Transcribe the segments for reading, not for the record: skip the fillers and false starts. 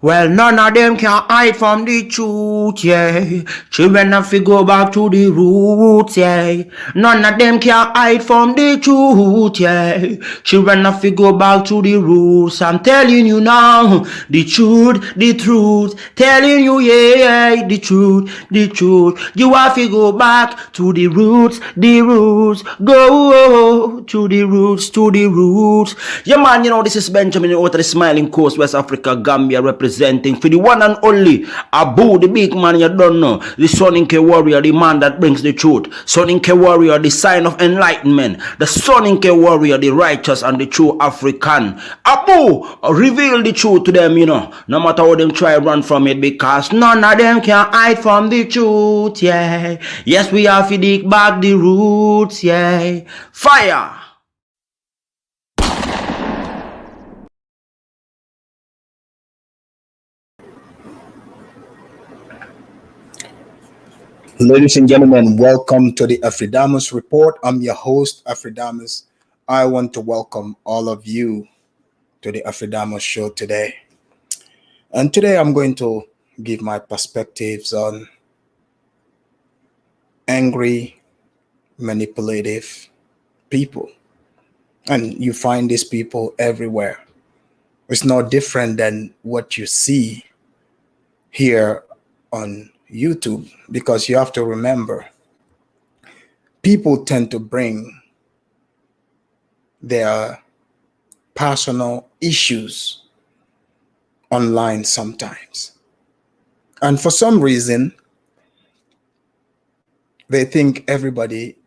Well, none of them can hide from the truth, yeah. Children have to go back to the roots, yeah. None of them can hide from the truth, yeah. Children have to go back to the roots. I'm telling you now, the truth, the truth. Telling you, yeah, the truth, the truth. You have to go back to the roots, the roots. Go to the roots, to the roots. Yeah, man, you know, this is Benjamin out of the Smiling Coast, West Africa, Gambia, representing for the one and only Abu, the big man you don't know, the Soninke warrior, the man that brings the truth, Soninke warrior, the sign of enlightenment, the Soninke warrior, the righteous and the true African. Abu, reveal the truth to them, you know, no matter how them try to run from it, because none of them can hide from the truth, yeah. Yes, we have to dig back the roots, yeah. Fire! Ladies and gentlemen, welcome to the Afridamus Report. I'm your host, Afridamus. I want to welcome all of you to the Afridamus show today. And today I'm going to give my perspectives on angry, manipulative people. And you find these people everywhere. It's no different than what you see here on YouTube, because you have to remember, people tend to bring their personal issues online sometimes. And for some reason, they think everybody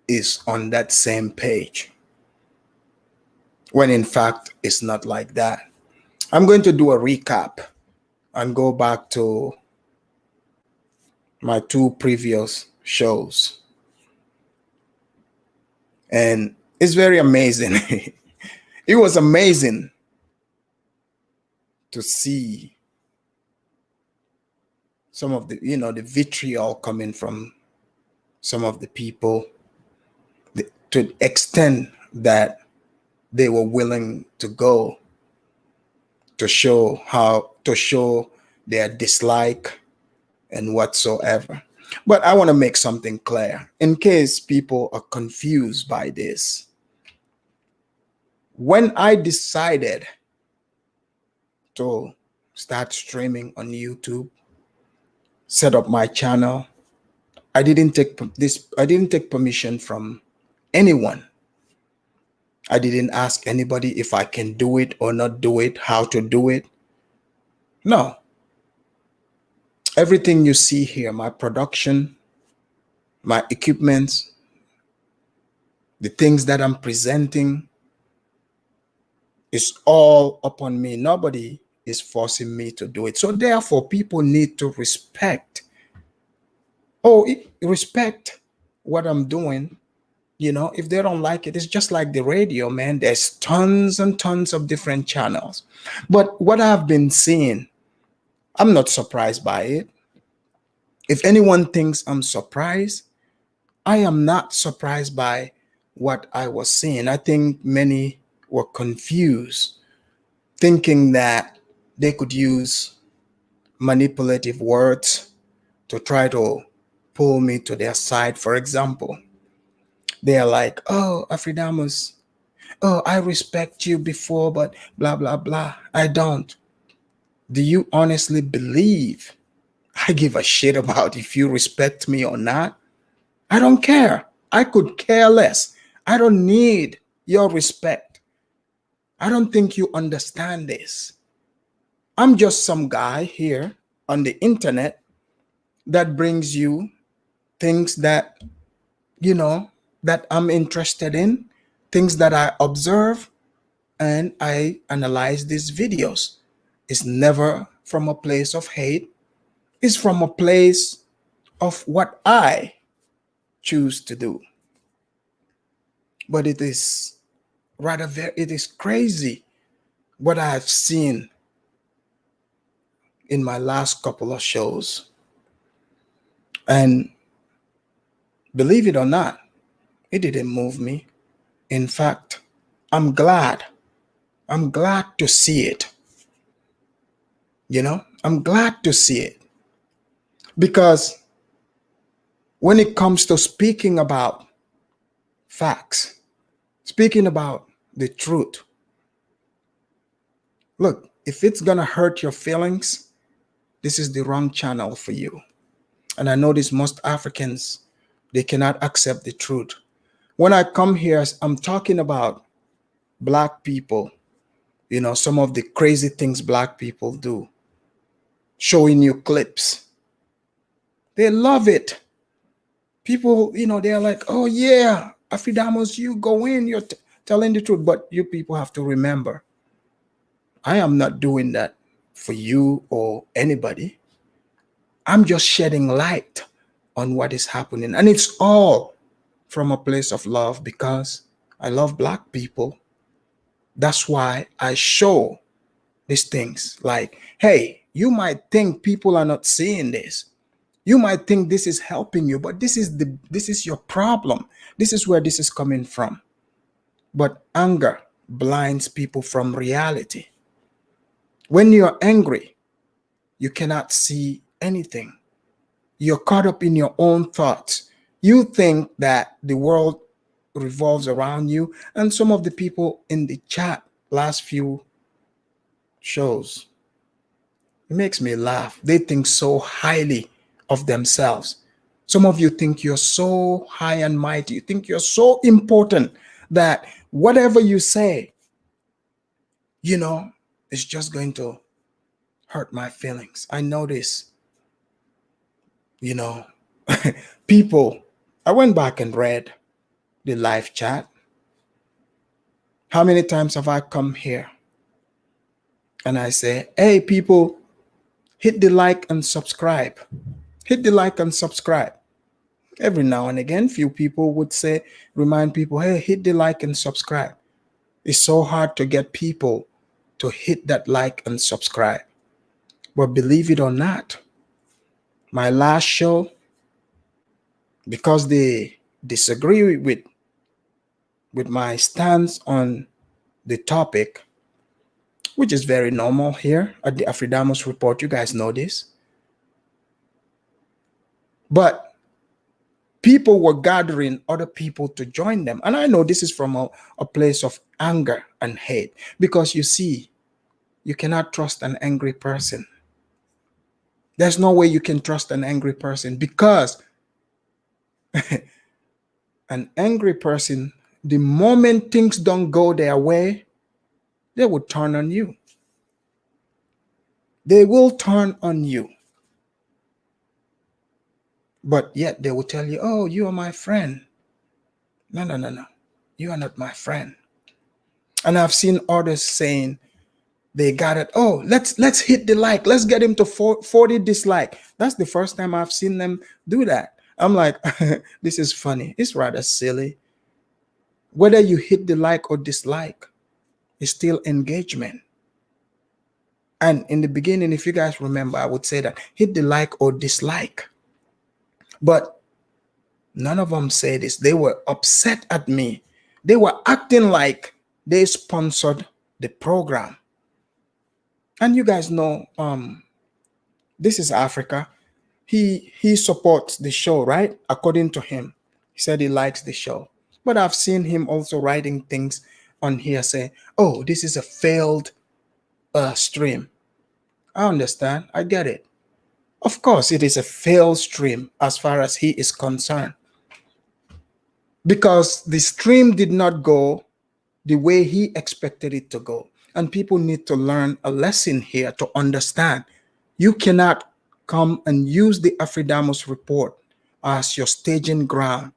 is on that same page, when in fact, it's not like that. I'm going to do a recap and go back to my two previous shows. And it's very amazing. It was amazing to see some of the, the vitriol coming from some of the people, to the extent that they were willing to go to show their dislike and whatsoever. But I want to make something clear in case people are confused by this. When I decided to start streaming on YouTube, set up my channel, I didn't take permission from anyone. I didn't ask anybody if I can do it or not do it, how to do it. No. Everything you see here, my production, my equipment, the things that I'm presenting, is all upon me. Nobody is forcing me to do it. So therefore, people need to respect what I'm doing. If they don't like it, it's just like the radio, man. There's tons and tons of different channels. But what I've been seeing, I'm not surprised by it. If anyone thinks I'm surprised, I am not surprised by what I was seeing. I think many were confused, thinking that they could use manipulative words to try to pull me to their side. For example, they're like, "Oh, Afridamus, oh, I respect you before, but blah, blah, blah." I don't. Do you honestly believe I give a shit about if you respect me or not? I don't care. I could care less. I don't need your respect. I don't think you understand this. I'm just some guy here on the internet that brings you things that, that I'm interested in, things that I observe, and I analyze these videos. It's never from a place of hate. It's from a place of what I choose to do. But it is crazy what I've seen in my last couple of shows. And believe it or not, it didn't move me. In fact, I'm glad to see it. I'm glad to see it because when it comes to speaking about facts, speaking about the truth, look, if it's gonna hurt your feelings, this is the wrong channel for you. And I notice most Africans, they cannot accept the truth. When I come here, I'm talking about black people, some of the crazy things black people do, showing you clips. They love it. People, they're like, oh yeah, Afridamos, you go in, you're telling the truth. But you people have to remember, I am not doing that for you or anybody. I'm just shedding light on what is happening. And it's all from a place of love because I love black people. That's why I show these things like, hey, you might think people are not seeing this. You might think this is helping you, but this is your problem. This is where this is coming from. But anger blinds people from reality. When you're angry, you cannot see anything. You're caught up in your own thoughts. You think that the world revolves around you. And some of the people in the chat last few shows, it makes me laugh. They think so highly of themselves. Some of you think you're so high and mighty. You think you're so important that whatever you say, it's just going to hurt my feelings. I know this. you know, people, I went back and read the live chat. How many times have I come here and I say, hey, people, hit the like and subscribe. Hit the like and subscribe. Every now and again, few people would say, remind people, hey, hit the like and subscribe. It's so hard to get people to hit that like and subscribe. But believe it or not, my last show, because they disagree with my stance on the topic, which is very normal here at the Afridamos Report. You guys know this. But people were gathering other people to join them. And I know this is from a place of anger and hate. Because you see, you cannot trust an angry person. There's no way you can trust an angry person because an angry person, the moment things don't go their way, they will turn on you. They will turn on you. But yet they will tell you, oh, you are my friend. No, no, no, no. You are not my friend. And I've seen others saying they got it. Oh, let's hit the like. Let's get him to 40 dislike. That's the first time I've seen them do that. I'm like, this is funny. It's rather silly. Whether you hit the like or dislike, it's still engagement. And in the beginning, if you guys remember, I would say that hit the like or dislike. But none of them say this. They were upset at me. They were acting like they sponsored the program. And you guys know, this is Africa. He supports the show, right? According to him, he said he likes the show. But I've seen him also writing things on here saying, "Oh, this is a failed stream." I understand. I get it. Of course, it is a failed stream as far as he is concerned, because the stream did not go the way he expected it to go. And people need to learn a lesson here to understand. You cannot come and use the Afridamos report as your staging ground,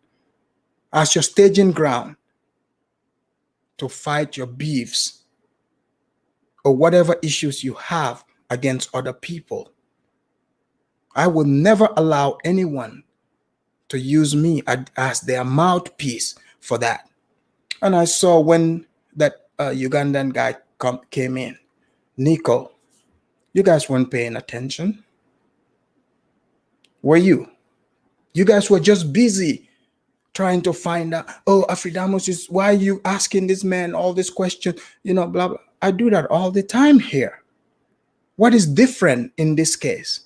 to fight your beefs or whatever issues you have against other people. I will never allow anyone to use me as their mouthpiece for that. And I saw when that Ugandan guy came in, Nico, you guys weren't paying attention. Were you? You guys were just busy trying to find out, oh, Afridamos is, why are you asking this man all this question? Blah, blah. I do that all the time here. What is different in this case?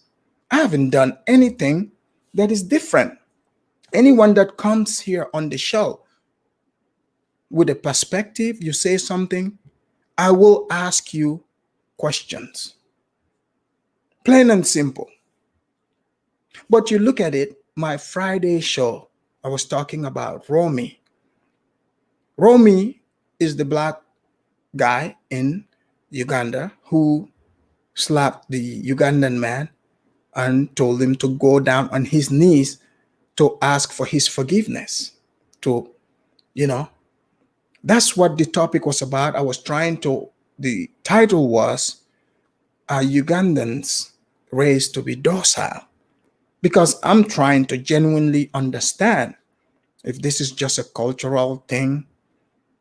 I haven't done anything that is different. Anyone that comes here on the show with a perspective, you say something, I will ask you questions. Plain and simple. But you look at it, my Friday show, I was talking about Romy. Romy is the black guy in Uganda who slapped the Ugandan man and told him to go down on his knees to ask for his forgiveness. To, you know, that's what the topic was about. The title was, Are Ugandans Raised to be Docile? Because I'm trying to genuinely understand if this is just a cultural thing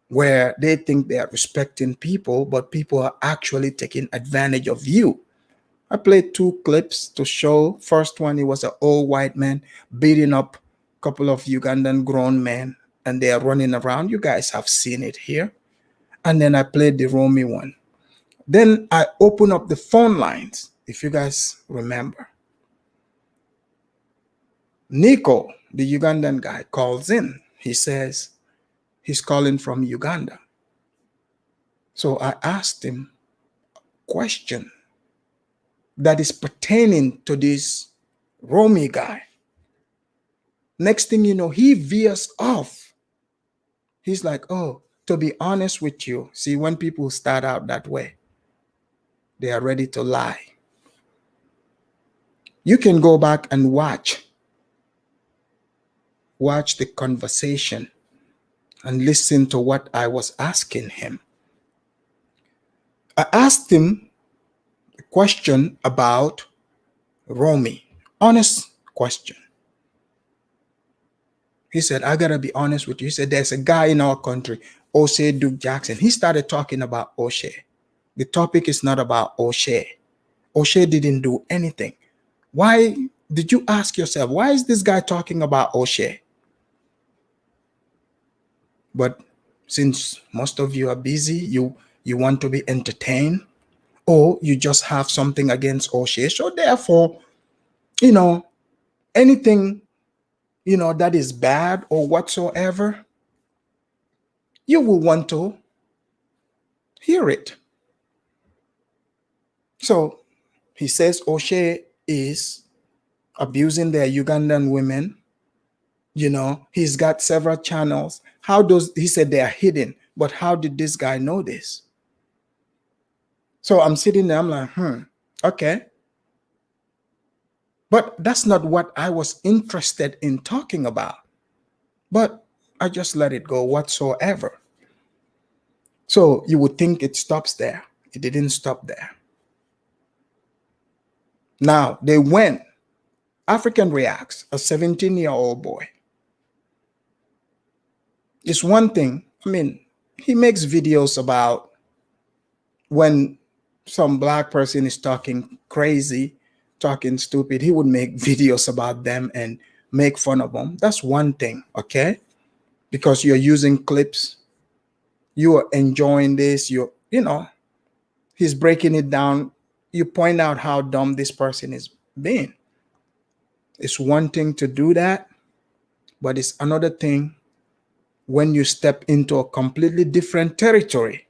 where they think they are respecting people, but people are actually taking advantage of you. I played two clips to show. First one, it was an old white man beating up a couple of Ugandan grown men, and they are running around. You guys have seen it here. And then I played the Romy one. Then I opened up the phone lines, if you guys remember. Nico, the Ugandan guy, calls in. He says he's calling from Uganda. So I asked him a question that is pertaining to this Romy guy. Next thing you know, he veers off. He's like, oh, to be honest with you, see, when people start out that way, they are ready to lie. You can go back and watch the conversation and listen to what I was asking him. I asked him a question about Romy, honest question. He said, I gotta be honest with you. He said, there's a guy in our country, O'Shea Duke Jackson. He started talking about O'Shea. The topic is not about O'Shea. O'Shea didn't do anything. Why did you ask yourself, why is this guy talking about O'Shea? But since most of you are busy, you want to be entertained, or you just have something against O'Shea. So therefore, anything, that is bad or whatsoever, you will want to hear it. So he says O'Shea is abusing their Ugandan women. He's got several channels. He said they are hidden, but how did this guy know this? So I'm sitting there, I'm like, okay. But that's not what I was interested in talking about. But I just let it go whatsoever. So you would think it stops there. It didn't stop there. Now they went. African Reacts, a 17-year-old boy. It's one thing. He makes videos about when some black person is talking crazy, talking stupid. He would make videos about them and make fun of them. That's one thing, okay? Because you're using clips. You are enjoying this. He's breaking it down. You point out how dumb this person is being. It's one thing to do that, but it's another thing when you step into a completely different territory.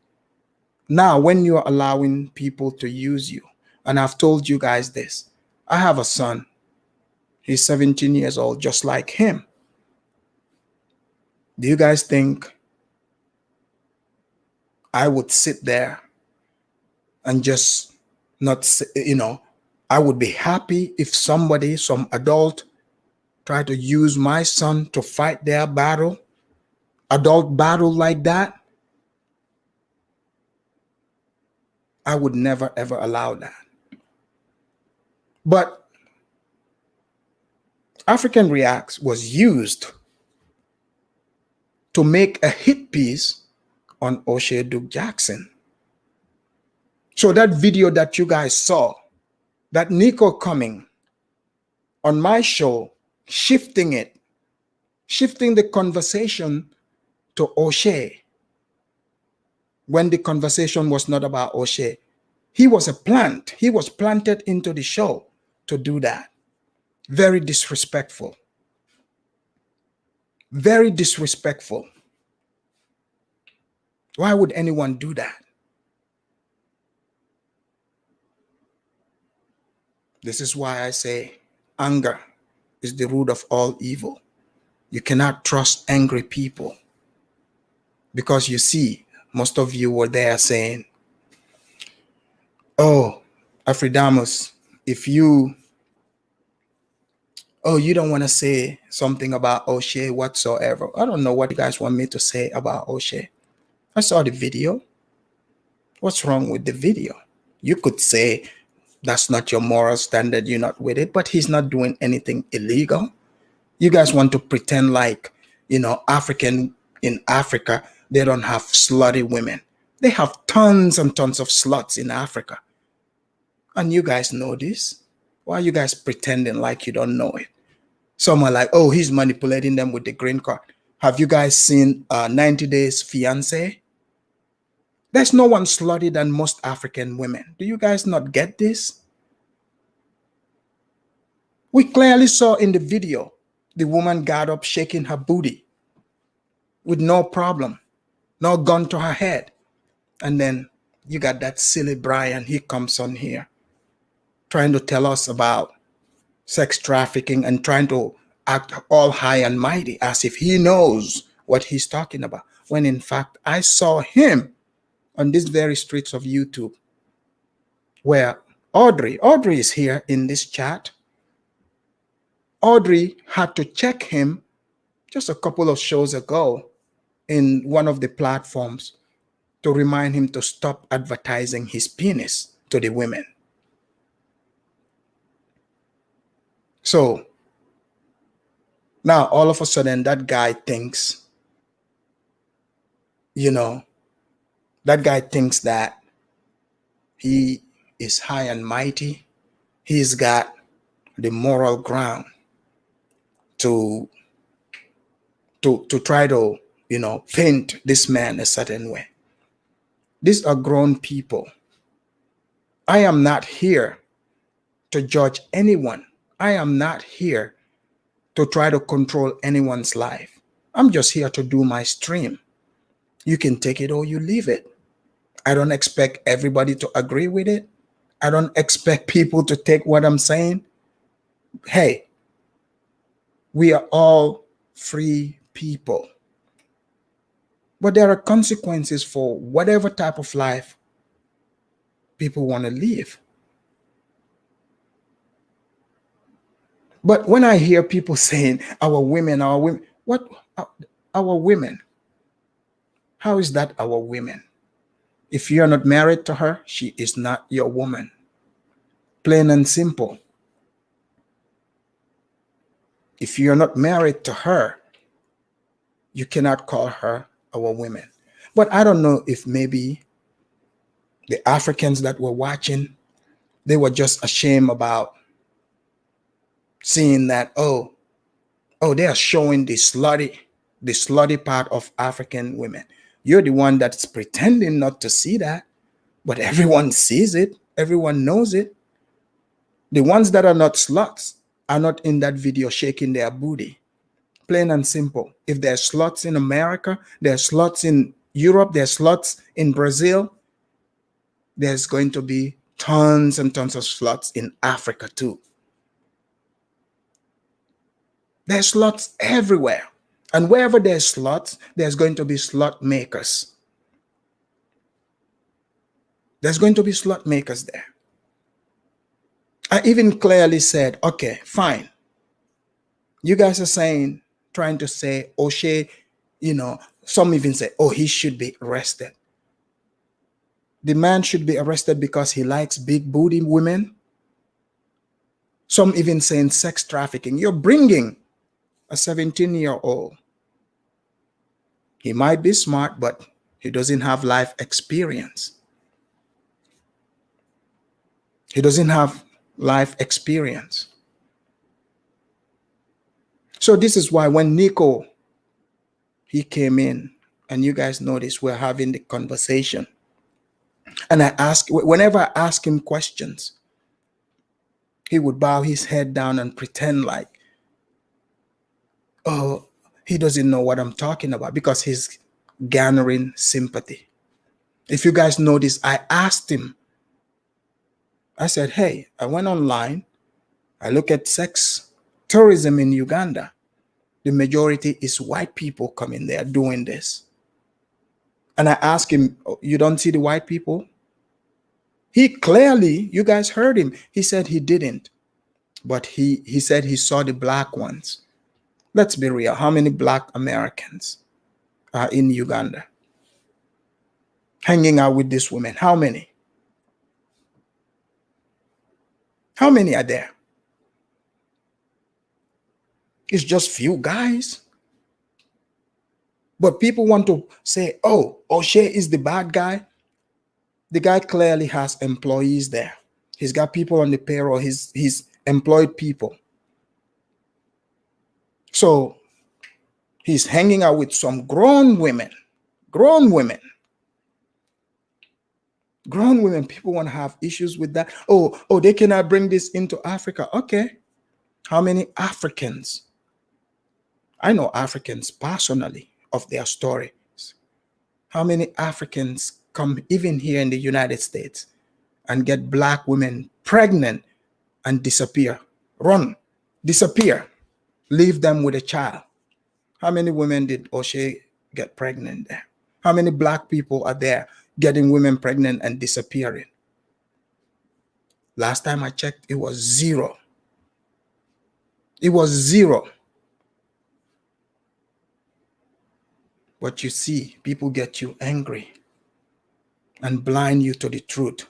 Now, when you're allowing people to use you, and I've told you guys this, I have a son. He's 17 years old, just like him. Do you guys think I would sit there and just not, I would be happy if some adult, tried to use my son to fight their battle, adult battle like that? I would never, ever allow that. But African Reacts was used to make a hit piece on O'Shea Duke Jackson. So that video that you guys saw, that Nico coming on my show, shifting the conversation to O'Shea, when the conversation was not about O'Shea. He was a plant. He was planted into the show to do that. Very disrespectful. Very disrespectful. Why would anyone do that? This is why I say anger is the root of all evil. You cannot trust angry people because you see, most of you were there saying, oh, Afridamus, if you, oh, you don't want to say something about O'Shea whatsoever. I don't know what you guys want me to say about O'Shea. I saw the video. What's wrong with the video? You could say that's not your moral standard, you're not with it, but he's not doing anything illegal. You guys want to pretend like, African in Africa, they don't have slutty women. They have tons and tons of sluts in Africa. And you guys know this. Why are you guys pretending like you don't know it? Some are like, oh, he's manipulating them with the green card. Have you guys seen 90 Days Fiancé? There's no one slutty than most African women. Do you guys not get this? We clearly saw in the video, the woman got up shaking her booty with no problem, no gun to her head. And then you got that silly Brian, he comes on here trying to tell us about sex trafficking and trying to act all high and mighty as if he knows what he's talking about. When in fact, I saw him on these very streets of YouTube where Audrey is here in this chat. Audrey had to check him just a couple of shows ago in one of the platforms to remind him to stop advertising his penis to the women. So now all of a sudden that guy thinks, that he is high and mighty. He's got the moral ground to try to, paint this man a certain way. These are grown people. I am not here to judge anyone. I am not here to try to control anyone's life. I'm just here to do my stream. You can take it or you leave it. I don't expect everybody to agree with it. I don't expect people to take what I'm saying. Hey, we are all free people. But there are consequences for whatever type of life people want to live. But when I hear people saying our women, what our women? How is that our women? If you're not married to her, she is not your woman. Plain and simple. If you're not married to her, you cannot call her our women. But I don't know if maybe the Africans that were watching, they were just ashamed about seeing that, oh, they are showing the slutty part of African women. You're the one that's pretending not to see that, but everyone sees it. Everyone knows it. The ones that are not sluts are not in that video shaking their booty. Plain and simple. If there are sluts in America, there are sluts in Europe, there are sluts in Brazil, there's going to be tons and tons of sluts in Africa too. There's sluts everywhere. And wherever there's sluts, there's going to be slut makers. There's going to be slut makers there. I even clearly said, okay, fine. You guys are trying to say, O'Shea, some even say, oh, he should be arrested. The man should be arrested because he likes big booty women. Some even saying sex trafficking. You're bringing a 17-year-old. He might be smart, but he doesn't have life experience. He doesn't have life experience. So this is why when Nico, he came in, and you guys notice we're having the conversation. And whenever I ask him questions, he would bow his head down and pretend like, oh, he doesn't know what I'm talking about because he's garnering sympathy. If you guys notice, I asked him, I said, hey, I went online, I look at sex tourism in Uganda. The majority is white people coming there doing this. And I asked him, "Oh, you don't see the white people?" He clearly, you guys heard him. He said he didn't, but he said he saw the black ones. Let's be real. How many black Americans are in Uganda hanging out with these women? How many? How many are there? It's just few guys. But people want to say, oh, O'Shea is the bad guy. The guy clearly has employees there. He's got people on the payroll. He's employed people. So he's hanging out with some grown women. Grown women. Grown women. People want to have issues with that. Oh, they cannot bring this into Africa. Okay. How many Africans? I know Africans personally of their stories. How many Africans come even here in the United States and get black women pregnant and disappear? Run, disappear, leave them with a child. How many women did O'Shea get pregnant there? How many black people are there getting women pregnant and disappearing? Last time I checked, it was zero. It was zero. But you see, people get you angry and blind you to the truth.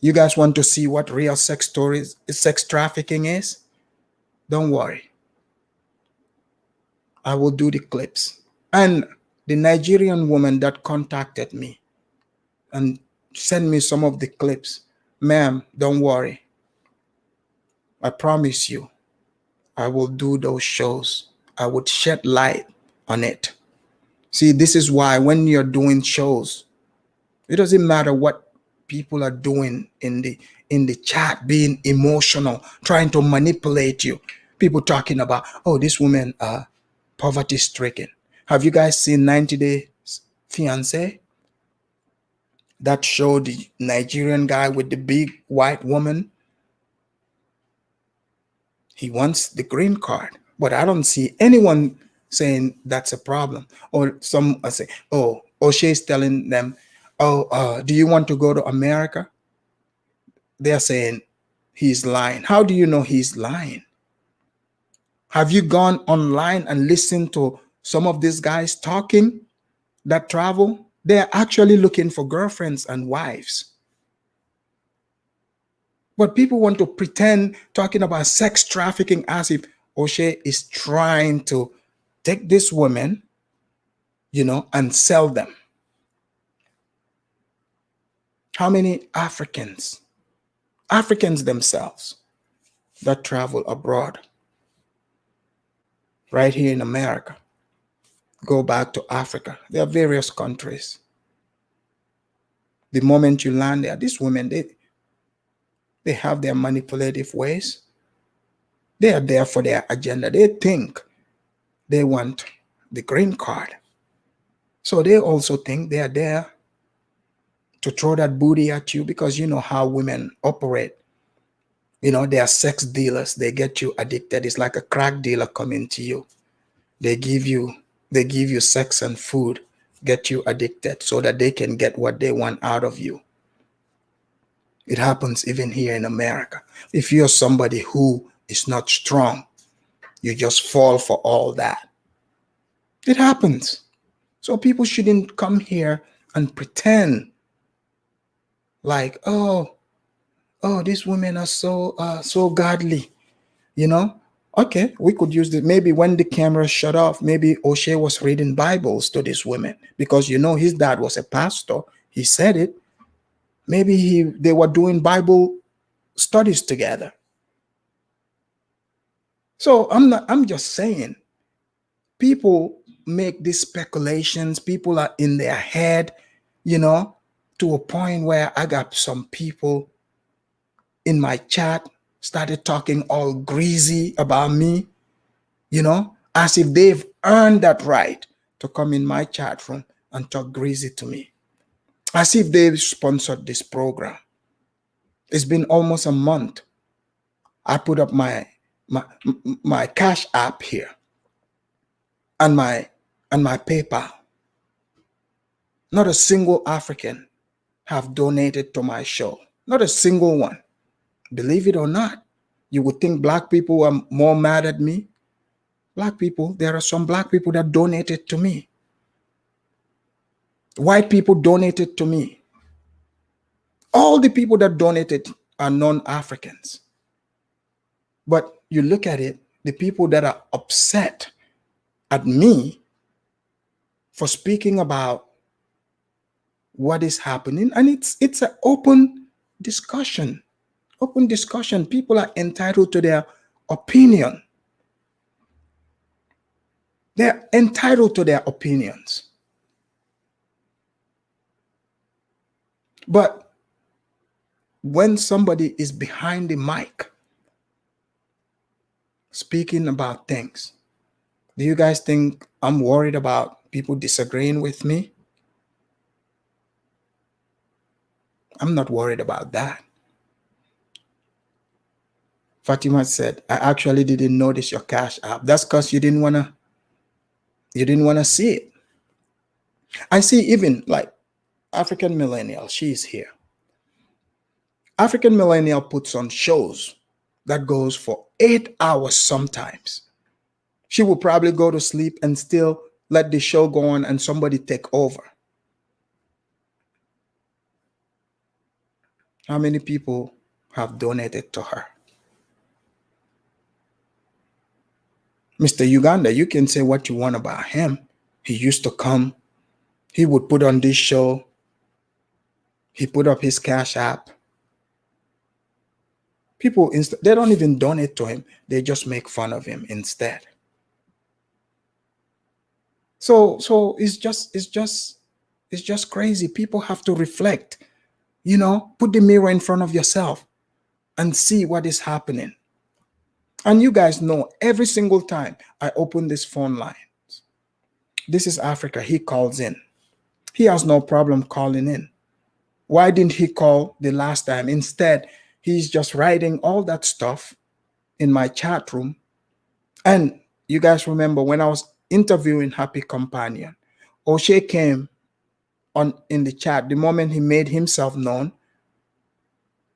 You guys want to see what real sex trafficking is? Don't worry. I will do the clips. And the Nigerian woman that contacted me and sent me some of the clips, ma'am, don't worry. I promise you, I will do those shows. I would shed light on it. See, this is why when you're doing shows, it doesn't matter what people are doing in the chat, being emotional, trying to manipulate you. People talking about, oh, this woman poverty stricken. Have you guys seen 90 Day Fiance? That showed the Nigerian guy with the big white woman. He wants the green card, but I don't see anyone saying that's a problem. Or some say, oh, O'Shea's telling them, oh, do you want to go to America? They're saying he's lying. How do you know he's lying? Have you gone online and listened to some of these guys talking that travel? They're actually looking for girlfriends and wives. But people want to pretend talking about sex trafficking as if O'Shea is trying to take this woman, and sell them. How many Africans themselves that travel abroad, right here in America, go back to Africa? There are various countries. The moment you land there, these women, they have their manipulative ways. They are there for their agenda. They think they want the green card. So they also think they are there to throw that booty at you, because you know how women operate. They are sex dealers. They get you addicted. It's like a crack dealer coming to you. They give you sex and food, get you addicted so that they can get what they want out of you. It happens even here in America. If you're somebody who is not strong, you just fall for all that. It happens. So people shouldn't come here and pretend like, oh, these women are so godly, Okay, we could use it. Maybe when the camera shut off, maybe O'Shea was reading Bibles to these women, because his dad was a pastor. He said it. Maybe they were doing Bible studies together. So I'm just saying, people make these speculations. People are in their head, to a point where I got some people in my chat started talking all greasy about me, as if they've earned that right to come in my chat room and talk greasy to me, as if they've sponsored this program. It's been almost a month. I put up my my Cash App here and my PayPal. Not a single African have donated to my show. Not a single one. Believe it or not, you would think black people are more mad at me. Black people, there are some black people that donated to me. White people donated to me. All the people that donated are non-Africans. But you look at it, the people that are upset at me for speaking about what is happening, and it's an open discussion. Open discussion. People are entitled to their opinion. They're entitled to their opinions. But when somebody is behind the mic speaking about things, do you guys think I'm worried about people disagreeing with me? I'm not worried about that. Fatima said, I actually didn't notice your Cash App. That's because you didn't wanna see it. I see even like African Millennial, she's here. African Millennial puts on shows that goes for 8 hours sometimes. She will probably go to sleep and still let the show go on and somebody take over. How many people have donated to her? Mr. Uganda, you can say what you want about him. He used to come. He would put on this show. He put up his Cash App. People, they don't even donate to him. They just make fun of him instead. So it's just crazy. People have to reflect, put the mirror in front of yourself and see what is happening. And you guys know every single time I open this phone line, this is Africa, he calls in. He has no problem calling in. Why didn't he call the last time? Instead, he's just writing all that stuff in my chat room. And you guys remember when I was interviewing Happy Companion, O'Shea came on in the chat the moment he made himself known.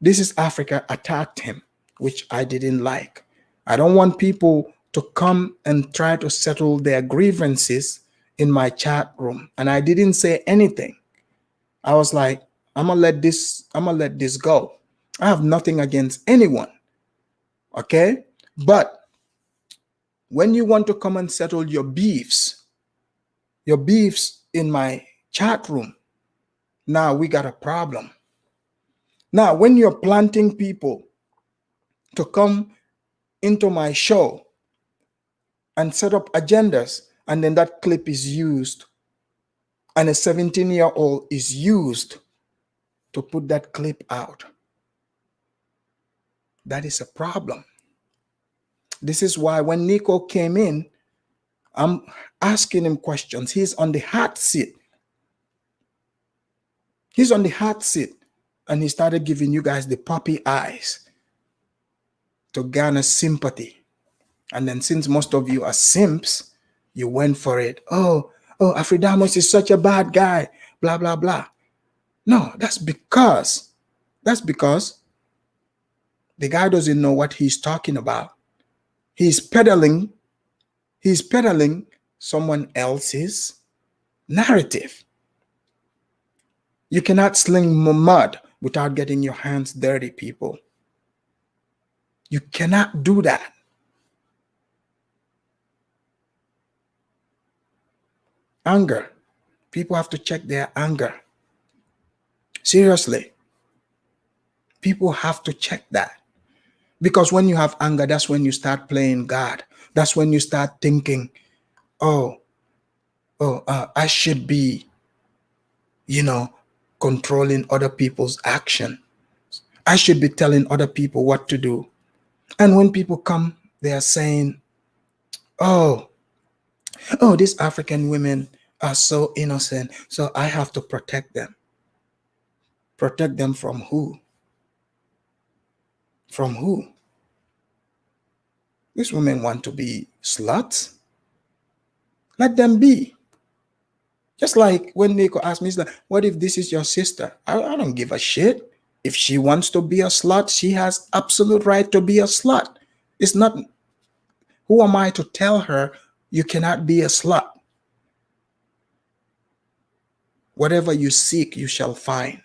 This is Africa attacked him, which I didn't like. I don't want people to come and try to settle their grievances in my chat room. And I didn't say anything. I was like, I'm gonna let this go. I have nothing against anyone. Okay? But when you want to come and settle your beefs in my chat room, now we got a problem. Now, when you're planting people to come into my show and set up agendas, and then that clip is used, and a 17-year-old is used to put that clip out, that is a problem. This is why when Nico came in, I'm asking him questions. He's on the hot seat. He's on the hot seat, and he started giving you guys the puppy eyes to garner sympathy. And then since most of you are simps, you went for it. Oh, Afridamos is such a bad guy, blah, blah, blah. No, that's because the guy doesn't know what he's talking about. He's peddling someone else's narrative. You cannot sling mud without getting your hands dirty, people. You cannot do that. Anger. People have to check their anger. Seriously. People have to check that. Because when you have anger, that's when you start playing God. That's when you start thinking, I should be, controlling other people's action. I should be telling other people what to do. And when people come, they are saying, oh, oh, these African women are so innocent, so I have to protect them. Protect them from who? From who? These women want to be sluts. Let them be. Just like when Nico asked me, what if this is your sister? I don't give a shit. If she wants to be a slut, she has absolute right to be a slut. It's not, who am I to tell her you cannot be a slut? Whatever you seek, you shall find.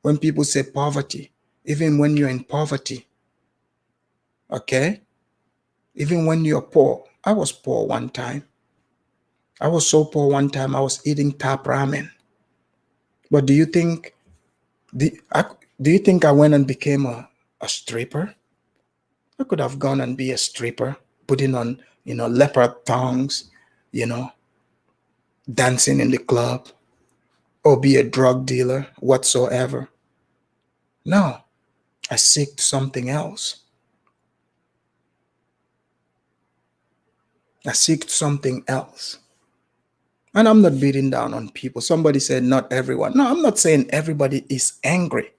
When people say poverty, even when you're in poverty, okay? Even when you're poor, I was poor one time. I was so poor one time, I was eating tap ramen. But do you think, do, I, do you think I went and became a stripper? I could have gone and be a stripper, putting on, leopard thongs, you know, dancing in the club, or be a drug dealer, whatsoever. No, I seek something else. I seek something else. And I'm not beating down on people. Somebody said not everyone. No, I'm not saying everybody is angry.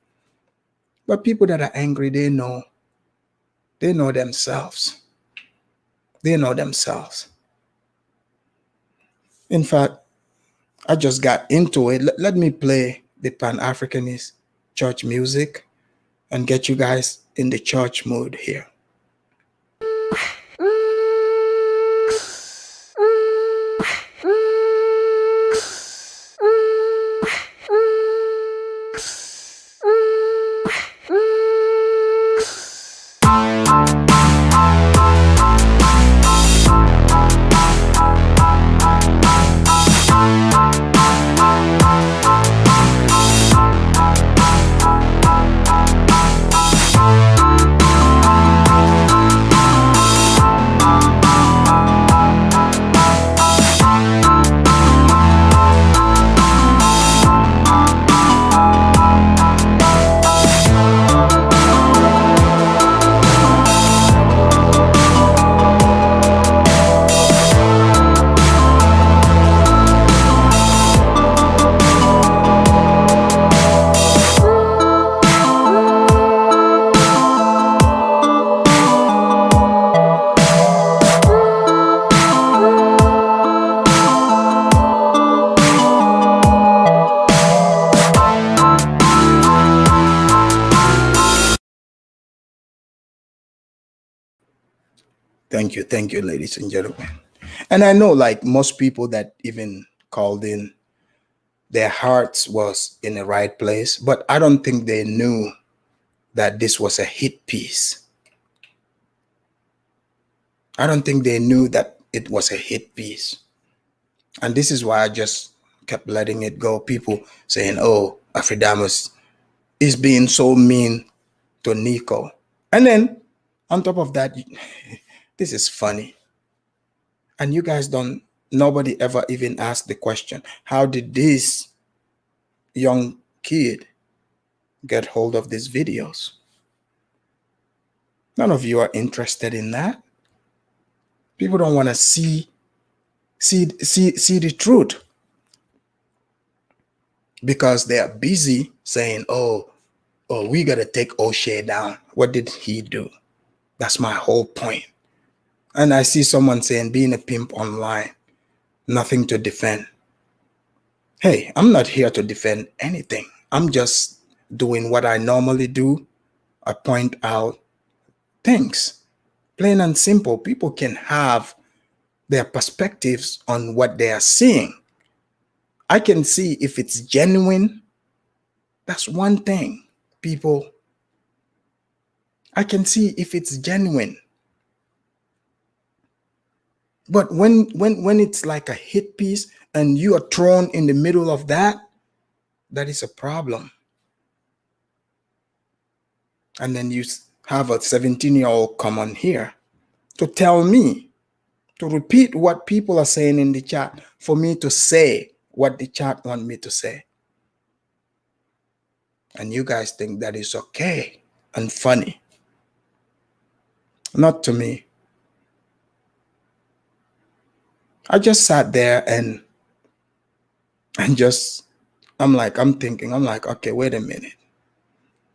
But people that are angry, they know. They know themselves. They know themselves. In fact, I just got into it. Let me play the Pan-Africanist church music and get you guys in the church mood here. Thank you, ladies and gentlemen. And I know, like most people that even called in, their hearts was in the right place, but I don't think they knew that this was a hit piece. I don't think they knew that it was a hit piece. And this is why I just kept letting it go. People saying, oh, Afridamus is being so mean to Nico. And then on top of that, this is funny. And you guys nobody ever even asked the question, how did this young kid get hold of these videos? None of you are interested in that. People don't want to see the truth because they are busy saying, oh, we got to take O'Shea down. What did he do? That's my whole point. And I see someone saying being a pimp online, nothing to defend. Hey, I'm not here to defend anything. I'm just doing what I normally do. I point out things. Plain and simple. People can have their perspectives on what they are seeing. I can see if it's genuine. That's one thing, people. I can see if it's genuine. But when it's like a hit piece and you are thrown in the middle of that, that is a problem. And then you have a 17-year-old come on here to tell me, to repeat what people are saying in the chat, for me to say what the chat want me to say. And you guys think that is okay and funny. Not to me. I just sat there and just I'm thinking, I'm like, okay, wait a minute.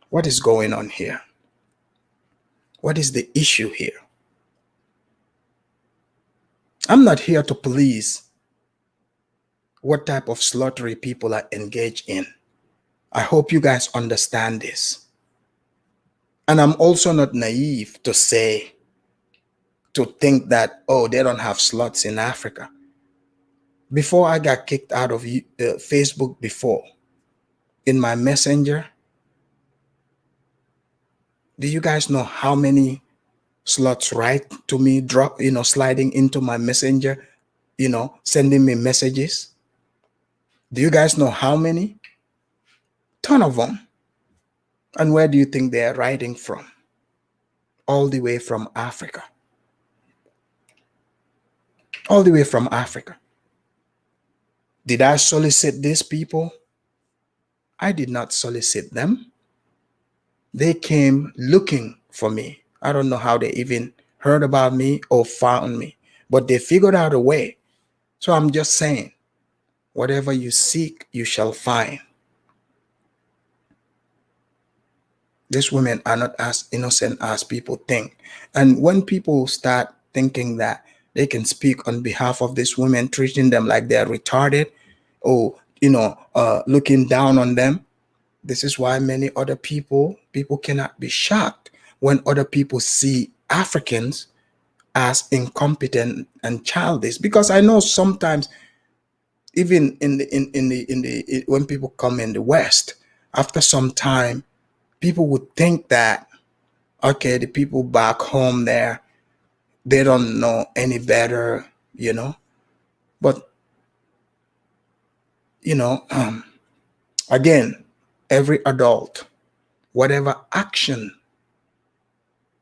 What is going on here? What is the issue here? I'm not here to police what type of slaughtery people are engaged in. I hope you guys understand this. And I'm also not naive to say, to think that, oh, they don't have slots in Africa. Before I got kicked out of Facebook before, in my messenger, do you guys know how many slots right to me drop, sliding into my messenger, sending me messages? Do you guys know how many? Ton of them. And where do you think they're writing from? All the way from Africa. All the way from Africa. Did I solicit these people? I did not solicit them. They came looking for me. I don't know how they even heard about me or found me, but they figured out a way. So I'm just saying, whatever you seek, you shall find. These women are not as innocent as people think. And when people start thinking that they can speak on behalf of these women, treating them like they're retarded or, looking down on them, this is why many other people cannot be shocked when other people see Africans as incompetent and childish. Because I know sometimes, even when people come in the West, after some time, people would think that, okay, the people back home there, they don't know any better, But again, every adult, whatever action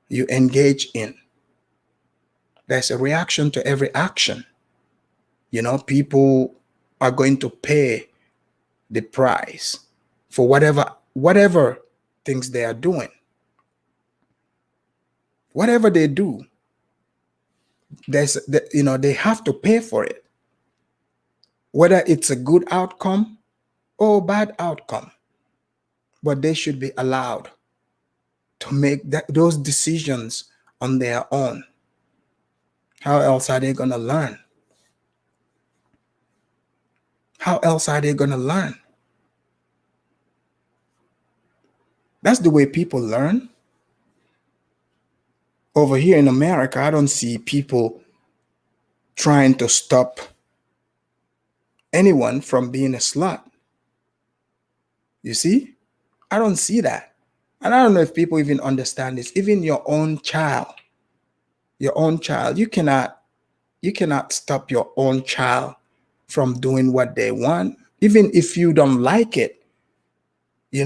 you engage in, there's a reaction to every action. People are going to pay the price for whatever things they are doing. Whatever they do, they have to pay for it. Whether it's a good outcome or bad outcome, but they should be allowed to make those decisions on their own. How else are they going to learn? How else are they going to learn? That's the way people learn. Over here in America, I don't see people trying to stop anyone from being a slut. You see? I don't see that. And I don't know if people even understand this. Even your own child, you cannot stop your own child from doing what they want. Even if you don't like it, you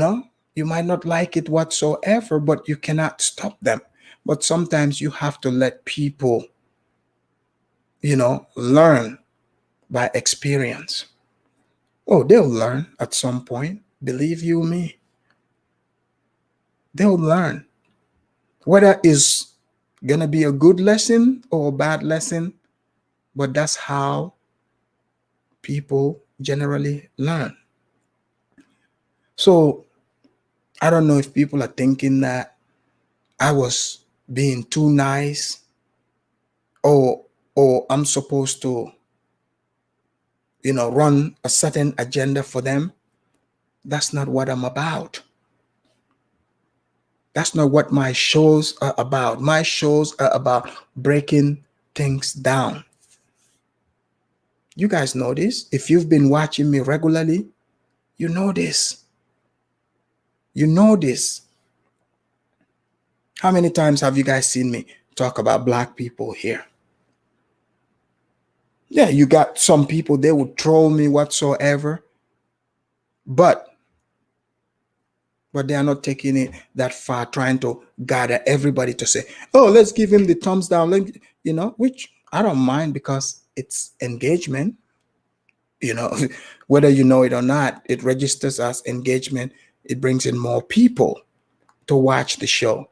might not like it whatsoever, but you cannot stop them. But sometimes you have to let people, learn by experience. Oh, they'll learn at some point. Believe you me. They'll learn. Whether it's gonna be a good lesson or a bad lesson, but that's how people generally learn. So I don't know if people are thinking that I was being too nice, or I'm supposed to, run a certain agenda for them. That's not what I'm about. That's not what my shows are about. My shows are about breaking things down. You guys know this. If you've been watching me regularly, you know this. You know this. How many times have you guys seen me talk about black people here? Yeah, you got some people, they would troll me whatsoever, but they are not taking it that far, trying to gather everybody to say, oh, let's give him the thumbs down, which I don't mind, because it's engagement. Whether you know it or not, it registers as engagement. It brings in more people to watch the show.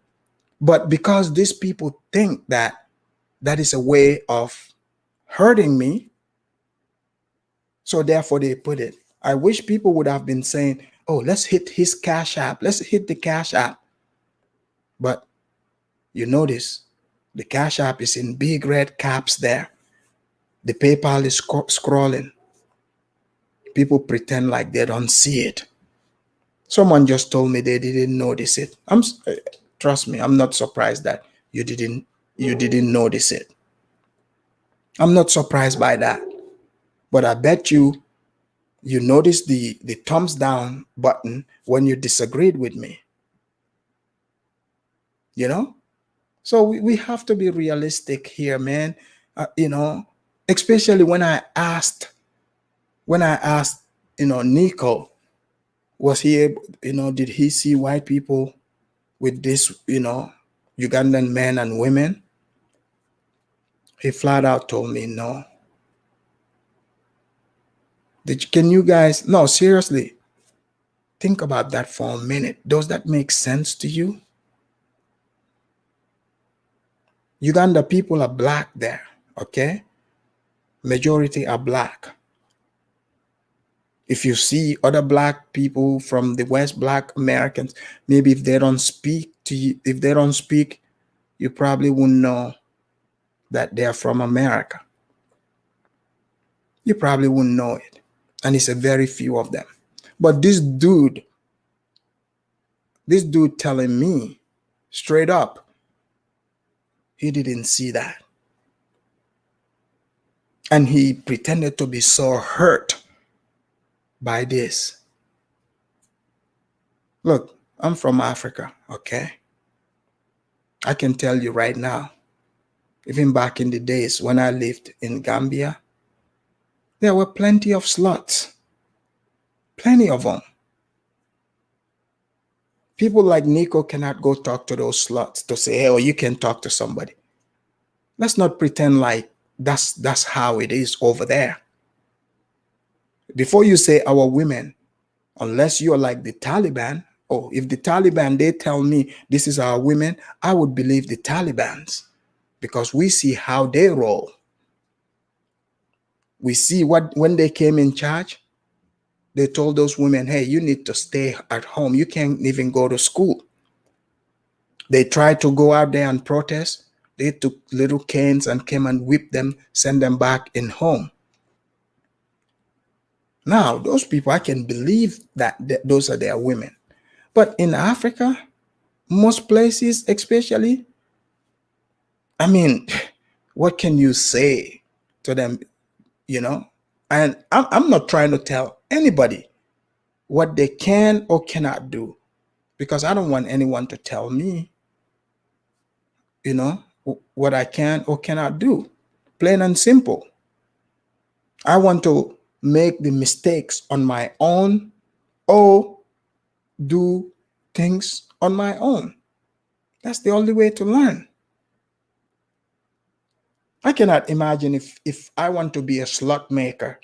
But because these people think that that is a way of hurting me, so therefore they put it. I wish people would have been saying, oh, let's hit his Cash App. Let's hit the Cash App. But you notice the Cash App is in big red caps there. The PayPal is scrolling. People pretend like they don't see it. Someone just told me they didn't notice it. Trust me, I'm not surprised that you didn't notice it. I'm not surprised by that. But I bet you noticed the thumbs down button when you disagreed with me. You know? So we have to be realistic here, man. Especially when I asked, Nico, was he able, did he see white people with this, Ugandan men and women? He flat out told me no. Can you guys, no, seriously, think about that for a minute. Does that make sense to you? Uganda people are black there, okay? Majority are black. If you see other black people from the West, black Americans, maybe if they don't speak to you, you probably wouldn't know that they're from America. You probably wouldn't know it. And it's a very few of them. But this dude telling me straight up, he didn't see that. And he pretended to be so hurt by this. Look, I'm from Africa, okay? I can tell you right now, even back in the days when I lived in Gambia, there were plenty of sluts. Plenty of them. People like Nico cannot go talk to those sluts to say, hey, oh, you can talk to somebody. Let's not pretend like that's how it is over there. Before you say our women, unless you're like the Taliban, or if the Taliban, they tell me this is our women, I would believe the Talibans because we see how they roll. We see when they came in charge, they told those women, hey, you need to stay at home. You can't even go to school. They tried to go out there and protest. They took little canes and came and whipped them, sent them back in home. Now, those people, I can believe that those are their women. But in Africa, most places, especially, I mean, what can you say to them, And I'm not trying to tell anybody what they can or cannot do because I don't want anyone to tell me, what I can or cannot do. Plain and simple. I want to make the mistakes on my own or do things on my own. That's the only way to learn. I cannot imagine if I want to be a slut maker,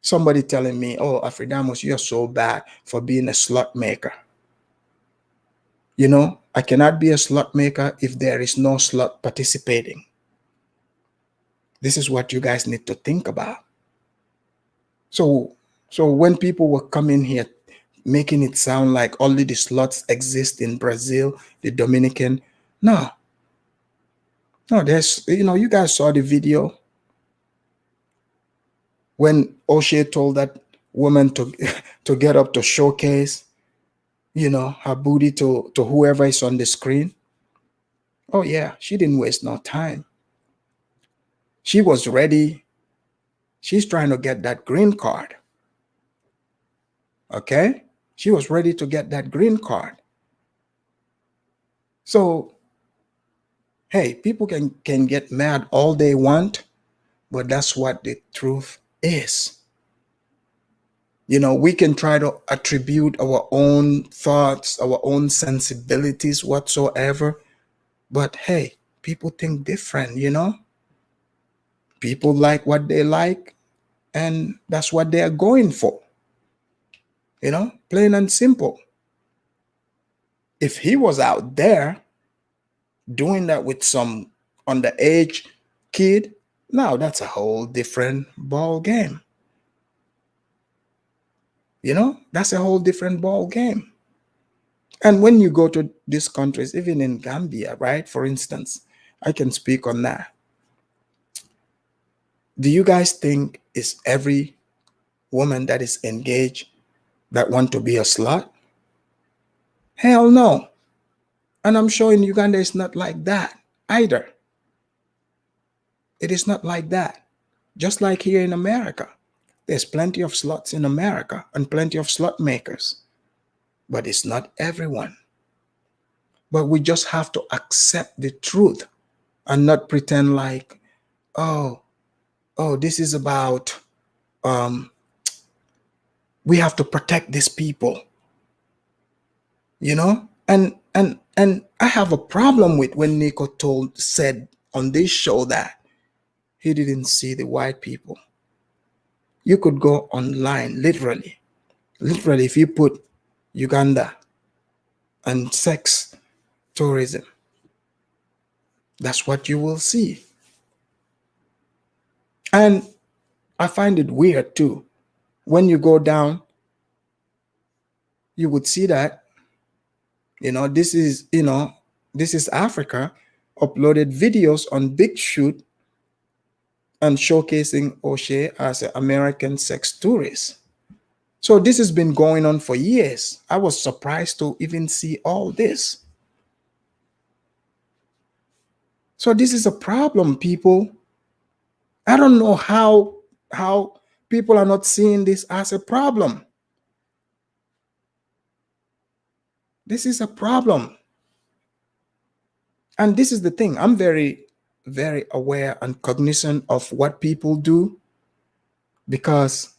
somebody telling me, oh, Afridamus, you're so bad for being a slut maker. I cannot be a slut maker if there is no slut participating. This is what you guys need to think about. So when people were coming here making it sound like only the sluts exist in Brazil, the Dominican, no, there's, you guys saw the video when O'Shea told that woman to to get up to showcase, her booty to whoever is on the screen. Oh yeah, she didn't waste no time. She was ready. She's trying to get that green card. Okay? She was ready to get that green card. So, hey, people can get mad all they want, but that's what the truth is. We can try to attribute our own thoughts, our own sensibilities, whatsoever. But hey, people think different, People like what they like, and that's what they are going for. Plain and simple. If he was out there doing that with some underage kid, now that's a whole different ball game. You know, that's a whole different ball game. And when you go to these countries, even in Gambia, right? For instance, I can speak on that. Do you guys think is every woman that is engaged that want to be a slut? Hell no. And I'm sure in Uganda it's not like that either. It is not like that. Just like here in America. There's plenty of sluts in America and plenty of slut makers. But it's not everyone. But we just have to accept the truth and not pretend like, oh, this is about um, we have to protect these people, you know? And I have a problem with when Nico said on this show that he didn't see the white people. You could go online, literally, if you put Uganda and sex tourism, that's what you will see. And I find it weird too. When you go down, you would see that, this is Africa uploaded videos on Big Shoot and showcasing O'Shea as an American sex tourist. So this has been going on for years. I was surprised to even see all this. So this is a problem, people. I don't know how people are not seeing this as a problem. This is a problem. And this is the thing. I'm very, very aware and cognizant of what people do, because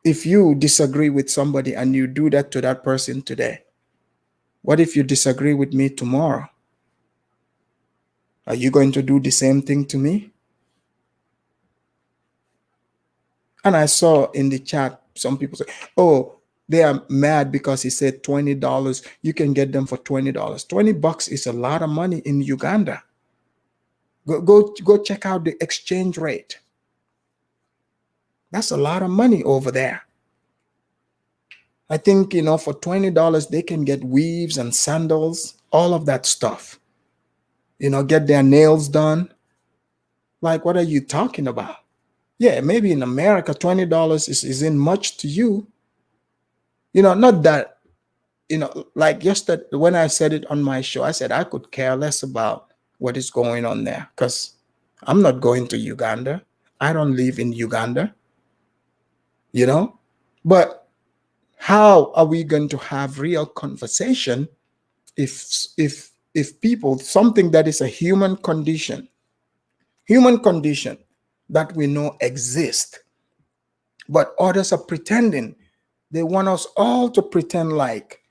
if you disagree with somebody and you do that to that person today, what if you disagree with me tomorrow? Are you going to do the same thing to me? And I saw in the chat some people say, oh, they are mad because he said $20. You can get them for $20. $20 is a lot of money in Uganda. Go check out the exchange rate. That's a lot of money over there. I think, for $20, they can get weaves and sandals, all of that stuff. Get their nails done. Like, what are you talking about? Yeah, maybe in America, $20 isn't much to you. Not that, like yesterday when I said it on my show, I said I could care less about what is going on there because I'm not going to Uganda. I don't live in Uganda, But how are we going to have real conversation if people, something that is a human condition that we know exist, but others are pretending. They want us all to pretend like,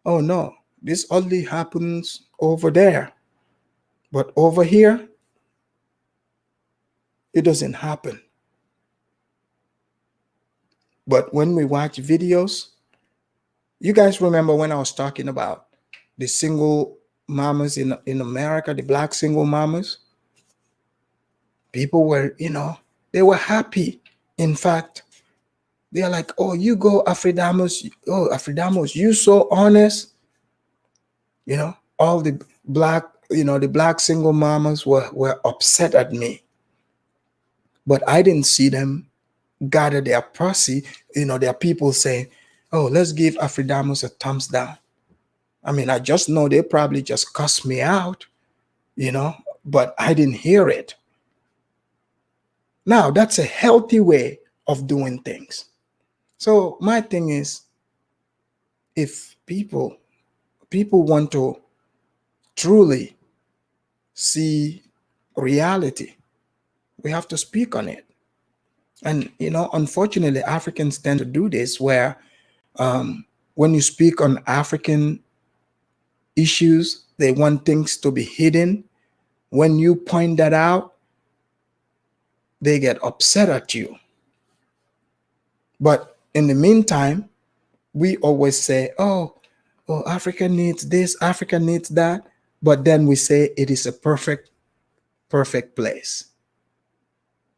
oh no, this only happens over there, but over here it doesn't happen. But when we watch videos, you guys remember when I was talking about the single mamas in America, the black single mamas? People were, they were happy. In fact, they're like, oh, you go, Afridamos. Oh, Afridamos, you so honest. All the black single mamas were upset at me. But I didn't see them gather their posse, their people saying, oh, let's give Afridamos a thumbs down. I mean, I just know they probably just cussed me out, but I didn't hear it. Now, that's a healthy way of doing things. So my thing is, if people want to truly see reality, we have to speak on it. And, unfortunately, Africans tend to do this where when you speak on African issues, they want things to be hidden. When you point that out, they get upset at you. But in the meantime, We always say, oh, Africa needs this, Africa needs that. But then we say it is a perfect place.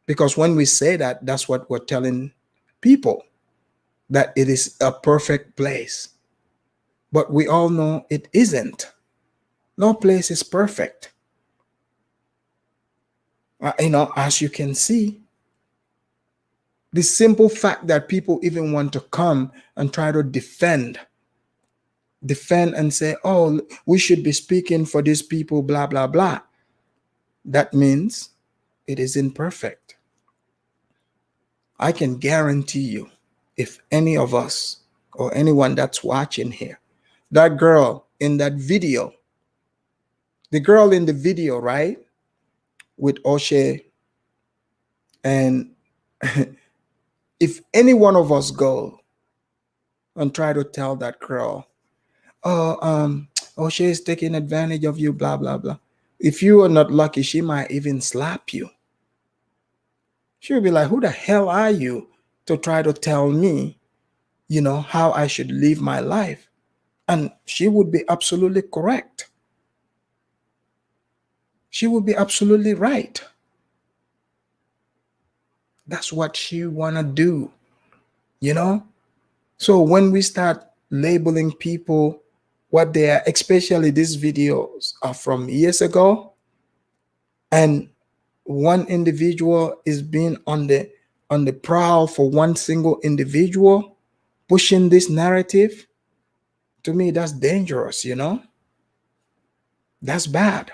Because when we say that, that's what we're telling people, that it is a perfect place. But we all know it isn't. No place is perfect. As you can see, the simple fact that people even want to come and try to defend and say, oh, we should be speaking for these people, blah, blah, blah. That means it is imperfect. I can guarantee you, if any of us or anyone that's watching here, that girl in that video, the girl in the video, right, with O'Shea, and if any one of us go and try to tell that girl, oh, O'Shea is taking advantage of you, blah, blah, blah. If you are not lucky, she might even slap you. She'll be like, who the hell are you to try to tell me, how I should live my life? And she would be absolutely correct. She would be absolutely right. That's what she wanna do, you know? So when we start labeling people what they are, especially these videos are from years ago, and one individual is being on the prowl for one single individual pushing this narrative, to me that's dangerous. That's bad.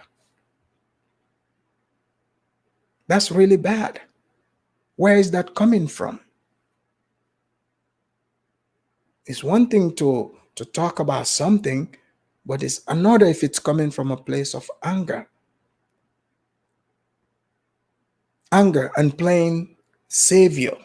That's really bad. Where is that coming from? It's one thing to talk about something, but it's another if it's coming from a place of anger and playing savior.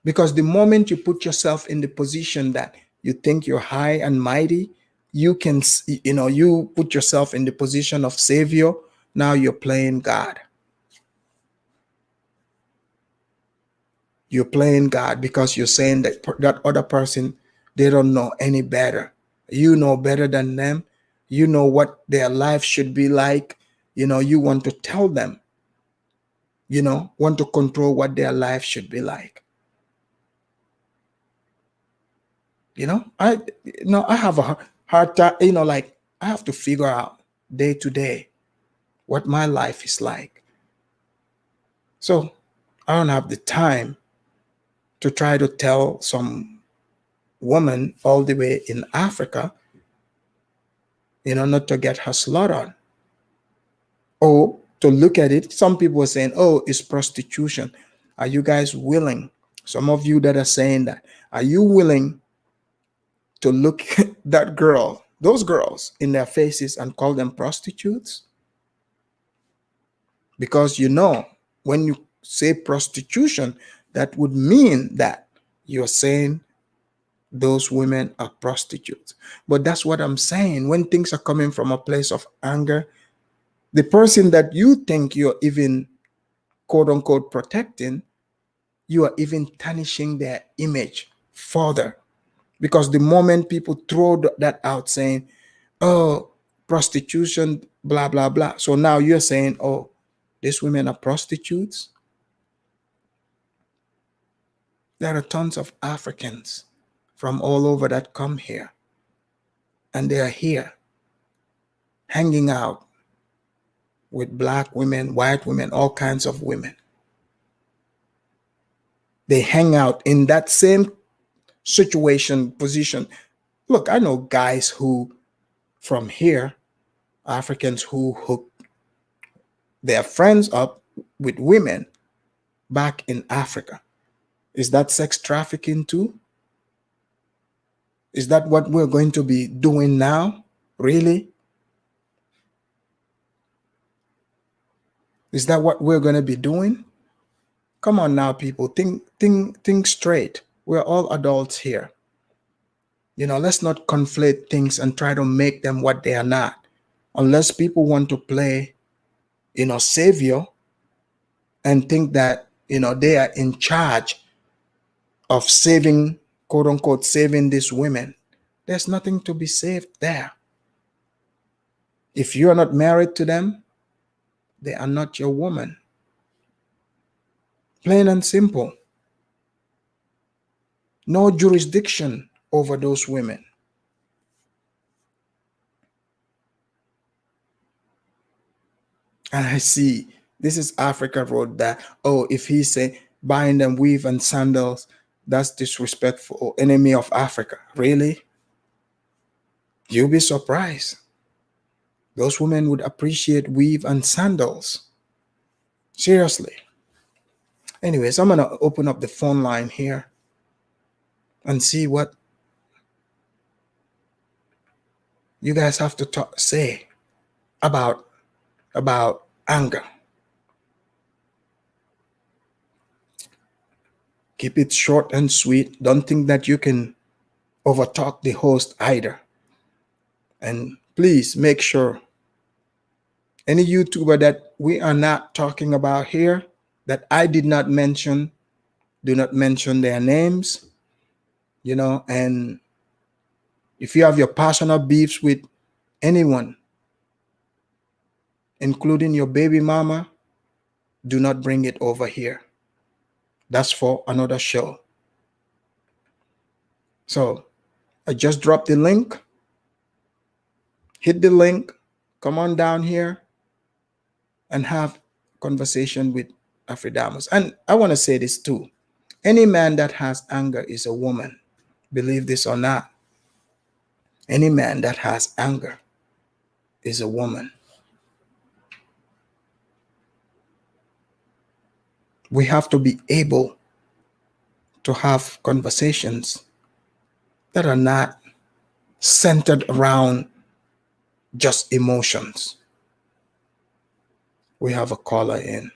Because the moment you put yourself in the position that you think you're high and mighty, you can, you put yourself in the position of savior. Now you're playing God. You're playing God because you're saying that that other person, they don't know any better. You know better than them. You know what their life should be like. You want to tell them, want to control what their life should be like. I have a hard time, like I have to figure out day to day what my life is like. So I don't have the time to try to tell some woman all the way in Africa, not to get her slaughtered. Or to look at it, some people are saying, oh, it's prostitution. Are you guys willing? Some of you that are saying that, are you willing to look that girl, those girls in their faces and call them prostitutes? Because when you say prostitution, that would mean that you're saying those women are prostitutes. But that's what I'm saying. When things are coming from a place of anger, the person that you think you're even quote unquote protecting, you are even tarnishing their image further. Because the moment people throw that out saying, oh, prostitution, blah, blah, blah. So now you're saying, oh, these women are prostitutes. There are tons of Africans from all over that come here, and they are here hanging out with black women, white women, all kinds of women. They hang out in that same situation, position. Look, I know guys who from here, Africans who hook their friends up with women back in Africa. Is that sex trafficking too? Is that what we're going to be doing now? Really? Is that what we're going to be doing? Come on now, people. Think straight. We're all adults here. Let's not conflate things and try to make them what they are not. Unless people want to play, savior and think that, they are in charge of saving quote unquote saving these women. There's nothing to be saved there. If you are not married to them, they are not your woman. Plain and simple. No jurisdiction over those women. And I see this is Africa wrote that, oh, if he say buying them weave and sandals, that's disrespectful or enemy of Africa. Really? You'll be surprised. Those women would appreciate weave and sandals. Seriously. Anyways, I'm gonna open up the phone line here and see what you guys have to say about anger. Keep it short and sweet. Don't think that you can overtalk the host either. And please make sure any YouTuber that we are not talking about here that I did not mention, do not mention their names, and if you have your personal beefs with anyone, including your baby mama, do not bring it over here. That's for another show. So I just dropped the link. Hit the link, come on down here and have conversation with Afridamus. And I want to say this too. Any man that has anger is a woman. Believe this or not. Any man that has anger is a woman. We have to be able to have conversations that are not centered around just emotions. We have a caller in.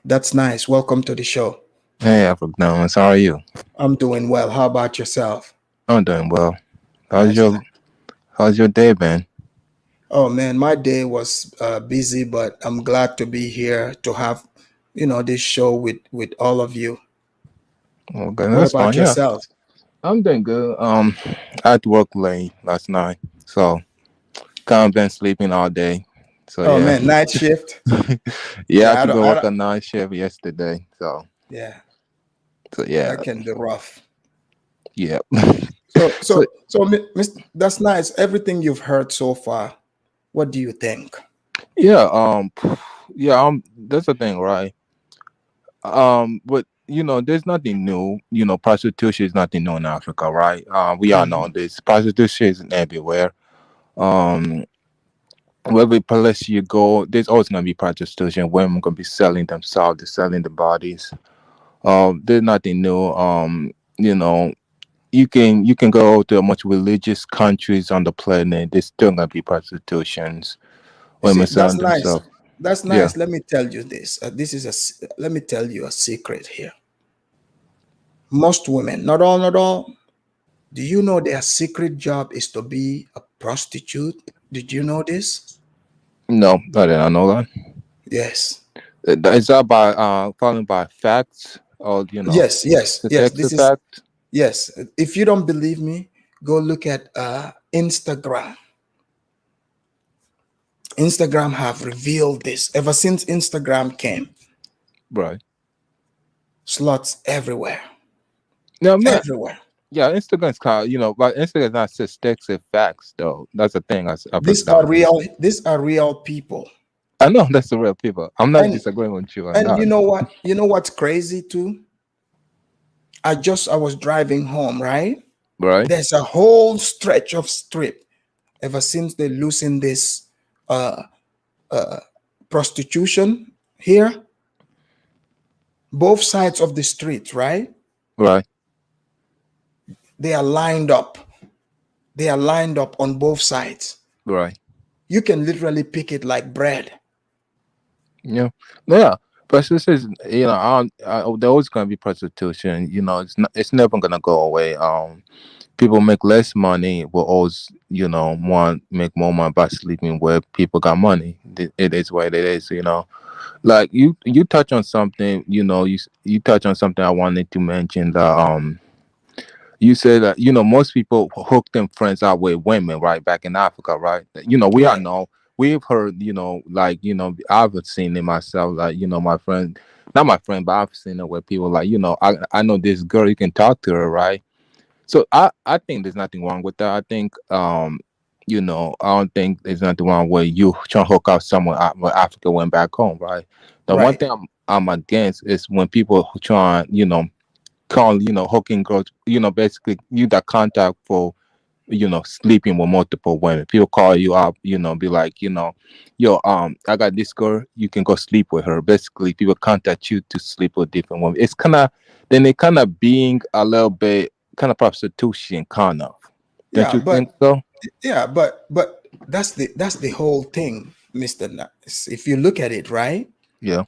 That's nice. Welcome to the show. Hey, Africans, how are you? I'm doing well. How about yourself? I'm doing well. How's Nice. your day been? Oh man, my day was busy, but I'm glad to be here to have, this show with all of you. Okay, What that's about fine. Yeah, yourself? I'm doing good. I had to work late last night, so kind of been sleeping all day. So Oh yeah, man, night shift. yeah, I Yeah, had to go I work don't. a night shift yesterday. Yeah, So yeah, that can be rough. yeah. So, So so, so, Mr. That's nice. Everything you've heard so far, what do you think? yeah, yeah. That's the thing, right? But there's nothing new. Prostitution is nothing new in Africa, right? We all know Mhm. this. Prostitution is everywhere. Um, wherever place you go, there's always gonna be prostitution. Women gonna be selling themselves, they're selling the bodies. There's nothing new. You know, you can go to much religious countries on the planet. There's still gonna be prostitutions. You Women see, that's selling nice. themselves. That's Yeah. nice. Let me tell you this. Let me tell you a secret here. Most women, not all. Do you know their secret job is to be a prostitute? Did you know this? No, I didn't know that. Yes. Is that by following by facts or Yes, yes, yes. statistics This of is fact? yes. If you don't believe me, go look at Instagram. Instagram have revealed this. Ever since Instagram came, Right. slots everywhere. No, man. Everywhere. Yeah, Instagram's kind of, but Instagram's not statistics of facts though. That's the thing. I break These down. are real, these are real people. I know that's the real people. I'm not And disagreeing with you on and that. you know what? You know what's crazy too? I was driving home, right? Right. There's a whole stretch of strip ever since they loosened this uh, uh, prostitution here, both sides of the street, right? Right. They are lined up. They are lined up on both sides. Right. You can literally pick it like bread. Yeah. Yeah. But this is, there always gonna be prostitution. It's never gonna go away. People make less money. Will always, want make more money by sleeping where people got money. It is what it is. Like you touch on something. You touch on something I wanted to mention that You said that most people hook them friends out with women, right? Back in Africa, right? We all Right. know, we've heard, like I've seen it myself, like my friend, not my friend, but I've seen it where people like, I know this girl, you can talk to her, right? So I think there's nothing wrong with that. I think I don't think there's nothing wrong with you trying to hook up someone when Africa went back home, right? The one Right. thing I'm against is when people who try call hooking girls, basically you that contact for sleeping with multiple women. People call you up, be like, yo, I got this girl, you can go sleep with her. Basically people contact you to sleep with different women. It's kind of, then they kind of being a little bit kind of prostitution, kind of, don't Yeah, you think so? but that's the whole thing, Mr. Nice. If you look at it, right? Yeah.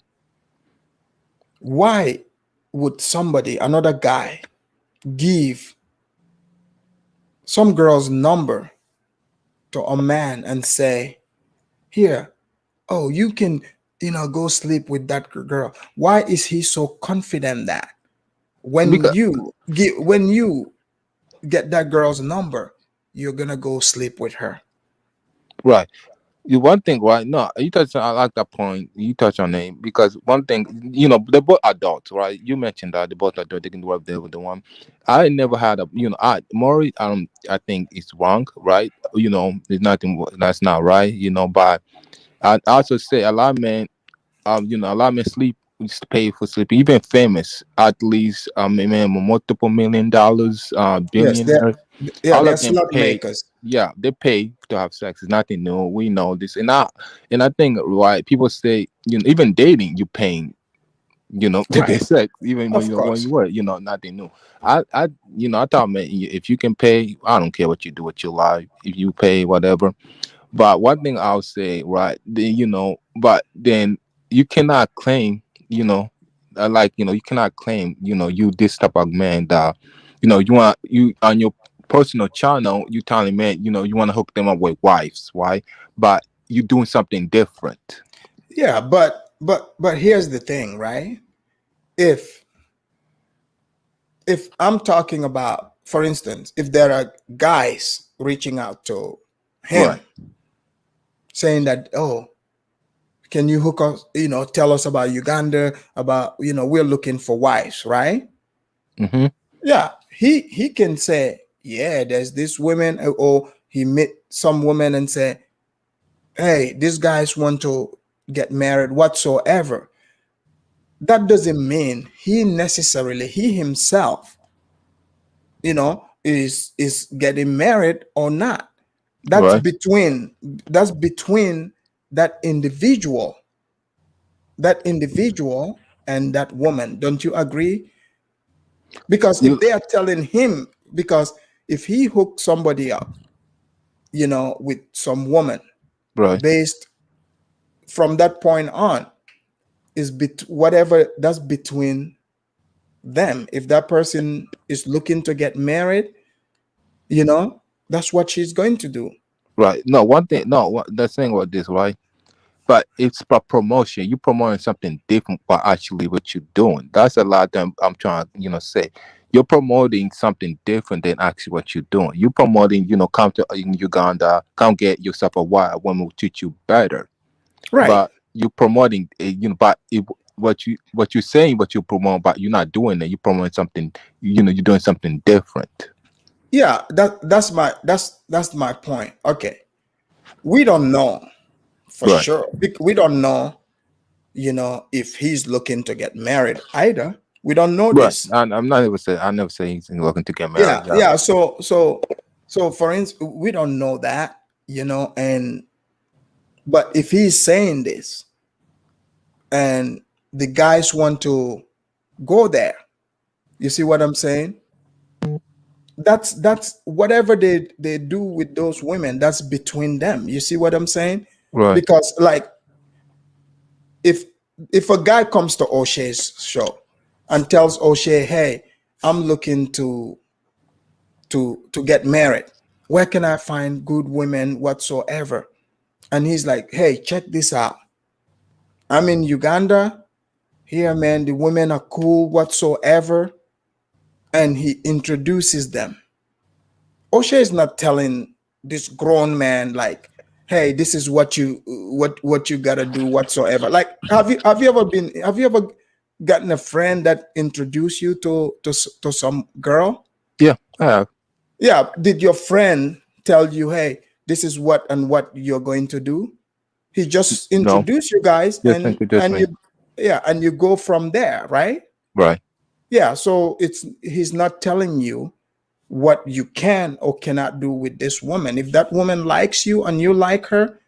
Why would somebody, another guy, give some girl's number to a man and say, "Here, oh, you can, go sleep with that girl." Why is he so confident that Because when you get that girl's number, you're gonna go sleep with her? right. You one thing, right? No, you touch on, I like that point. You touch on it because one thing, they're both adults, right? You mentioned that they're both adults. They can do what they with the one. I never had a, I Maury. I think it's wrong, right? There's nothing that's not right, but I also say a lot of men, a lot of men sleep, just pay for sleeping. Even famous athletes, man, with multiple $1 million, Yes, billionaires, yeah, all they're of them slot pay. makers. Yeah, they pay to have sex. It's nothing new. We know this, and I think, right, people say, even dating, you paying, to Right. get sex, even when Of you course. were, nothing new. I thought, man, if you can pay, I don't care what you do with your life. If you pay, whatever. But one thing I'll say, right, then, but then you cannot claim, like, you cannot claim, you this type of man that, you want, you on your personal channel, you telling men, you want to hook them up with wives, right? But you doing something different, Yeah, but here's the thing, right? If if I'm talking about, for instance, if there are guys reaching out to right? him saying that, oh, can you hook us, tell us about Uganda, about, we're looking for wives, right? Mm-hmm. Yeah, he can say, yeah, there's this woman, or he met some woman and say, hey, these guys want to get married whatsoever. That doesn't mean he himself, is getting married or not. That's Right. between that's between that individual, and that woman. Don't you agree? Because if You they are telling him, because if he hooked somebody up, with some woman, right. based from that point on, whatever that's between them. If that person is looking to get married, that's what she's going to do. Right. No, one thing. No, the thing about this, right? But it's about promotion. You promoting something different, but actually what you're doing. That's a lot that I'm trying to, say. You're promoting something different than actually what you're doing. You're promoting, come to in Uganda, come get yourself a wife, a woman will treat you better. Right. But you're promoting, but what you're saying, what you promote, but you're not doing it. You're promoting something, you're doing something different. Yeah, that's my point. Okay. We don't know for Right. sure. We don't know, if he's looking to get married either. We don't know Right. this. I'm not ever say I never say he's looking to get Yeah, married. Yeah. yeah. So for instance, we don't know that, and but if he's saying this and the guys want to go there, you see what I'm saying? That's whatever they do with those women, that's between them. You see what I'm saying? Right. Because, like, if if a guy comes to O'Shea's show and tells O'Shea, hey, I'm looking to get married, where can I find good women whatsoever? And he's like, hey, check this out, I'm in Uganda. Here, man, the women are cool whatsoever. and he introduces them. O'Shea is not telling this grown man like, "Hey, this is what you gotta do whatsoever." Like, have you ever gotten a friend that introduced you to some girl? Yeah, I have. Yeah. Did your friend tell you, "Hey, this is what and what you're going to do"? He just No, introduced you guys, just introduce and me. you, yeah, and you go from there, right? Right. Yeah. So he's not telling you what you can or cannot do with this woman. If that woman likes you and you like her,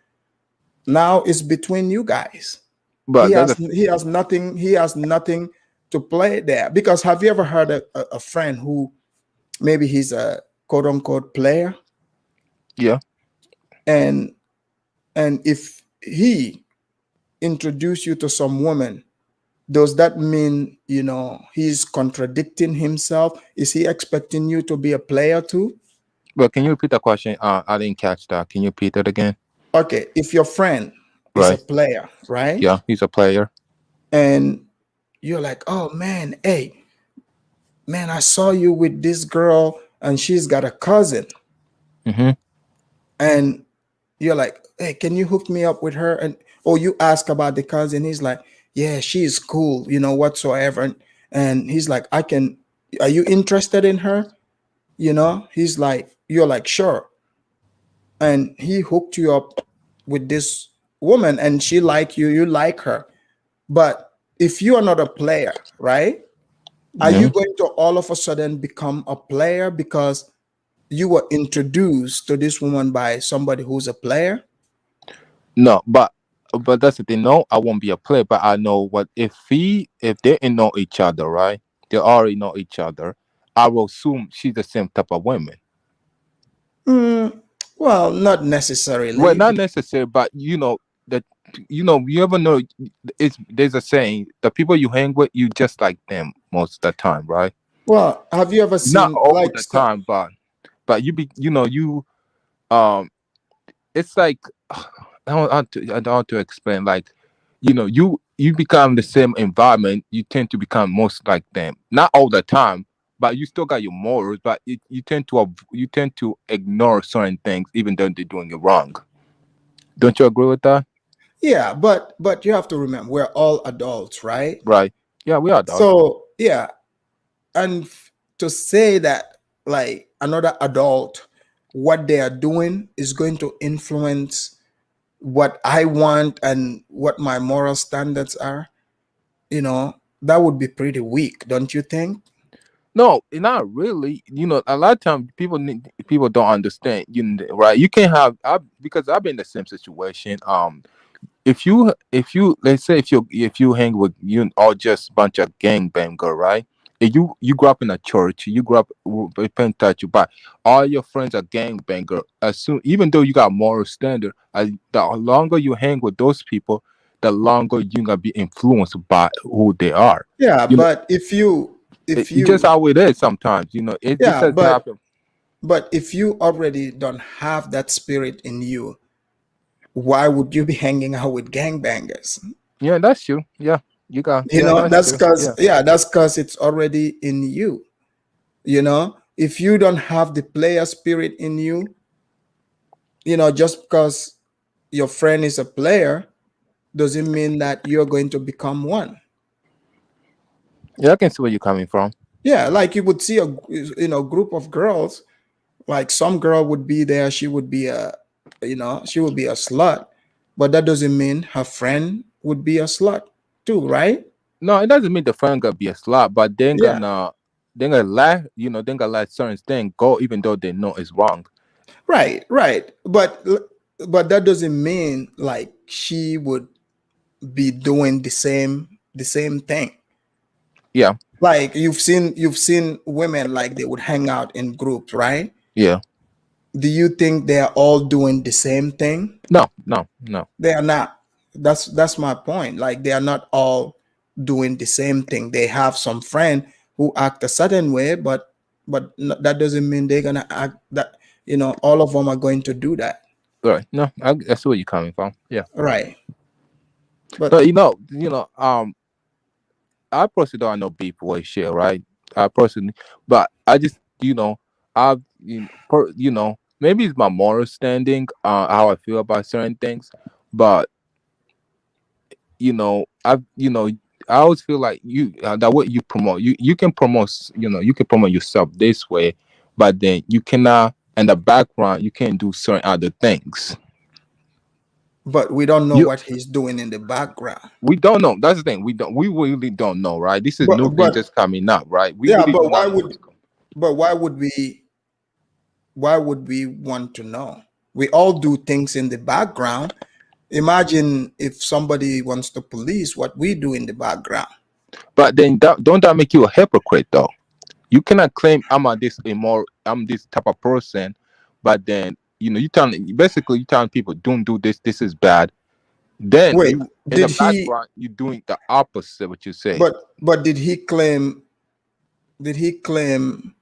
now it's between you guys. He But that's has he has nothing he has nothing to play there. Because have you ever heard a friend who maybe he's a quote unquote player, yeah. and if he introduce you to some woman, does that mean he's contradicting himself? Is he expecting you to be a player too? But can you repeat the question? I didn't catch that. Can you repeat it again? Okay, if your friend is a Right. player, right? Yeah, he's a player. And you're like, "Oh man, hey, man, I saw you with this girl and she's got a cousin." Mm-hmm. And you're like, "Hey, can you hook me up with her?" And or you ask about the cousin, he's like, "Yeah, she's cool, whatsoever." And he's like, "I can, are you interested in her?" He's like, you're like, "Sure." And he hooked you up with this woman and she like you, you like her. But if you are not a player, right? Are you Yeah. going to all of a sudden become a player because you were introduced to this woman by somebody who's a player? No, but that's the thing. No, I won't be a player, but I know what if they know each other, right? They already know each other. I will assume she's the same type of woman. Mm, well, not Well, necessarily. not necessary, but that you ever know it's there's a saying the people you hang with you just like them most of the time, right? Well, have you ever Not seen all like the time, but you be you um it's like I don't know how to explain. Like, you become the same environment. You tend to become most like them. Not all the time, but you still got your morals. But you tend to ignore certain things, even though they're doing it wrong. Don't you agree with that? yeah, but you have to remember we're all adults, right? Right? Yeah, we are adults. So yeah, and to say that like another adult, what they are doing is going to influence what I want and what my moral standards are, that would be pretty weak, don't you think? No, not really. A lot of times people don't understand. Right? You can't have because I've been in the same situation. If you let's say if you hang with you all just bunch of gangbanger, right? And you grew up in a church, you grew up paying touch, but all your friends are gangbanger. As soon, even though you got moral standard, the longer you hang with those people, the longer you're gonna be influenced by who they are. Yeah, You know, but if you it's just how it is sometimes. It just yeah, has happened. but if you already don't have that spirit in you, why would you be hanging out with gangbangers? Yeah, that's true. Yeah, that's That's true. because, Yeah. yeah, that's because it's already in you. If you don't have the player spirit in you, just because your friend is a player doesn't mean that you're going to become one. Yeah, I can see where you're coming from. Yeah, like you would see a group of girls, like some girl would be there, she would be a slut, but that doesn't mean her friend would be a slut too, right? No, it doesn't mean the friend gonna be a slut, but Yeah, they're gonna let they're gonna let certain things go, even though they know it's wrong. right, but that doesn't mean like she would be doing the same thing. Yeah, Like you've seen women, like they would hang out in groups, right? yeah. Do you think they're all doing the same thing? No, no, no. They are not. That's my point. Like they are not all doing the same thing. They have some friend who act a certain way, but that doesn't mean they're gonna act that. All of them are going to do that, Right. No, I see where you're coming from. Yeah. right? But But I personally don't have no beef with shit, right? personally, but I just I've maybe it's my moral standing, how I feel about certain things, but I always feel like that what you promote, you can promote you can promote yourself this way, but then you cannot in the background you can't do certain other things. But we don't know You what he's doing in the background. We don't know. That's the thing. We really don't know, right? This is But new thing but just coming up, right? We yeah, really do not know what's going. but why would we want to know? We all do things in the background. Imagine if somebody wants to police what we do in the background. But then don't that make you a hypocrite though? You cannot claim I'm this type of person, but then you telling people don't do this. This is bad. Then Wait, you in the did he background you're doing the opposite. What you say? but did he claim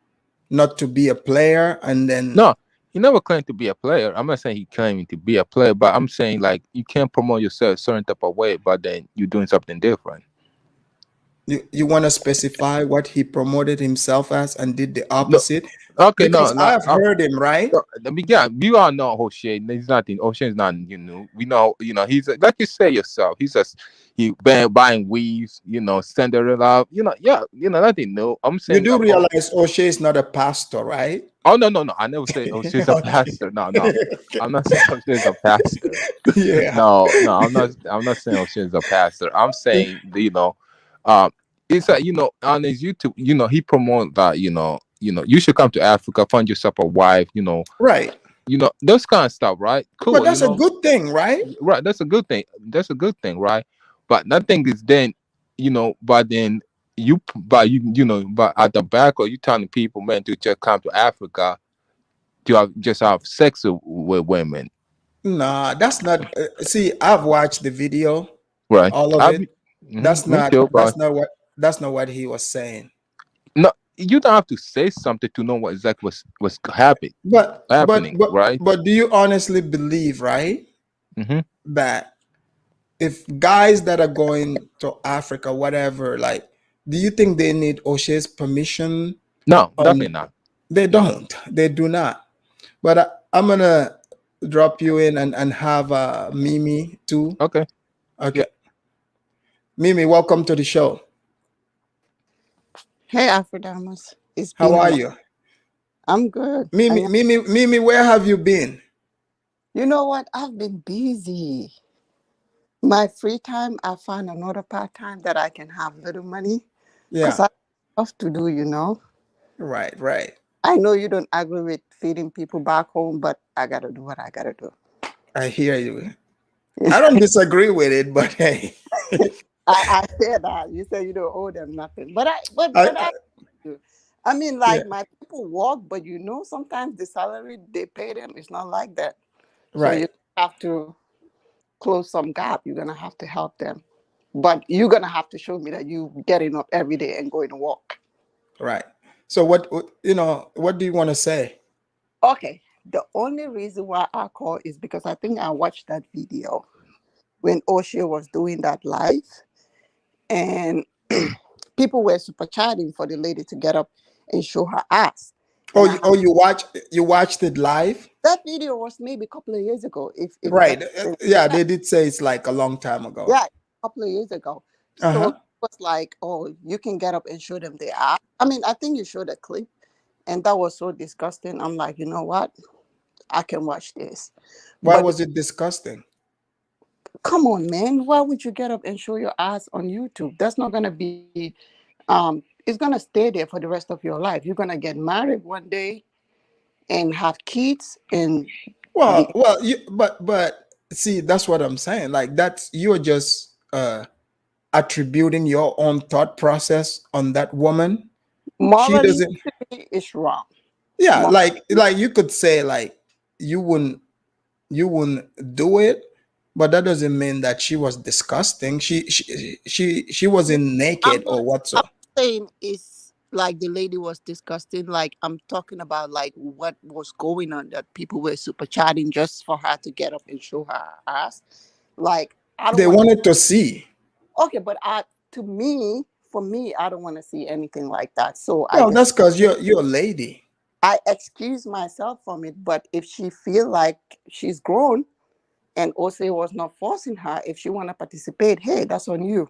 not to be a player and then No, he never claimed to be a player. I'm not saying he claiming to be a player, but I'm saying like you can't promote yourself a certain type of way, but then you're doing something different. you want to specify what he promoted himself as and did the No, opposite? okay, Because no, no. I've heard him, right? So, I mean, yeah, we all know O'Shea. He's nothing. O'Shea's not, we know, he's like you say yourself. He's just he buying weaves, Cinderella, yeah, nothing new. I'm You saying do about. realize O'Shea is not a pastor, right? Oh no, no, no! I never said O'Shea's a Okay. pastor. No, no, I'm not saying O'Shea's a pastor. Yeah. No, no, I'm not. I'm not saying O'Shea's a pastor. I'm saying um, it's like on his YouTube, he promotes that you should come to Africa, find yourself a wife, Right. those kind of stuff, right? But Cool, that's a good thing, right? right? That's a good thing. That's a good thing, right? But nothing is then, but then but at the back, or you telling people, man, to just come to Africa to have sex with women, Nah, that's not. See, I've watched the video, right? all of I it. mean, me too, but That's not what he was saying. no, you don't have to say something to know what exactly was happening, right? But do you honestly believe, right, Hmm. that if guys that are going to Africa, whatever, like, do you think they need O'Shea's permission? No, definitely On not. They No. don't. They do not. But I'm gonna drop you in and have Mimi too. Okay. Okay, Yeah. Mimi, welcome to the show. Hey, Afrodamas. It's How been a are while. you? I'm good. Mimi, where have you been? You know what? I've been busy. My free time, I find another part time that I can have little money because Yeah, I have to do. right, right. I know you don't agree with feeding people back home, but I got to do what I got to do. I hear you. I don't disagree with it, but hey, I hear that. You say you don't owe them nothing. But I I do. I mean, yeah, like my people work, but sometimes the salary they pay them is not like that. So right, you have to close some gap. You're gonna have to help them, but you're gonna have to show me that you getting up every day and going to work. right. So what do you want to say? Okay. The only reason why I call is because I think I watched that video when O'Shea was doing that live, and people were super chatting for the lady to get up and show her ass. Oh, And I have you watched it live? that video was maybe a couple of years ago. If Right. that makes Yeah, sense. they did say it's like a long time ago. Yeah, a couple of years ago. So Uh-huh. it was like, oh, you can get up and show them the app. I mean, I think you showed a clip, and that was so disgusting. I'm like, you know what? I can watch this. Why But was it disgusting? come on, man, why would you get up and show your ass on YouTube? That's not gonna be. It's gonna stay there for the rest of your life. You're gonna get married one day and have kids, and But see, that's what I'm saying. Like that's you're just attributing your own thought process on that woman. She morally, doesn't. it's wrong. Yeah, Morally, like you could say like you wouldn't you wouldn't do it, but that doesn't mean that she was disgusting. She wasn't I'm naked not. or what so. I'm saying it's like the lady was disgusting. Like I'm talking about like what was going on that people were super chatting just for her to get up and show her ass. Like I don't They want. wanted to see. Okay, but to me, for me, I don't want to see anything like that. So I Well, just that's because you're a lady. I excuse myself from it. But if she feel like she's grown and Ose was not forcing her, if she want to participate, hey, that's on you.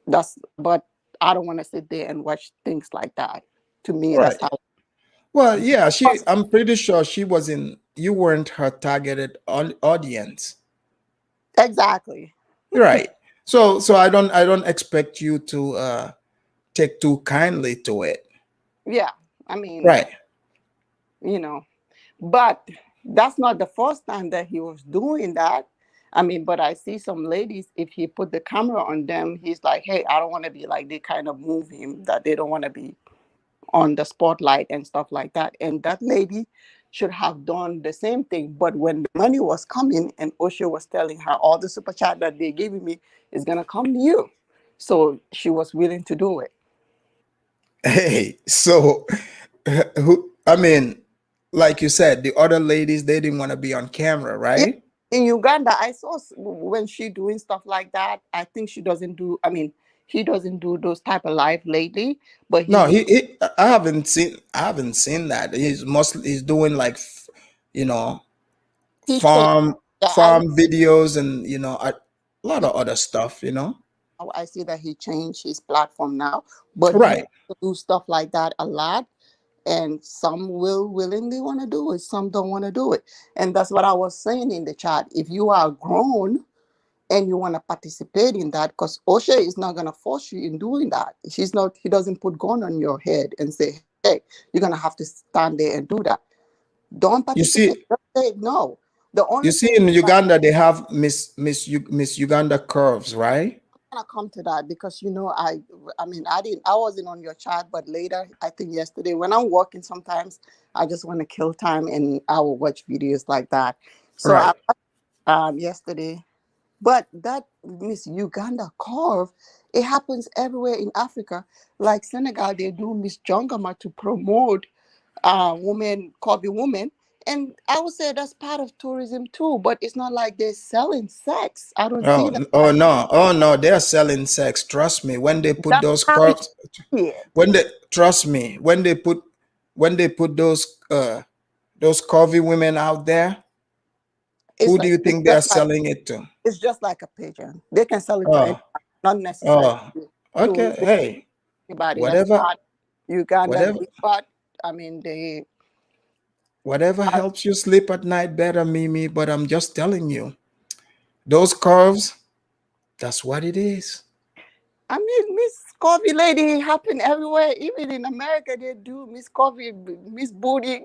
That's but I don't want to sit there and watch things like that. To me, that's Right. how. Well, yeah, I'm pretty sure she was in, you weren't her targeted audience. Exactly. Right. So I don't expect you to take too kindly to it. Yeah. I mean, Right. you know, but that's not the first time that he was doing that. I mean, but I see some ladies, if he put the camera on them, he's like, hey, I don't want to be like, they kind of move him that they don't want to be on the spotlight and stuff like that. And that lady should have done the same thing. But when the money was coming and Osho was telling her all the super chat that they're giving me is gonna come to you. So she was willing to do it. Hey, so who, I mean, like you said, the other ladies, they didn't want to be on camera, Yeah. right? In Uganda, I saw when she doing stuff like that. I think she doesn't do. I mean, he doesn't do those type of live lately. But he No, used. I haven't seen that. He's doing like you know, He changed. farm Yeah, farm videos and a lot he of other stuff. now I see that he changed his platform now. But he used Right. to do stuff like that a lot. And some will willingly want to do it, some don't want to do it. And that's what I was saying in the chat. If you are grown and you want to participate in that, because Osha is not going to force you in doing that. He doesn't put gun on your head and say, hey, you're going to have to stand there and do that. Don't You participate. see, Just say no. The you only see thing in that Uganda they have Miss Uganda curves, right? gonna come to that, because I mean, I wasn't on your chat, but later, I think yesterday, when I'm working, sometimes I just want to kill time and I will watch videos like that. So I Right. yesterday, but that Miss Uganda curve, it happens everywhere in Africa. Like Senegal, they do Miss Jongama to promote women, curvy women. And I would say that's part of tourism too, but it's not like they're selling sex. I don't see that. Oh no, oh no, they're selling sex. Trust me. When they put That's those how it curves, is. when they trust me, when they put those curvy women out there, It's who do like you it's think they're just like selling it to? it's just like a pigeon. They can sell it to Oh, anyone, not necessarily oh, to okay. Hey, anybody. That's whatever, part Ugandan whatever, big part. I mean, they. whatever I, helps you sleep at night better, Mimi. But I'm just telling you, those curves, that's what it is. I mean, Miss Coffee Lady happen everywhere. Even in America, they do Miss Coffee, Miss Booty,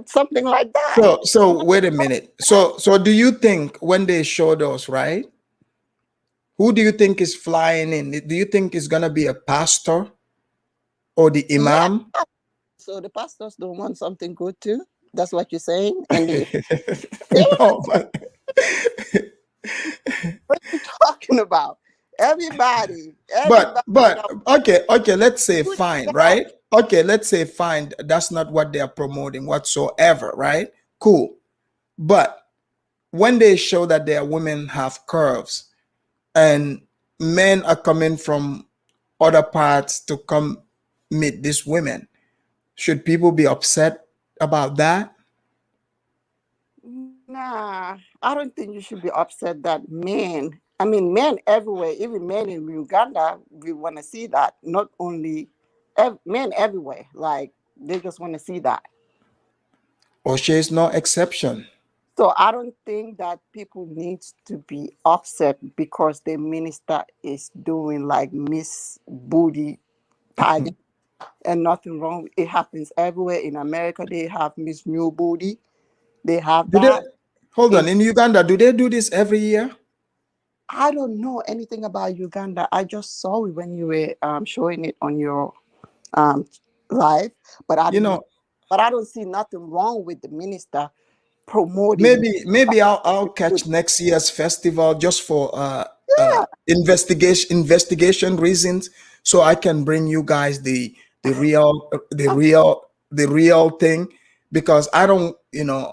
something like that. So wait a minute. So do you think when they show those, right? Who do you think is flying in? Do you think it's gonna be a pastor or the Yeah. imam? So the pastors don't want something good too. That's what you're saying. And they want. No, but What are you talking about? Everybody, but everybody. but That okay, let's say would fine, help. right? Okay, let's say fine. That's not what they are promoting whatsoever, right? Cool. But when they show that their women have curves and men are coming from other parts to come meet these women, should people be upset about that? Nah, I don't think you should be upset that men. I mean, men everywhere, even men in Uganda, we want to see that. Not only men everywhere, like they just want to see that. Or she is no exception. So I don't think that people need to be upset because the minister is doing like Miss Booty pageant and nothing wrong. It happens everywhere. In America, they have Miss New Booty. They have Do they that. hold on In in Uganda? Do they do this every year? I don't know anything about Uganda. I just saw it when you were showing it on your um, live, but I You didn't know. know, But I don't see nothing wrong with the minister promoting. maybe I'll catch next year's festival just for Yeah, investigation reasons, so I can bring you guys the real thing, because I don't,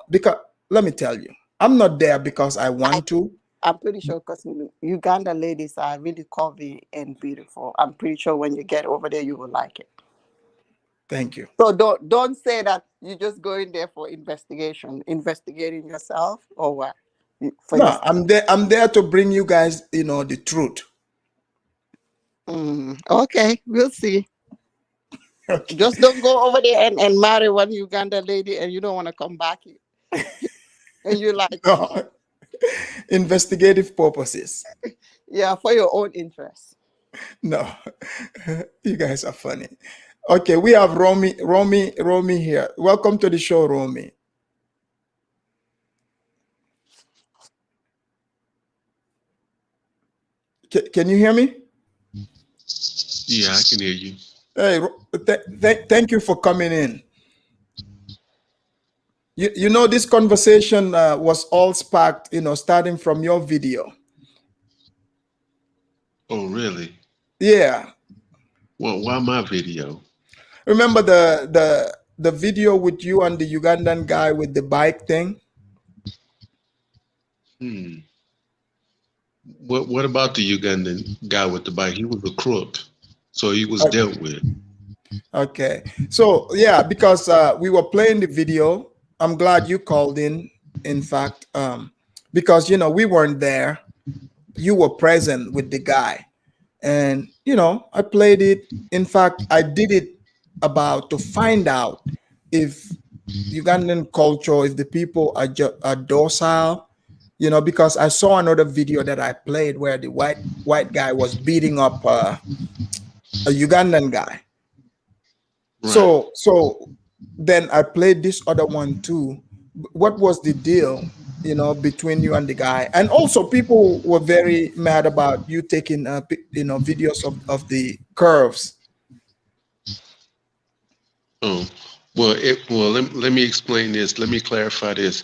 because let me tell you, I'm not there because I I, want to. I'm pretty sure because Uganda ladies are really curvy and beautiful. I'm pretty sure when you get over there, you will like it. Thank you. So don't say that you just go in there for investigation, investigating yourself or what for No, yourself. I'm there to bring you guys, the truth. Okay, we'll see. Okay. Just don't go over there and marry one Uganda lady and you don't want to come back. And you like, No, investigative purposes. yeah, for your own interest. No, you guys are funny. Okay, we have Romy here. Welcome to the show, Romy. Can you hear me? Yeah, I can hear you. Hey, thank you for coming in. This conversation was all sparked, starting from your video. Oh, really? Yeah. Well, why my video? Remember the video with you and the Ugandan guy with the bike thing? Hmm. What about the Ugandan guy with the bike? He was a crook, so he was dealt with. Okay. So yeah, because we were playing the video. I'm glad you called in fact, because we weren't there. You were present with the guy. And I played it. In fact, I did it about to find out if Ugandan culture, if the people are docile, because I saw another video that I played where the white guy was beating up a Ugandan guy. Right. So then I played this other one too. What was the deal, between you and the guy? And also, people were very mad about you taking, videos of the curves. Oh, well. Let me explain this. Let me clarify this.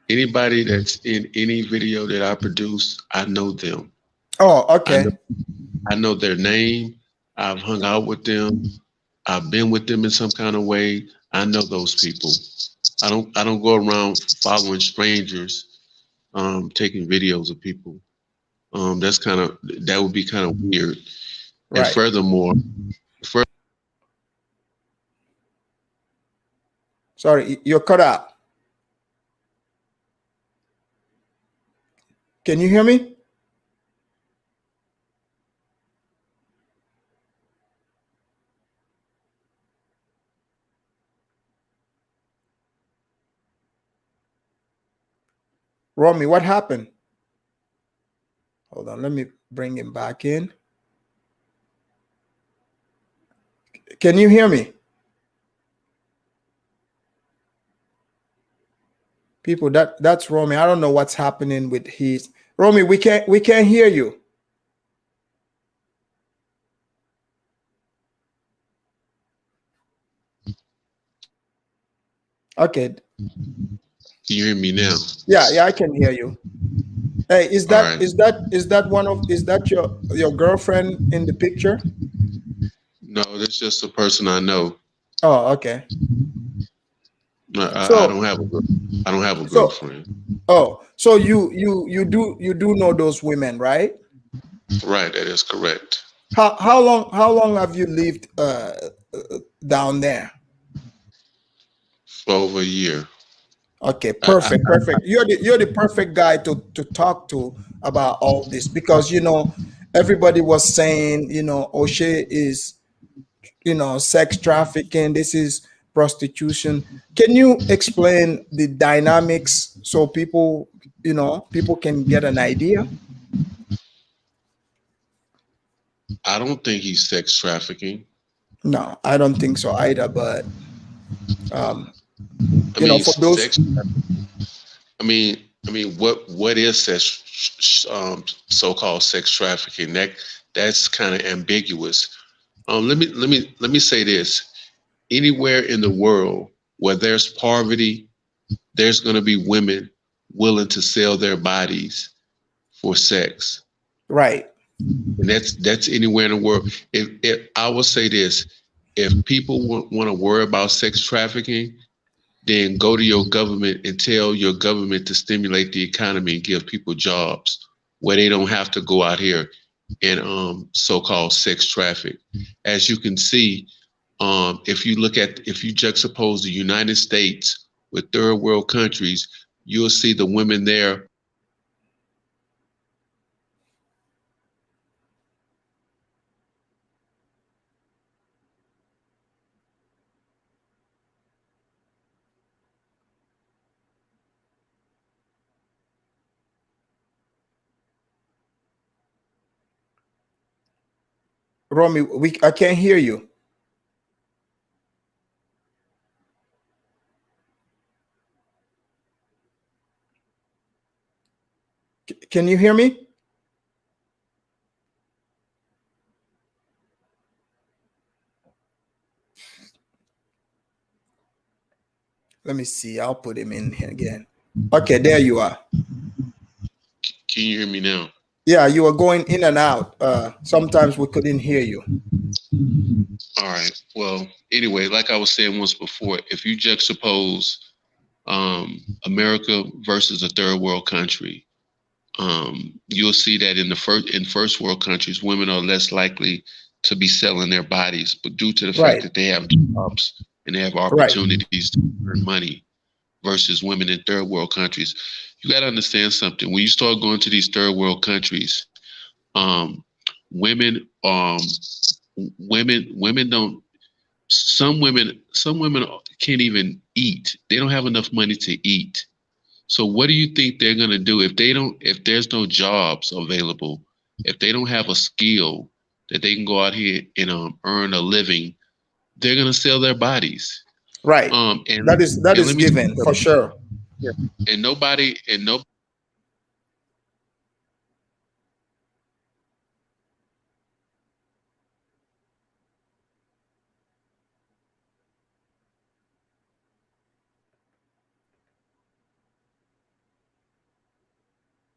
Anybody that's in any video that I produce, I know them. Oh, I know okay. I know their name. I've hung out with them. I've been with them in some kind of way. I know those people. I don't go around following strangers, taking videos of people. That would be kind of weird. And Right. furthermore, Sorry, you're cut out. Can you hear me? Romy, what happened? Hold on, let me bring him back in. Can you hear me? People, that's Romy. I don't know what's happening with his Romy. We can't hear you. Okay. can you hear me now? Yeah, I can hear you. Hey, is All that right. is that is that one of is that your girlfriend in the picture? No, that's just a person I know. Oh, okay. I So don't have I don't have a so girlfriend. so you do know those women, right? Right, that is correct. How long have you lived down there? For over a year. Okay, I, perfect. You're the perfect guy to talk to about all this, because everybody was saying, O'Shea is, sex trafficking, this is prostitution. Can you explain the dynamics so people can get an idea? I don't think he's sex trafficking. No, I don't think so either, but um I mean, for those. sex. I mean, what is sex? So-called sex trafficking. That's kind of ambiguous. Let me say this. Anywhere in the world where there's poverty, there's going to be women willing to sell their bodies for sex, Right. and that's anywhere in the world. If I will say this, if people want to worry about sex trafficking, then go to your government and tell your government to stimulate the economy and give people jobs. where they don't have to go out here and so-called sex traffic. As you can see, if you juxtapose the United States with third world countries, you'll see the women there. Romy, I can't hear you. Can you hear me? Let me see. I'll put him in here again. Okay, there you are. Can you hear me now? Yeah, you were going in and out. Sometimes we couldn't hear you. All right. Well, anyway, like I was saying once before, if you juxtapose America versus a third world country, you'll see that in first world countries, women are less likely to be selling their bodies, but due to the fact Right, that they have jobs and they have right, opportunities to earn money versus women in third world countries, you got to understand something. When you start going to these third world countries, um, women, women don't. Some women can't even eat. They don't have enough money to eat. So what do you think they're gonna do if they don't? If there's no jobs available, if they don't have a skill that they can go out here and earn a living, they're gonna sell their bodies. right. And That and is let me tell given you for something. sure. Yeah. And nobody and no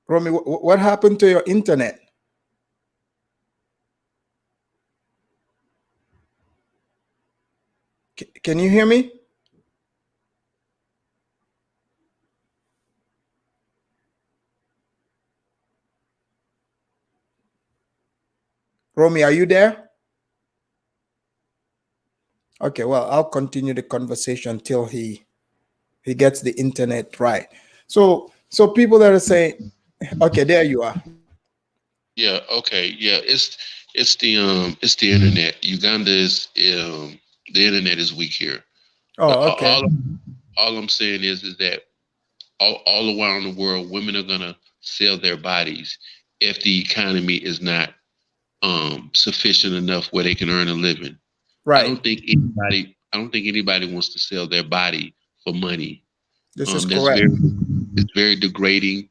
Romy, what happened to your internet? Can you hear me? Romy, are you there? Okay, well, I'll continue the conversation till he gets the internet right. So people that are saying, okay, there you are. Yeah, okay, yeah. It's the internet. Uganda is the internet is weak here. But Oh, okay. all I'm saying is that all around the world, women are gonna sell their bodies if the economy is not sufficient enough where they can earn a living. Right. I don't think anybody wants to sell their body for money. This is That's correct. it's very degrading.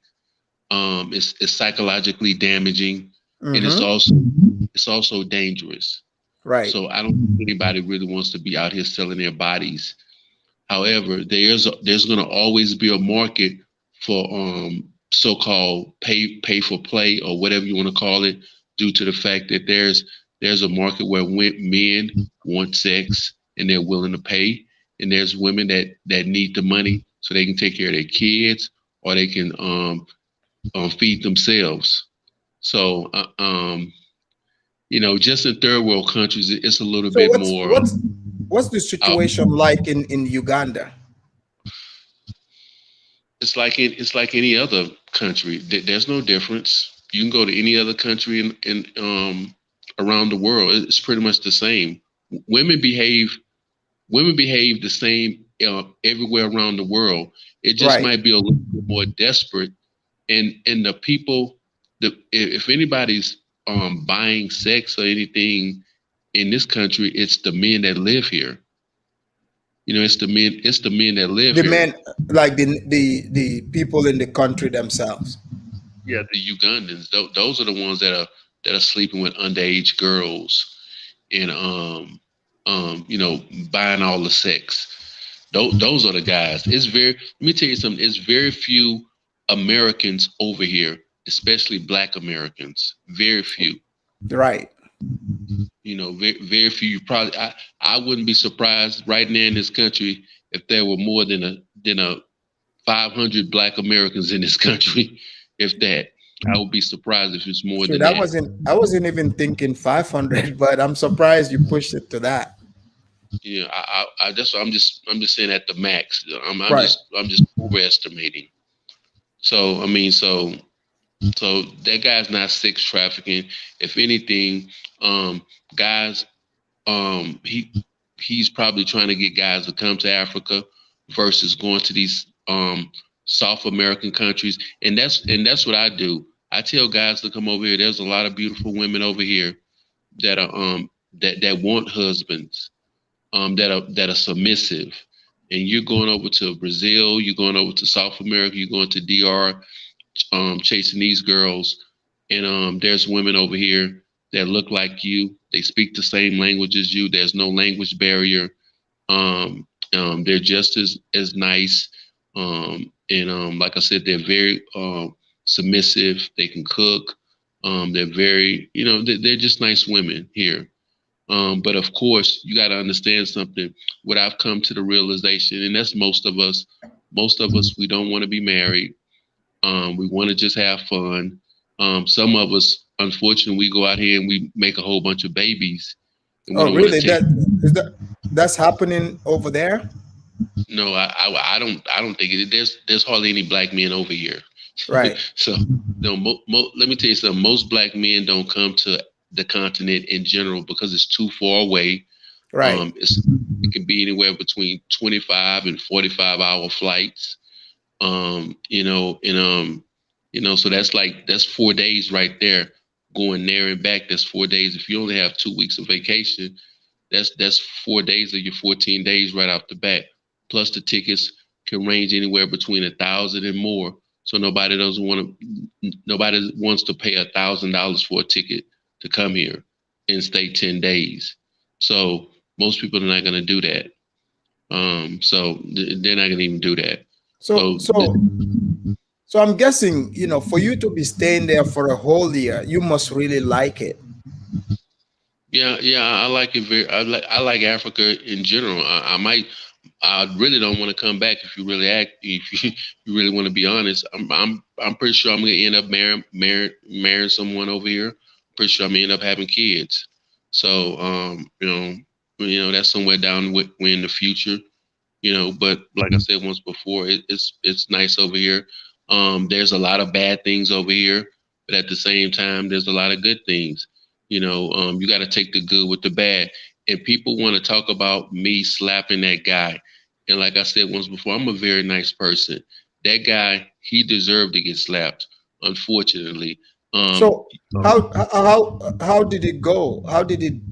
It's psychologically damaging, and Mm-hmm. it's also dangerous. Right. So I don't think anybody really wants to be out here selling their bodies. However, there's going to always be a market for so-called pay for play or whatever you want to call it, due to the fact that there's a market where men want sex and they're willing to pay, and there's women that need the money so they can take care of their kids or they can feed themselves. So just in third world countries, it's a little So bit more. what's the Uh, situation like in Uganda? it's like any other country. There's no difference. You can go to any other country in around the world. It's pretty much the same. Women behave women behave the same everywhere around the world. It just Right. might be a little bit more desperate. And the people, if anybody's buying sex or anything in this country, it's the men that live here. It's the men that live The here. men, like the people in the country themselves. Yeah, the Ugandans. Those are the ones that are sleeping with underage girls and buying all the sex. Those are the guys. Let me tell you something. It's very few Americans over here, especially Black Americans. Very few. Right. Very few. I wouldn't be surprised right now in this country if there were more than a 500 Black Americans in this country, if that. I would be surprised if it's more Shoot, than that. I wasn't even thinking 500, but I'm surprised you pushed it to that. Yeah, I that's what I'm just saying at the max. Right. I'm just overestimating. So I mean, so that guy's not sex trafficking. If anything, guys, he's probably trying to get guys to come to Africa versus going to these South American countries. And that's what I do. I tell guys to come over here. There's a lot of beautiful women over here that are that want husbands that are submissive. And you're going over to Brazil, you're going over to South America, you're going to DR, chasing these girls. And there's women over here that look like you. They speak the same language as you. There's no language barrier. They're just as nice. And like I said, they're very submissive. They can cook. They're very, they're just nice women here. But of course, you got to understand something. What I've come to the realization, and that's most of us. Most of us, we don't want to be married. We want to just have fun. Some of us, unfortunately, we go out here and we make a whole bunch of babies, and we Oh, don't want really? to take. That's happening over there? No, I don't think it. There's hardly any black men over here. Right. So, no, let me tell you something. Most black men don't come to the continent in general because it's too far away. Right. It can be anywhere between 25 and 45-hour flights. And so that's 4 days right there, going there and back. That's 4 days. If you only have 2 weeks of vacation, that's 4 days of your 14 days right off the bat. Plus the tickets can range anywhere between 1,000 and more. So nobody wants to pay $1,000 for a ticket to come here and stay 10 days. So most people are not going to do that. So they're not going to even do that. So so so I'm guessing, for you to be staying there for a whole year, you must really like it. Yeah, I like it very. I like Africa in general. I really don't want to come back if you really act. If you really want to be honest, I'm pretty sure I'm gonna end up marrying someone over here. Pretty sure I'm gonna end up having kids. So that's somewhere down way in the future. But like I said once before, it's nice over here. There's a lot of bad things over here, but at the same time, there's a lot of good things. You got to take the good with the bad. And people want to talk about me slapping that guy. And like I said once before, I'm a very nice person. That guy, he deserved to get slapped. Unfortunately, um, So how did it go? How did it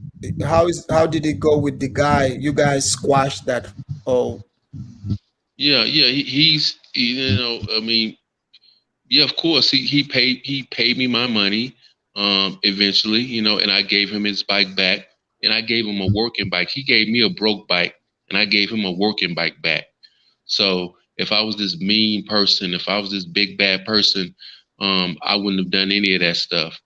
go with the guy? You guys squashed that. Oh, yeah, I mean, yeah, of course. He paid me my money eventually, and I gave him his bike back, and I gave him a working bike. He gave me a broke bike, and I gave him a working bike back. So if I was this mean person, if I was this big bad person, I wouldn't have done any of that stuff.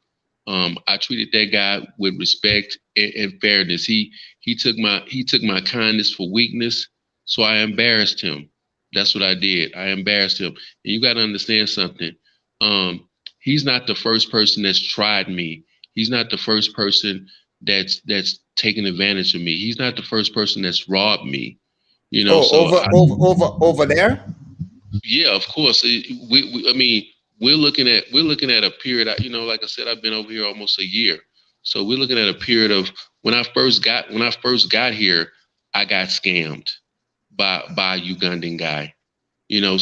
I treated that guy with respect and fairness. He took my kindness for weakness, so I embarrassed him. That's what I did. I embarrassed him. And you got to understand something. Um, he's not the first person that's tried me. He's not the first person that's taken advantage of me. He's not the first person that's robbed me. oh, So over there. yeah, of course. I mean, we're looking at a period. Like I said, I've been over here almost a year, so we're looking at a period of when I first got here, I got scammed by a Ugandan guy. A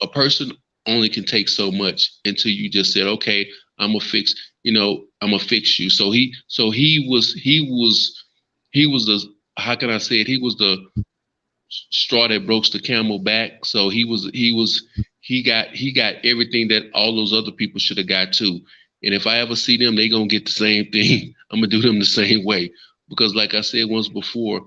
person only can take so much until you just said, okay, I'm gonna fix. I'm gonna fix you. So he was the, how can I say it? He was the straw that broke the camel back. So he got everything that all those other people should have got too. And if I ever see them, they gonna get the same thing. I'm gonna do them the same way. Because like I said once before,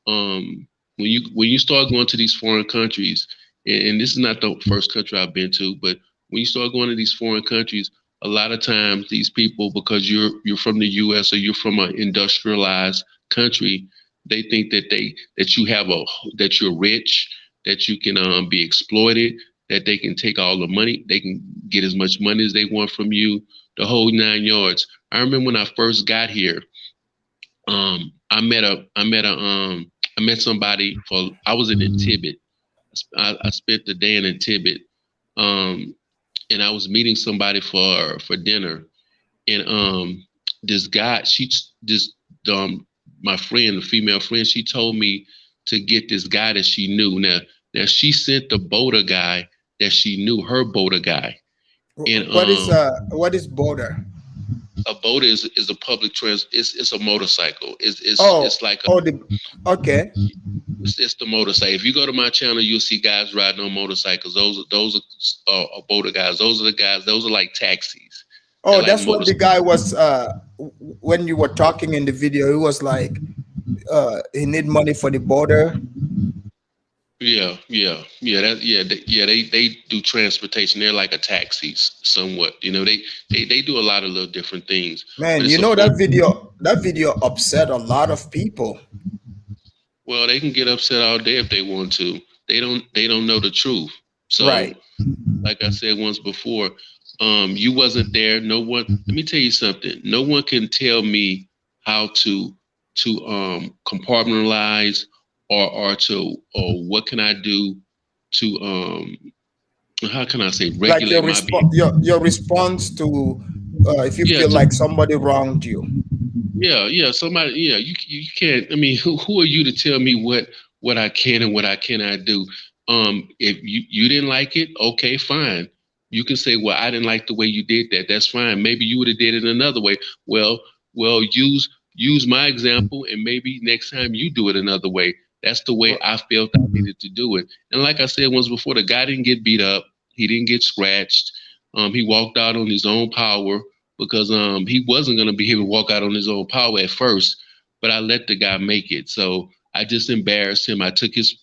when you start going to these foreign countries, and this is not the first country I've been to, but when you start going to these foreign countries, a lot of times these people, because you're from the US or you're from an industrialized country, they think that you're rich, that you can be exploited. that they can take all the money, they can get as much money as they want from you, the whole 9 yards. I remember when I first got here, I met somebody for, I was in Tibet. I spent the day in Tibet, um, and I was meeting somebody for dinner, and this guy, this um, my friend, the female friend, she told me to get this guy that she knew. Now she sent the boater guy that she knew, her boater guy, and What is border? a boater is a public trans. It's a motorcycle. It's Oh, like a, oh, the okay. it's the motorcycle. If you go to my channel, you'll see guys riding on motorcycles. Those are boater guys. Those are the guys. Those are like taxis. They're Oh, like that's what the motorcycles. guy was. When you were talking in the video, he was like, he need money for the border. Yeah, yeah, yeah. They do transportation. They're like a taxis, somewhat. You know, they do a lot of little different things. But Man, it's you a know form. that video upset a lot of people. Well, they can get upset all day if they want to. They don't know the truth. So, Right. like I said once before, you wasn't there. No one. Let me tell you something. No one can tell me how to compartmentalize or what can I do to how can I say Like regulate my behavior. your response to if you Yeah, feel like somebody wronged you. yeah. Somebody, yeah. You can't. I mean, who are you to tell me what I can and what I cannot do? If you didn't like it, okay, fine. You can say, well, I didn't like the way you did that. That's fine. Maybe you would have did it another way. Well, use my example, and maybe next time you do it another way. That's the way I felt I needed to do it. And like I said once before, the guy didn't get beat up. He didn't get scratched. He walked out on his own power because he wasn't going to be able to walk out on his own power at first, but I let the guy make it. So I just embarrassed him. I took his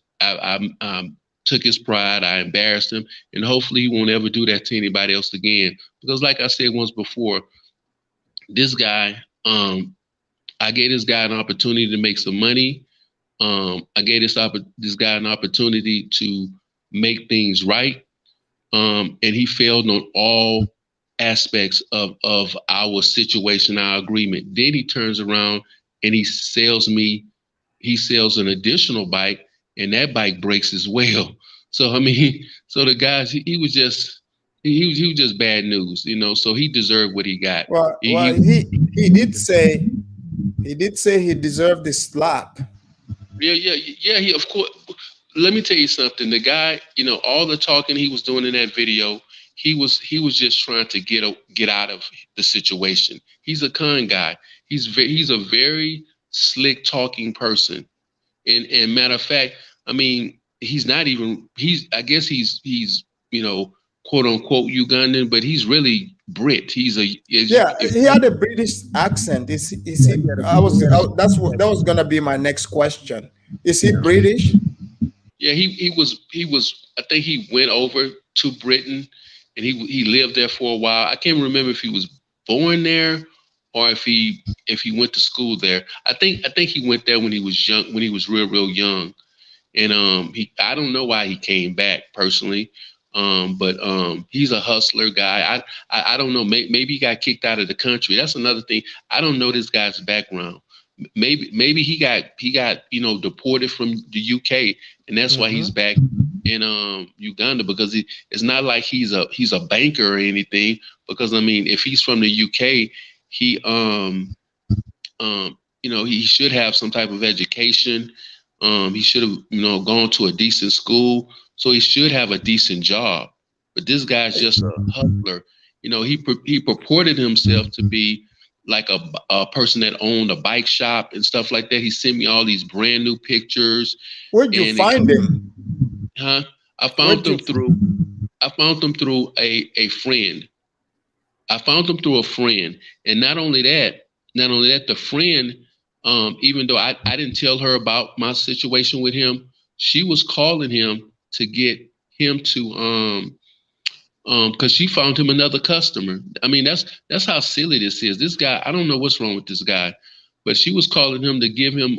pride. I embarrassed him, and hopefully he won't ever do that to anybody else again. Because like I said once before, this guy, I gave this guy an opportunity to make some money. I gave this guy an opportunity to make things right, and he failed on all aspects of our situation, our agreement. Then he turns around and he sells an additional bike, and that bike breaks as well. So I mean, so the guys, he was just he was just bad news, you know. So he deserved what he got. Well, he did say he deserved the slap. Yeah. He, of course. Let me tell you something. The guy, you know, all the talking he was doing in that video, he was just trying to get out of the situation. He's a con guy. He's a very slick talking person. And matter of fact, I mean, he's not even I guess he's you know, quote unquote Ugandan, but he's really Brit. He's a as you Yeah, if he had a British accent. Is he? That was gonna be my next question. Is he British? Yeah, he was. I think he went over to Britain, and he lived there for a while. I can't remember if he was born there or if he went to school there. I think he went there when he was young, when he was real young, and I don't know why he came back personally. But he's a hustler guy. I don't know. Maybe he got kicked out of the country. That's another thing. I don't know this guy's background. Maybe he got deported from the UK, and that's why he's Hmm. back in Uganda, because it's not like he's a banker or anything. Because I mean, if he's from the UK, he he should have some type of education. He should have gone to a decent school, so he should have a decent job. But this guy's just a hustler. He purported himself to be like a person that owned a bike shop and stuff like that. He sent me all these brand new pictures, Where'd you and it, find him? huh? I found Where'd you? them through. I found them through a friend. I found them through a friend, and not only that, the friend, even though I didn't tell her about my situation with him, she was calling him to get him to because she found him another customer. I mean, that's how silly this is. This guy, I don't know what's wrong with this guy, but she was calling him to give him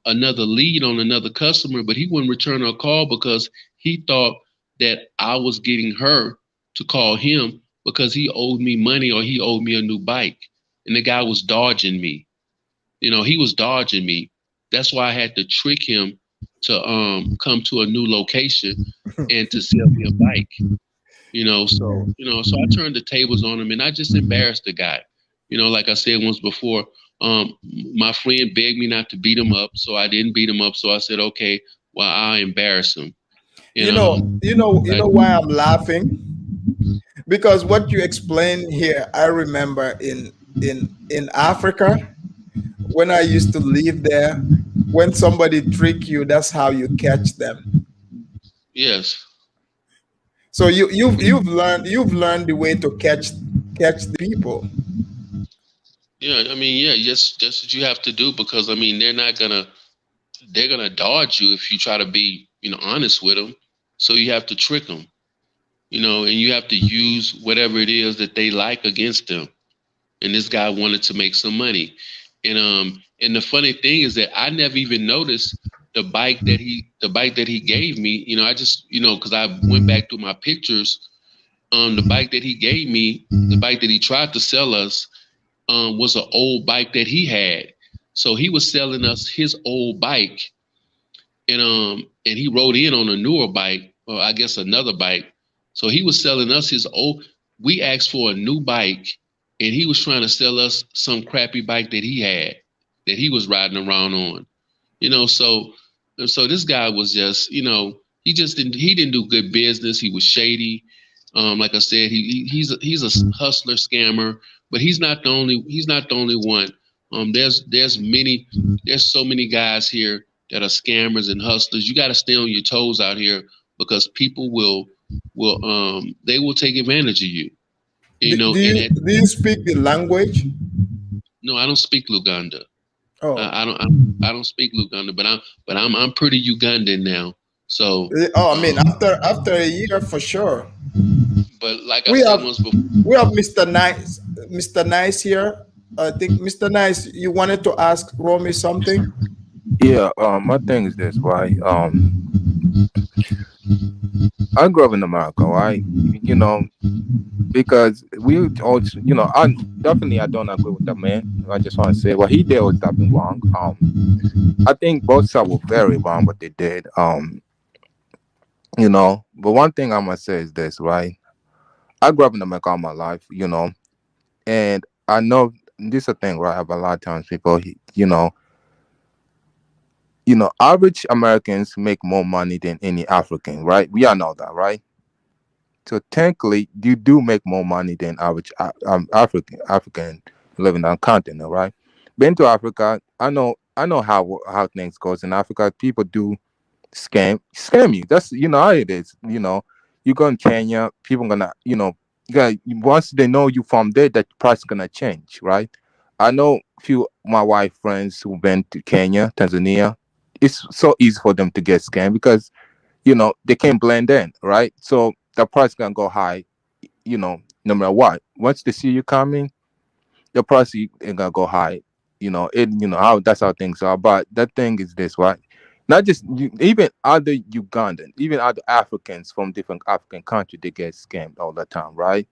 another lead on another customer, but he wouldn't return her call because he thought that I was getting her to call him because he owed me money or he owed me a new bike. And the guy was dodging me. He was dodging me. That's why I had to trick him to come to a new location and to sell me a bike. So I turned the tables on him and I just embarrassed the guy. Like I said once before, my friend begged me not to beat him up, so I didn't beat him up. So I said, okay, well, I'll embarrass him. And You know why I'm laughing? Because what you explain here, I remember in Africa when I used to live there. When somebody trick you, that's how you catch them. yes, So you've learned the way to catch the people. yeah, I mean, yeah, yes, that's what you have to do because I mean, they're gonna dodge you if you try to be, honest with them. So you have to trick them, and you have to use whatever it is that they like against them. And this guy wanted to make some money. And the funny thing is that I never even noticed the bike that he gave me. I just, because I went back through my pictures. The bike that he gave me, the bike that he tried to sell us, was an old bike that he had. So he was selling us his old bike, and he rode in on a newer bike, or I guess another bike. So he was selling us his old. We asked for a new bike, and he was trying to sell us some crappy bike that he had, that he was riding around on. So this guy was just, he didn't do good business. He was shady. Like I said, he's a hustler scammer, but he's not the only one. There's so many guys here that are scammers and hustlers. You got to stay on your toes out here because people they will take advantage of you. Do, do And you that do you speak the language? No, I don't speak Luganda. Oh, I don't speak Luganda, but I'm pretty Ugandan now. So, I mean, after a year for sure. but like I We said have once before, we have Mr. Nice here. I think Mr. Nice, you wanted to ask Romy something. Yeah, my thing is this, right? I grew up in America, right? Because we also, I don't agree with the man. I just want to say what he did was definitely wrong. I think both sides were very wrong what they did. But one thing I'm gonna say is this, right? I grew up in America all my life, and I know this is a thing, right? About a lot of times people, average Americans make more money than any African, right? We all know that, right? So technically, you do make more money than average African living on continent, right? Been to Africa, I know how things goes in Africa. People do scam you. That's how it is. You go in Kenya, people gonna once they know you from there, that price gonna change, right? I know few my wife friends who've been to Kenya, Tanzania. It's so easy for them to get scammed because they can't blend in, right? So the price gonna go high, no matter what. Once they see you coming, the price ain't gonna go high. How that's how things are. But that thing is this, right? Not just even other Ugandan, even other Africans from different African countries, they get scammed all the time, right?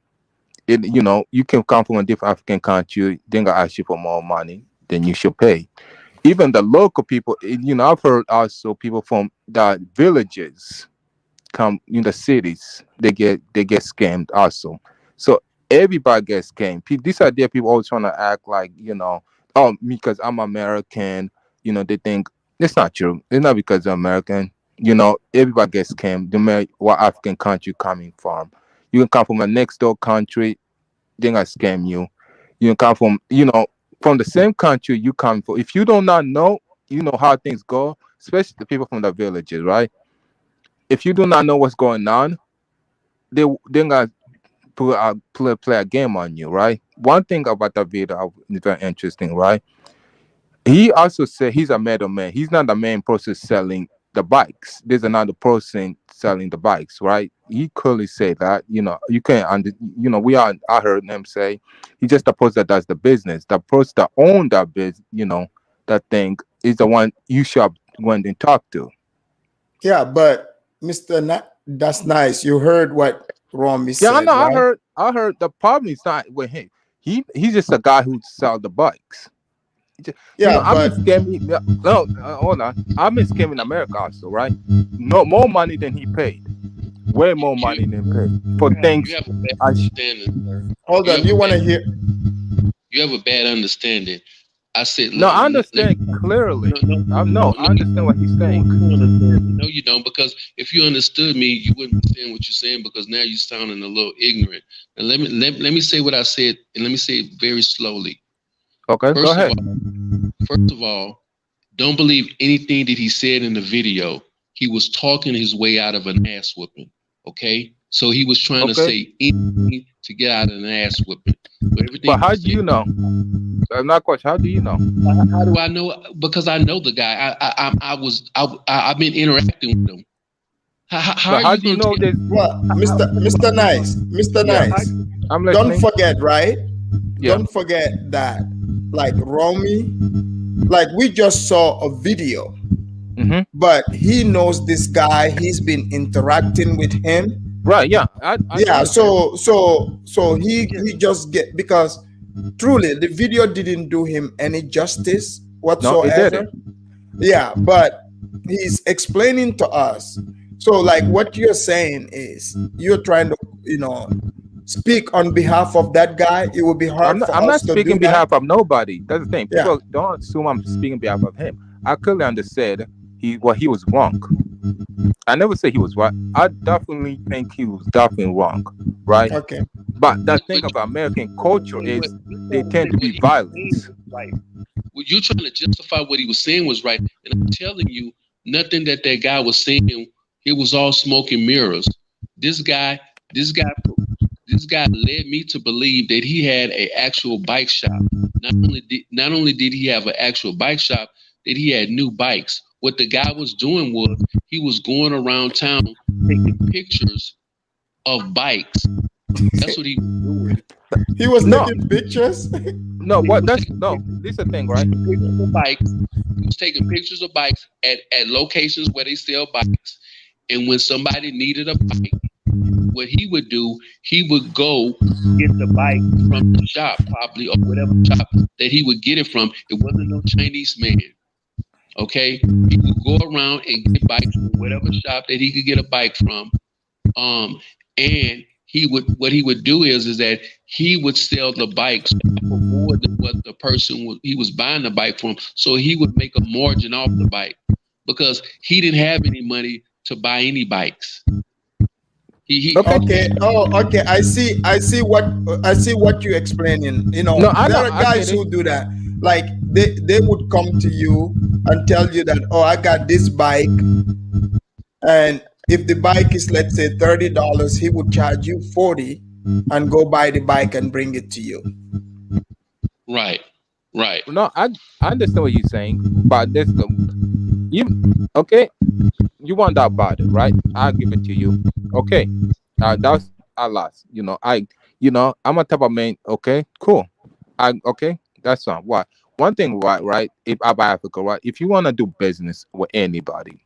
You can come from a different African country, then gonna ask you for more money than you should pay. Even the local people, I've heard also people from the villages come in the cities, they get scammed also. So everybody gets scammed. These are there people always trying to act like, oh, because I'm American, they think it's not true. It's not because they're American. Everybody gets scammed no matter what African country you're coming from. You can come from a next door country, they're gonna scam you. You can come from the same country you come from. If you do not know, how things go, especially the people from the villages, right? If you do not know what's going on, they're gonna play a game on you, right? One thing about that video is very interesting, right? He also said he's a middleman. He's not the main person selling the bikes. There's another person selling the bikes, right? He clearly said that. You can't we are. I heard him say he just the person that does the business. The person that own that business, that thing is the one you should have went and talked to. Yeah, but That's nice. You heard what Romy Yeah, I know. said, I right? heard. I heard. The problem is not with him. He's just a guy who sell the bikes. Yeah, I've been but scamming. No, hold on. I've been scamming America also, right? No more money than he paid. Way more money than paid for You things. have a bad I sh- understanding, sir. hold You on. have a You want bad to hear? you have a bad understanding. I said, no, I understand no, clearly. no, No, no, I understand what he's saying. you don't understand me. No, you don't, because if you understood me, you wouldn't be saying what you're saying, because now you're sounding a little ignorant. And let me say what I said, and let me say it very slowly. Okay, go First of ahead. all, first of all, don't believe anything that he said in the video. He was talking his way out of an ass whooping. Okay? So he was trying to Okay, say anything to get out of an ass whooping. But but everything he how do said, you know? I'm not quite. How do you know? how do I know? Because I know the guy. I've been interacting with him. How No, are how you do you going to know get? this? Well, Mr. Nice, Mr. Yeah, Nice. I'm Don't listening. forget, right? Yeah. Don't forget that, like Romy, like we just saw a video, Mm-hmm. but he knows this guy. He's been interacting with him. Right. Yeah, I do Yeah. understand. So he just get, because truly the video didn't do him any justice No, it whatsoever. didn't. Yeah, but he's explaining to us. So, like, what you're saying is you're trying to, speak on behalf of that guy. It would be I'm hard not. for I'm us not to do speaking that. behalf of nobody. That's the thing. Yeah. People don't assume I'm speaking behalf of him. I clearly understood he was wrong. I never say he was right. I definitely think he was definitely wrong, right? Okay. But the But thing of American culture what is you they trying to tend say to what be he was violent. saying was right. Well, you're trying to justify what he was saying was right, and I'm telling you, nothing that guy was saying, it was all smoke and mirrors. This guy, this guy, this guy led me to believe that he had an actual bike shop. Not only did he have an actual bike shop, that he had new bikes. What the guy was doing was he was going around town taking pictures of bikes. That's what he was doing. He was No, taking pictures. no. He What? was That's taking no. pictures, This is the thing, right? pictures of bikes. He was taking pictures of bikes at locations where they sell bikes. And when somebody needed a bike, what he would do, he would go get the bike from the shop, probably, or whatever shop that he would get it from. It wasn't no Chinese man. Okay, he would go around and get bikes from whatever shop that he could get a bike from. And he would, what he would do is that he would sell the bikes for more than what the person he was buying the bike from. So he would make a margin off the bike because he didn't have any money to buy any bikes. He Okay. didn't Okay. have any Oh, money. okay. I see what you're explaining. No, I There know. are I get guys it. who do that. Like they would come to you and tell you that, oh, I got this bike, and if the bike is, let's say, $30, he would charge you 40 and go buy the bike and bring it to you. Right, right. No, I understand what you're saying, but there's the you. Okay, you want that body, right? I'll give it to you. Okay, that's I lost. I'm a type of man. Okay, cool. Okay, that's fine. Why? One thing, right? Right. If I buy Africa, right? If you want to do business with anybody,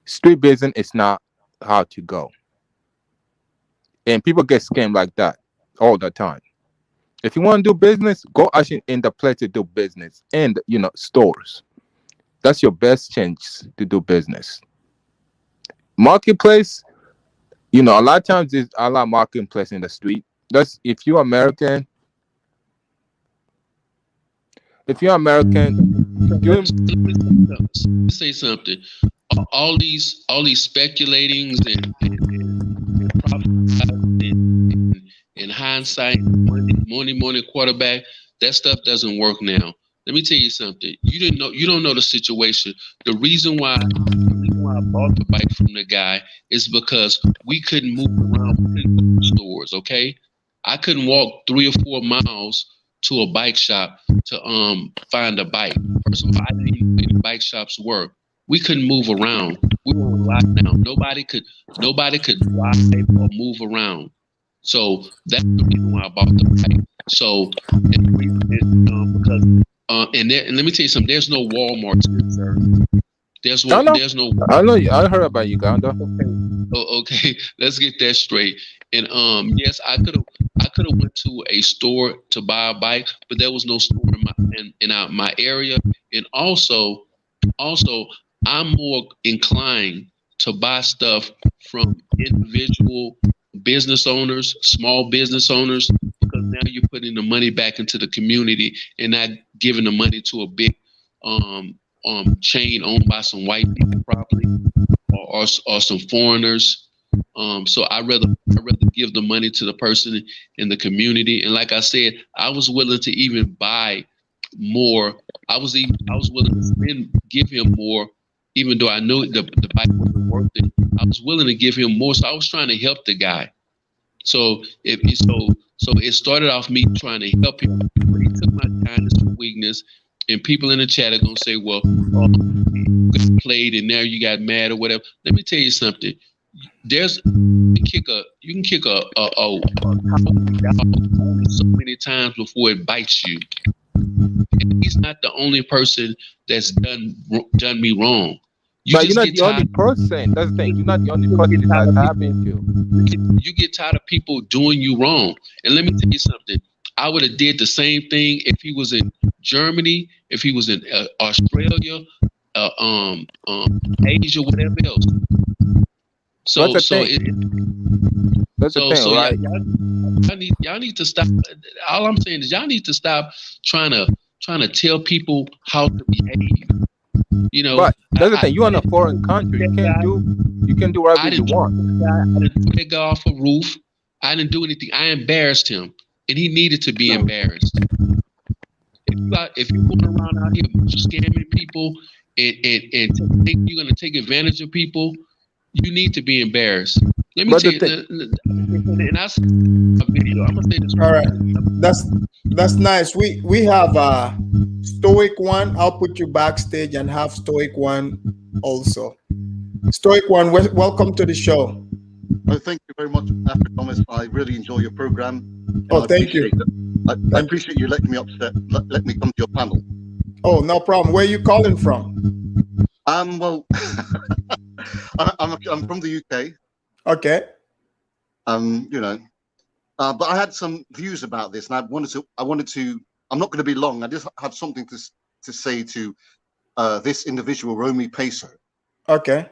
street business is not how to go, and people get scammed like that all the time. If you want to do business, go actually in the place to do business, and stores. That's your best chance to do business. Marketplace, a lot of times there's a lot of marketplace in the street. That's if you're American, doing Let me say something. All these speculatings and prophesizing and hindsight, morning quarterback, that stuff doesn't work now. Let me tell you something. You don't know the situation. The reason why I bought the bike from the guy is because we couldn't move around. We couldn't go to stores, okay? I couldn't walk 3 or 4 miles to a bike shop to find a bike. First of all, I didn't even know where the bike shops were. We couldn't move around. We were on lockdown. Nobody could drive or move around. So that's the reason why I bought the bike. So, and the reason is because and let me tell you something. There's no Walmart here, sir. I know. There's no. I know. I heard about Uganda. Oh, okay, let's get that straight. And yes, I could have went to a store to buy a bike, but there was no store in my area. And also, I'm more inclined to buy stuff from individual business owners, small business owners, because now you're putting the money back into the community and not giving the money to a big um, chain owned by some white people, probably, or some foreigners. So I rather give the money to the person in the community. And like I said, I was willing to even buy more. I was willing to give him more, even though I knew the bike wasn't worth it. I was willing to give him more. So I was trying to help the guy. So so it started off me trying to help him, but he took my kindness for weakness. And people in the chat are gonna say, "Well, you got played, and now you got mad or whatever." Let me tell you something. There's you can kick a dog so many times before it bites you. And he's not the only person that's done me wrong. You But you're just not get the only tired. person. That's the thing. You're not the only You person get this tired has of happened to. you get tired of people doing you wrong. And let me tell you something. I would have did the same thing if he was in Germany, if he was in Australia, Asia, whatever else. That's So the so thing. it That's the thing, so yeah, right? y'all need to stop. All I'm saying is y'all need to stop trying to tell people how to behave. You know, But that's the thing. You're in a foreign country. You can do whatever I you didn't want. I didn't throw that guy off a roof. I didn't do anything. I embarrassed him, and he needed to be embarrassed. If you're going around out here scamming people and think you're going to take advantage of people, you need to be embarrassed. Let me But tell the you, thing, and I saw a video. I'm gonna say this. All right, that's that's nice. We have Stoic One. I'll put you backstage and have Stoic One also. Stoic One, welcome to the show. Oh, thank you very much, Afro Thomas. I really enjoy your program, and Oh, thank you. I Thank you. appreciate you letting me let me come to your panel. Oh, no problem. Where are you calling from? Well, I'm from the UK. Okay. You know, but I had some views about this, and I wanted to. I'm not going to be long. I just have something to say to this individual, Romy Pacer. Okay.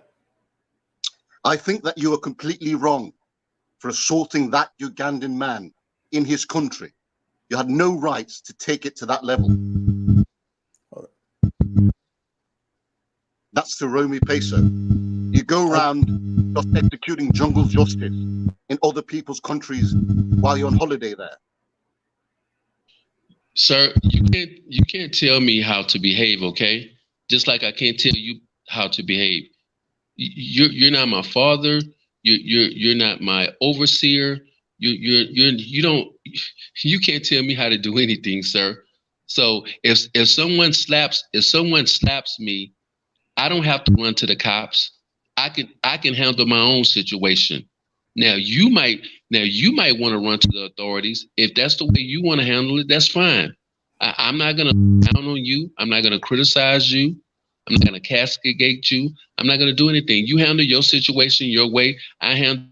I think that you are completely wrong for assaulting that Ugandan man in his country. You had no rights to take it to that level. That's the Romy Pacer. You go around just executing jungle justice in other people's countries while you're on holiday there. Sir, you can't tell me how to behave, okay? Just like I can't tell you how to behave. You're not my father. You're not my overseer. You don't you can't tell me how to do anything, sir. So if someone slaps me, I don't have to run to the cops. I can handle my own situation. Now you might want to run to the authorities. If that's the way you want to handle it, that's fine. I'm not gonna down on you. I'm not gonna criticize you. I'm not gonna castigate you. I'm not gonna do anything. You handle your situation your way. I handle.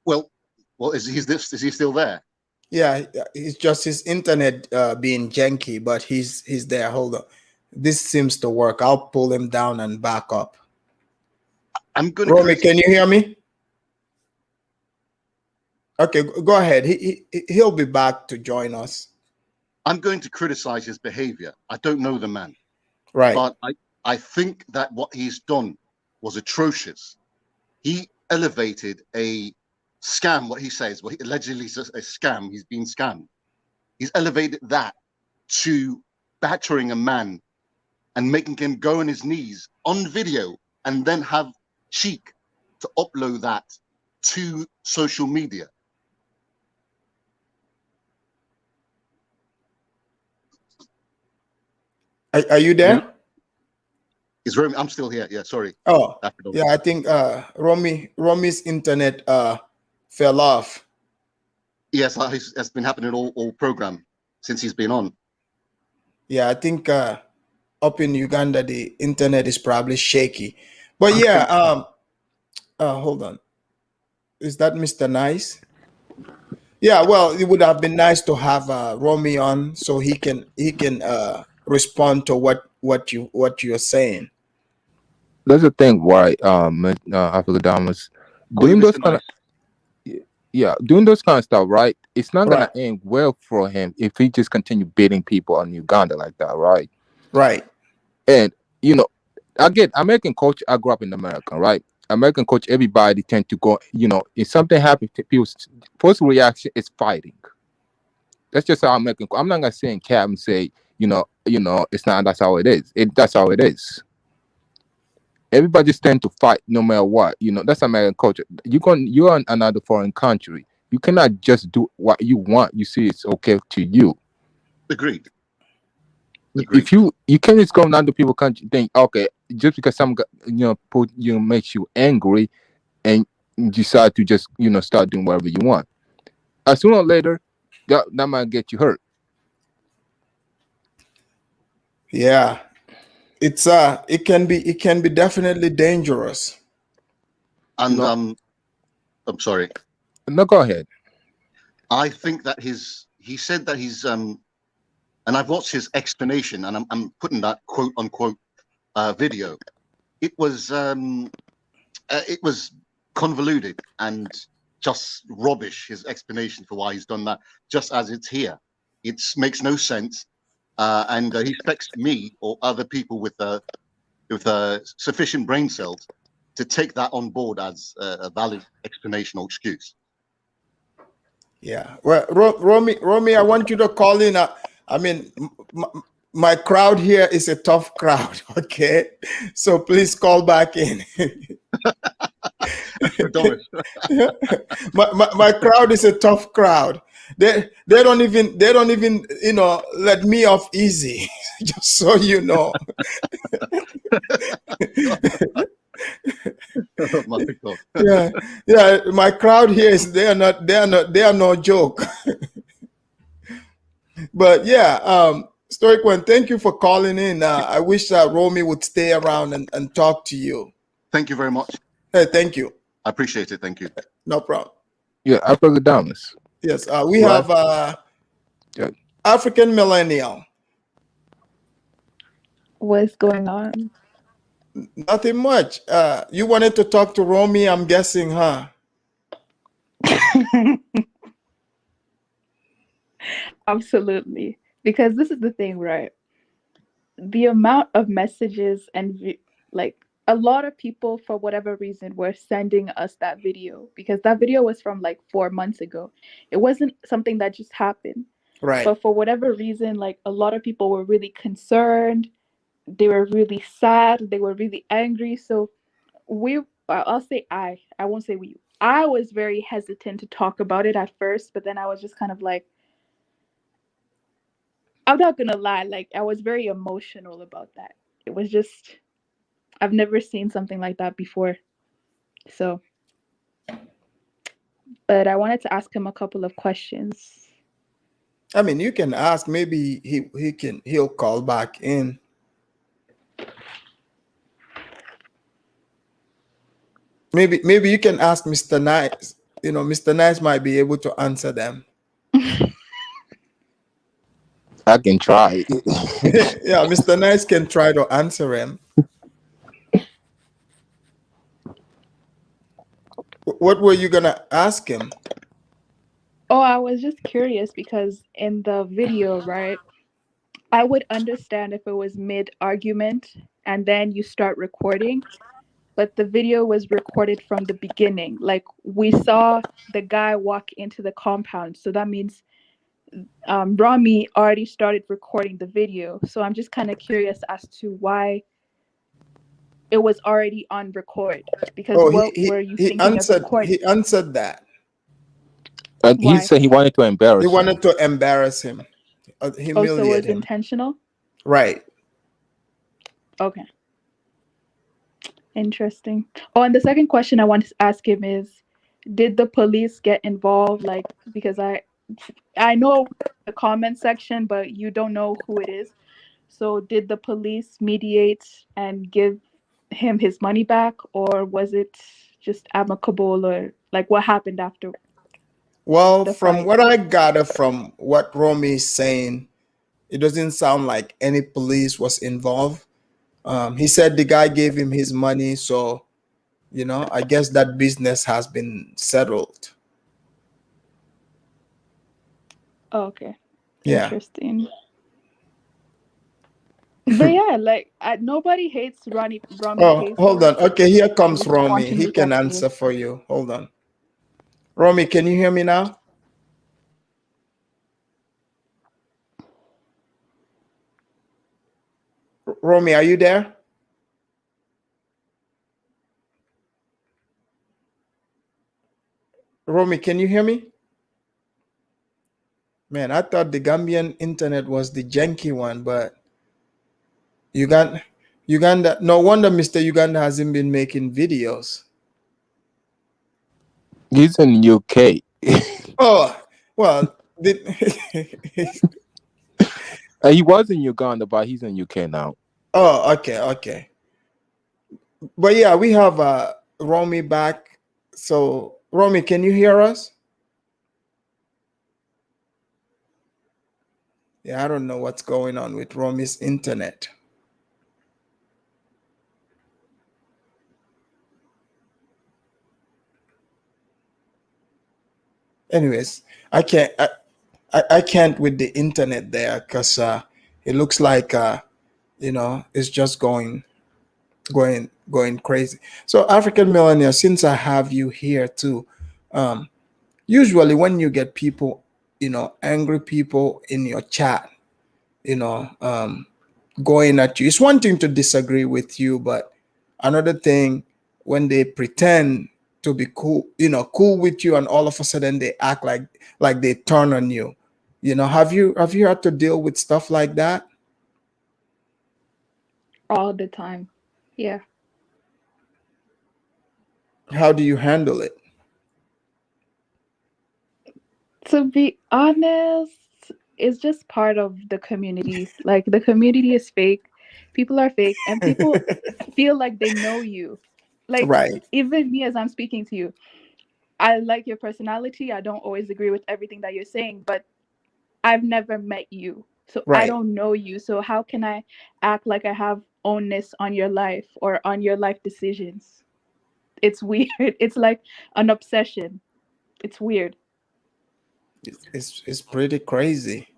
Well, is he still there? Yeah, it's just his internet being janky, but he's there. Hold on. This seems to work. I'll pull him down and back up. I'm going to. Romy, can you hear me? Okay, go ahead. He'll be back to join us. I'm going to criticize his behavior. I don't know the man, Right. but I think that what he's done was atrocious. He elevated a scam, what he says, well, he allegedly says a scam. He's been scammed. He's elevated that to battering a man and making him go on his knees on video and then have cheek to upload that to social media. Are you there? Is Romy? I'm still here. Yeah, sorry. Oh, yeah. I think Romy's internet fell off. Yes, it's been happening all program since he's been on. Yeah, I think up in Uganda, the internet is probably shaky. But I yeah, think so. hold on. Is that Mr. Nice? Yeah, well, it would have been nice to have Romy on so he can respond to what you're saying. That's the thing why Africanus Call you doing Mr. those kind of, Nice. yeah, doing those kind of stuff, right? It's not Right, gonna end well for him if he just continue beating people on Uganda like that, right? right. And you know, again, American culture. I grew up in America, right? American culture, everybody tend to go. If something happens, to people's first reaction is fighting. That's just how American. I'm not gonna say in cap and say, it's not. That's how it is. That's how it is. Everybody just tend to fight no matter what. That's American culture. You're in another foreign country. You cannot just do what you want. You see, it's okay to you. Agreed. If Agreed. you can't just go down to people country think, okay, just because put makes you angry and you decide to just start doing whatever you want. Sooner or later, that might get you hurt. Yeah, it can be definitely dangerous. And No, I'm sorry. no, go ahead. I think that he said that and I've watched his explanation, and I'm putting that quote unquote video. It was convoluted and just rubbish. His explanation for why he's done that, just as it's here, it makes no sense. And he expects me or other people with sufficient brain cells to take that on board as a valid explanation or excuse. Yeah. Well, Romy, I want you to call in. I mean, my crowd here is a tough crowd. Okay, so please call back in. Doris. my crowd is a tough crowd. They don't even let me off easy. Just so you know. Oh my God. Yeah, yeah. My crowd here is they are no joke. But yeah, Stoic One, thank you for calling in. I wish that Romy would stay around and talk to you. Thank you very much. Hey, thank you. I appreciate it. Thank you. No problem. Yeah, Africanus. Yes, we Right. have Yeah. African Millennial. What's going on? Nothing much. You wanted to talk to Romy, I'm guessing, huh? Absolutely. Because this is the thing, right? The amount of messages and like a lot of people, for whatever reason, were sending us that video because that video was from like 4 months ago. It wasn't something that just happened. Right. But for whatever reason, like a lot of people were really concerned. They were really sad. They were really angry. So I'll say I won't say we. I was very hesitant to talk about it at first, but then I was just kind of like, I'm not gonna lie, like I was very emotional about that. It was just I've never seen something like that before. So, but I wanted to ask him a couple of questions. I mean, you can ask. Maybe he'll call back in. Maybe you can ask Mr. Nice. Mr. Nice might be able to answer them. I can try. Yeah, Mr. Nice can try to answer him. What were you gonna ask him? Oh, I was just curious because in the video, right, I would understand if it was mid argument and then you start recording, but the video was recorded from the beginning. Like we saw the guy walk into the compound, so that means Rami already started recording the video. So I'm just kind of curious as to why it was already on record. Because Oh, what were you he thinking of answered. recording? He answered that. And he Why? said he wanted to He embarrass him. wanted to embarrass him, Oh, so it humiliate was him. intentional? Right. Okay. Interesting. Oh, and the second question I want to ask him is, did the police get involved? Like, because I know the comment section, but you don't know who it is. So did the police mediate and give him his money back, or was it just amicable, or like what happened after Well, the from fight? what I gather from what Romy is saying, it doesn't sound like any police was involved. He said the guy gave him his money, so I guess that business has been settled. Oh, okay, Yeah. interesting. But yeah, like nobody hates Rami Oh, hold Peso. on. Okay, here We comes just Romy. want him He to can get paid. answer for you. Hold on. Romy, can you hear me now? Romy, are you there? Romy, can you hear me? Man, I thought the Gambian internet was the janky one, but Uganda, Uganda. No wonder Mr. Uganda hasn't been making videos. He's in UK. Oh, well, He was in Uganda, but he's in UK now. oh, okay, okay. But yeah, we have Romy back. So, Romy, can you hear us? Yeah, I don't know what's going on with Romy's internet. Anyways, I can't. I can't with the internet there because it looks like it's just going crazy. So African millionaire, since I have you here too, um, usually when you get people, angry people in your chat, you know, um, going at you, it's one thing to disagree with you, but another thing when they pretend to be cool, cool with you, and all of a sudden they act like they turn on you. Have you had to deal with stuff like that? All the time. Yeah. How do you handle it? To be honest, it's just part of the community. Like the community is fake. People are fake and people feel like they know you. Like Right, even me as I'm speaking to you, I like your personality. I don't always agree with everything that you're saying, but I've never met you. So I right. don't know you. So how can I act like I have ownness on your life or on your life decisions? It's weird. It's like an obsession. It's weird. It's pretty crazy,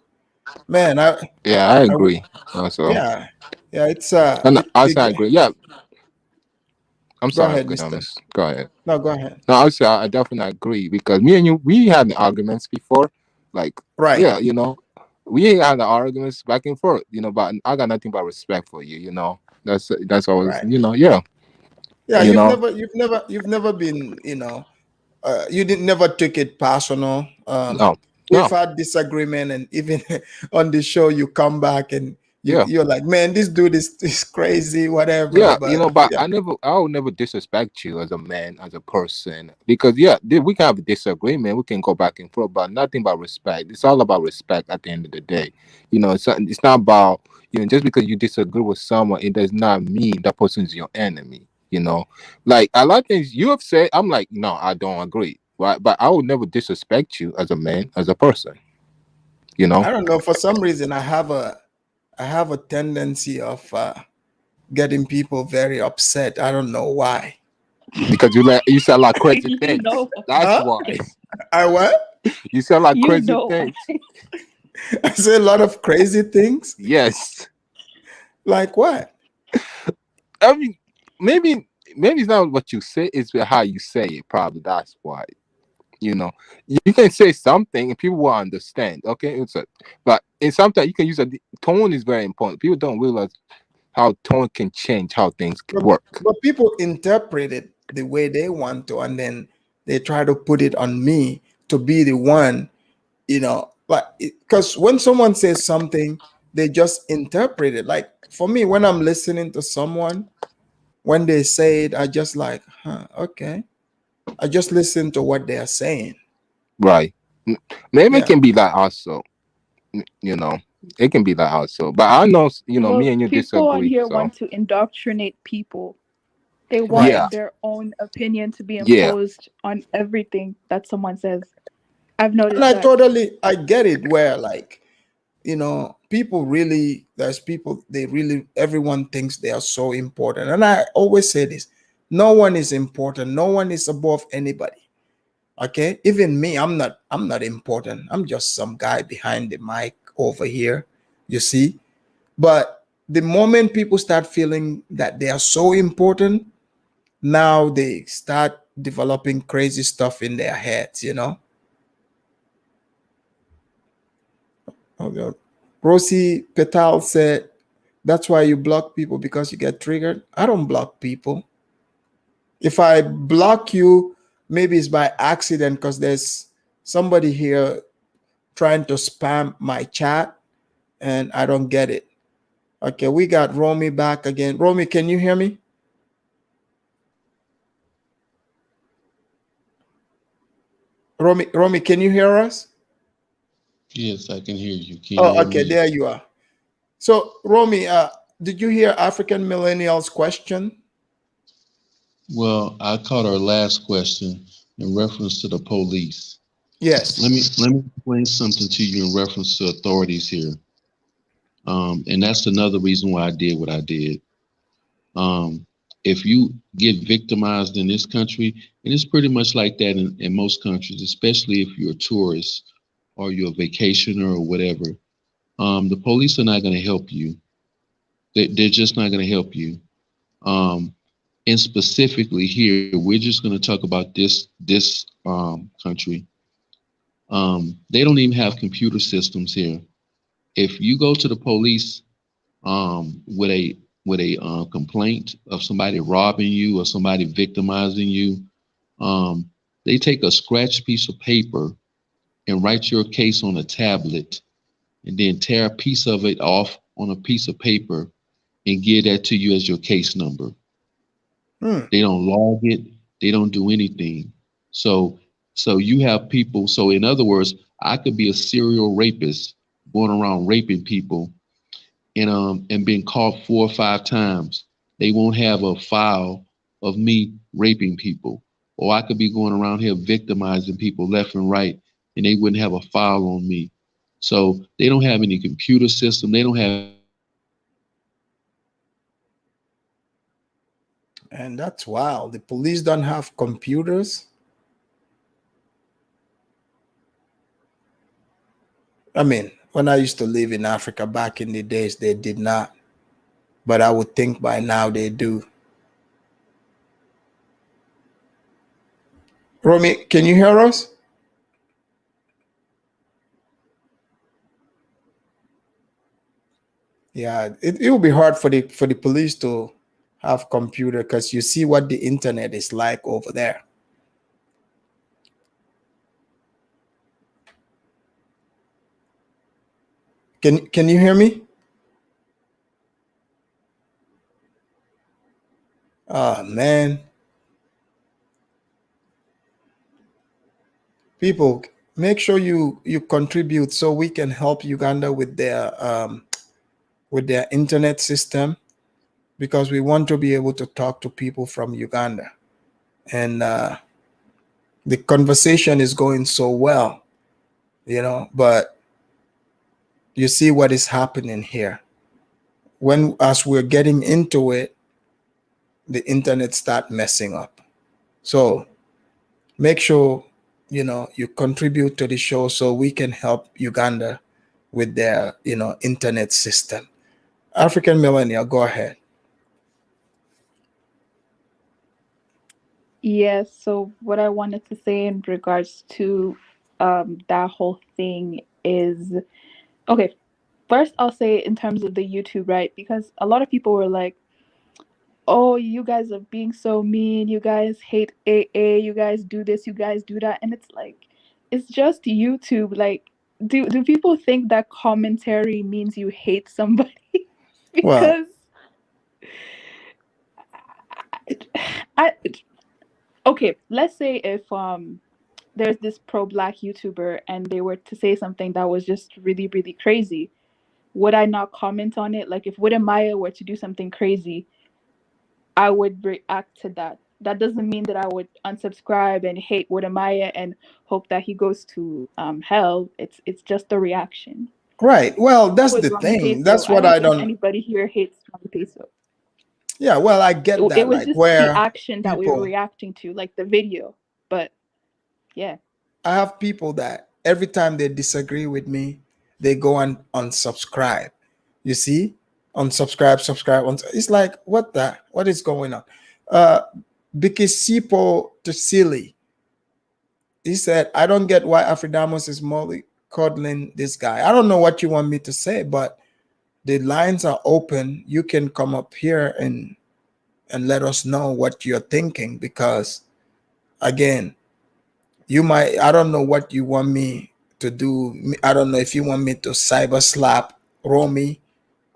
man. I, Yeah, I I agree. Also, yeah, yeah. It's and it, also I it. agree. Yeah, I'm Go sorry, ahead, Mister. Go ahead. No, go ahead. No, also I definitely agree because me and you we had arguments before, like Right, yeah, we had arguments back and forth, but I got nothing but respect for you. That's always right. yeah, Yeah, you know, you've never been, you didn't never took it personal. no, We've no, had disagreement, and even on the show, you come back and yeah. you're like, man, this dude is crazy, whatever. Yeah, But but yeah, I will never disrespect you as a man, as a person, because yeah, we can have a disagreement, we can go back and forth, but nothing but respect. It's all about respect at the end of the day. It's not about just because you disagree with someone, it does not mean that person is your enemy. Like a lot of things you have said, I'm like, no, I don't agree, right? But I would never disrespect you as a man, as a person. You know, I don't know. For some reason, I have a tendency of getting people very upset. I don't know why. because you said a lot of crazy You things. know That's Huh? why I what? you said a lot of you crazy know things. why. I say a lot of crazy things. Yes. Like what? I mean, maybe it's not what you say, it's how you say it. Probably that's why. You know, you can say something and people will understand. Okay, but in sometimes you can use tone is very important. People don't realize how tone can change how things But, work. but people interpret it the way they want to, and then they try to put it on me to be the one, like, because when someone says something, they just interpret it. Like for me, when I'm listening to someone, when they say it, I just like, huh, okay. I just listen to what they are saying. Right. Maybe it Yeah. can be like also. You know. It can be that also. But I know, me Well, and you people on disagree. here So want to indoctrinate people. They Right. yeah, want their own opinion to be yeah, imposed on everything that someone says. I've And noticed I that. totally I get it where like, people really, there's people, they really, everyone thinks they are so important. And I always say this, no one is important, no one is above anybody. Okay, even me, I'm not important, I'm just some guy behind the mic over here, you see. But the moment people start feeling that they are so important, now they start developing crazy stuff in their heads. Oh God. Rosie Petal said, that's why you block people, because you get triggered. I don't block people. If I block you, maybe it's by accident because there's somebody here trying to spam my chat and I don't get it. Okay, we got Romy back again. Romy, can you hear me? Romy, can you hear us? Yes, I can hear you. Can you Oh, hear okay, me? there you are. So, Romy, did you hear African millennials' question? Well, I caught our last question in reference to the police. Yes. Let me explain something to you in reference to authorities here. And that's another reason why I did what I did. Um, if you get victimized in this country, and it's pretty much like that in most countries, especially if you're a tourist or you're a vacationer or whatever, the police are not going to help you. They're just not going to help you. Um, and specifically here, we're just going to talk about this country. They don't even have computer systems here. If you go to the police with a complaint of somebody robbing you or somebody victimizing you, um, they take a scratched piece of paper and write your case on a tablet, and then tear a piece of it off on a piece of paper and give that to you as your case number. Hmm. They don't log it. They don't do anything. So so you have people. So in other words, I could be a serial rapist going around raping people and being caught 4 or 5 times. They won't have a file of me raping people. Or I could be going around here victimizing people left and right, and they wouldn't have a file on me. So they don't have any computer system. They don't have anything. And that's wild. The police don't have computers. I mean, when I used to live in Africa back in the days, they did not. But I would think by now they do. Romy, can you hear us? Yeah, it will be hard for the police to have computer because you see what the internet is like over there. Can you hear me? Oh man, people, make sure you contribute so we can help Uganda with their internet system, because we want to be able to talk to people from Uganda. And the conversation is going so well, but you see what is happening here. When, as we're getting into it, the internet start messing up. So make sure, you contribute to the show so we can help Uganda with their, internet system. African millennial, go ahead. Yes, so what I wanted to say in regards to that whole thing is, okay, first I'll say in terms of the YouTube, right? Because a lot of people were like, "Oh, you guys are being so mean. You guys hate AA. You guys do this, you guys do that." And it's like, it's just YouTube. Like, do people think that commentary means you hate somebody? Well, Because I okay, let's say if there's this pro black YouTuber and they were to say something that was just really, really crazy. would I not comment on it? Like if Maya were to do something crazy, I would react to that. That doesn't mean that I would unsubscribe and hate Maya and hope that he goes to hell. It's just a reaction. Right. Well, that's With the Ronnie thing. Peso, That's I what don't I think don't. anybody here hates Ronnie Peso. Yeah. Well, I get It that. was Like just the where action that we were people, reacting to, like the video. But yeah. I have people that every time they disagree with me, they go and unsubscribe. You see, unsubscribe, subscribe. It's like what is going on? Uh, Bikisipo Tosili, he said, I don't get why Afridamos is mollycoddling this guy. I don't know what you want me to say, but the lines are open. You can come up here and let us know what you're thinking because again, you might I don't know what you want me to do. I don't know if you want me to cyber slap Romy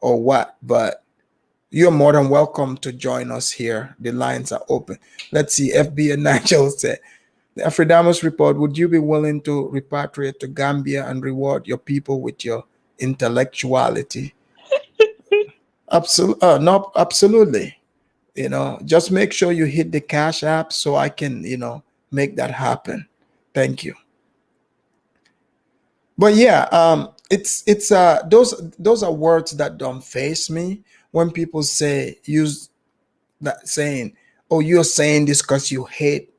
or what, but you're more than welcome to join us here. The lines are open. Let's see. FB and Nigel said, the Afridamus report, would you be willing to repatriate to Gambia and reward your people with your intellectuality? Absolutely. No, absolutely. Just make sure you hit the Cash App so I can, make that happen. Thank you. But yeah, it's those are words that don't face me when people use that saying, oh, you're saying this because you hate,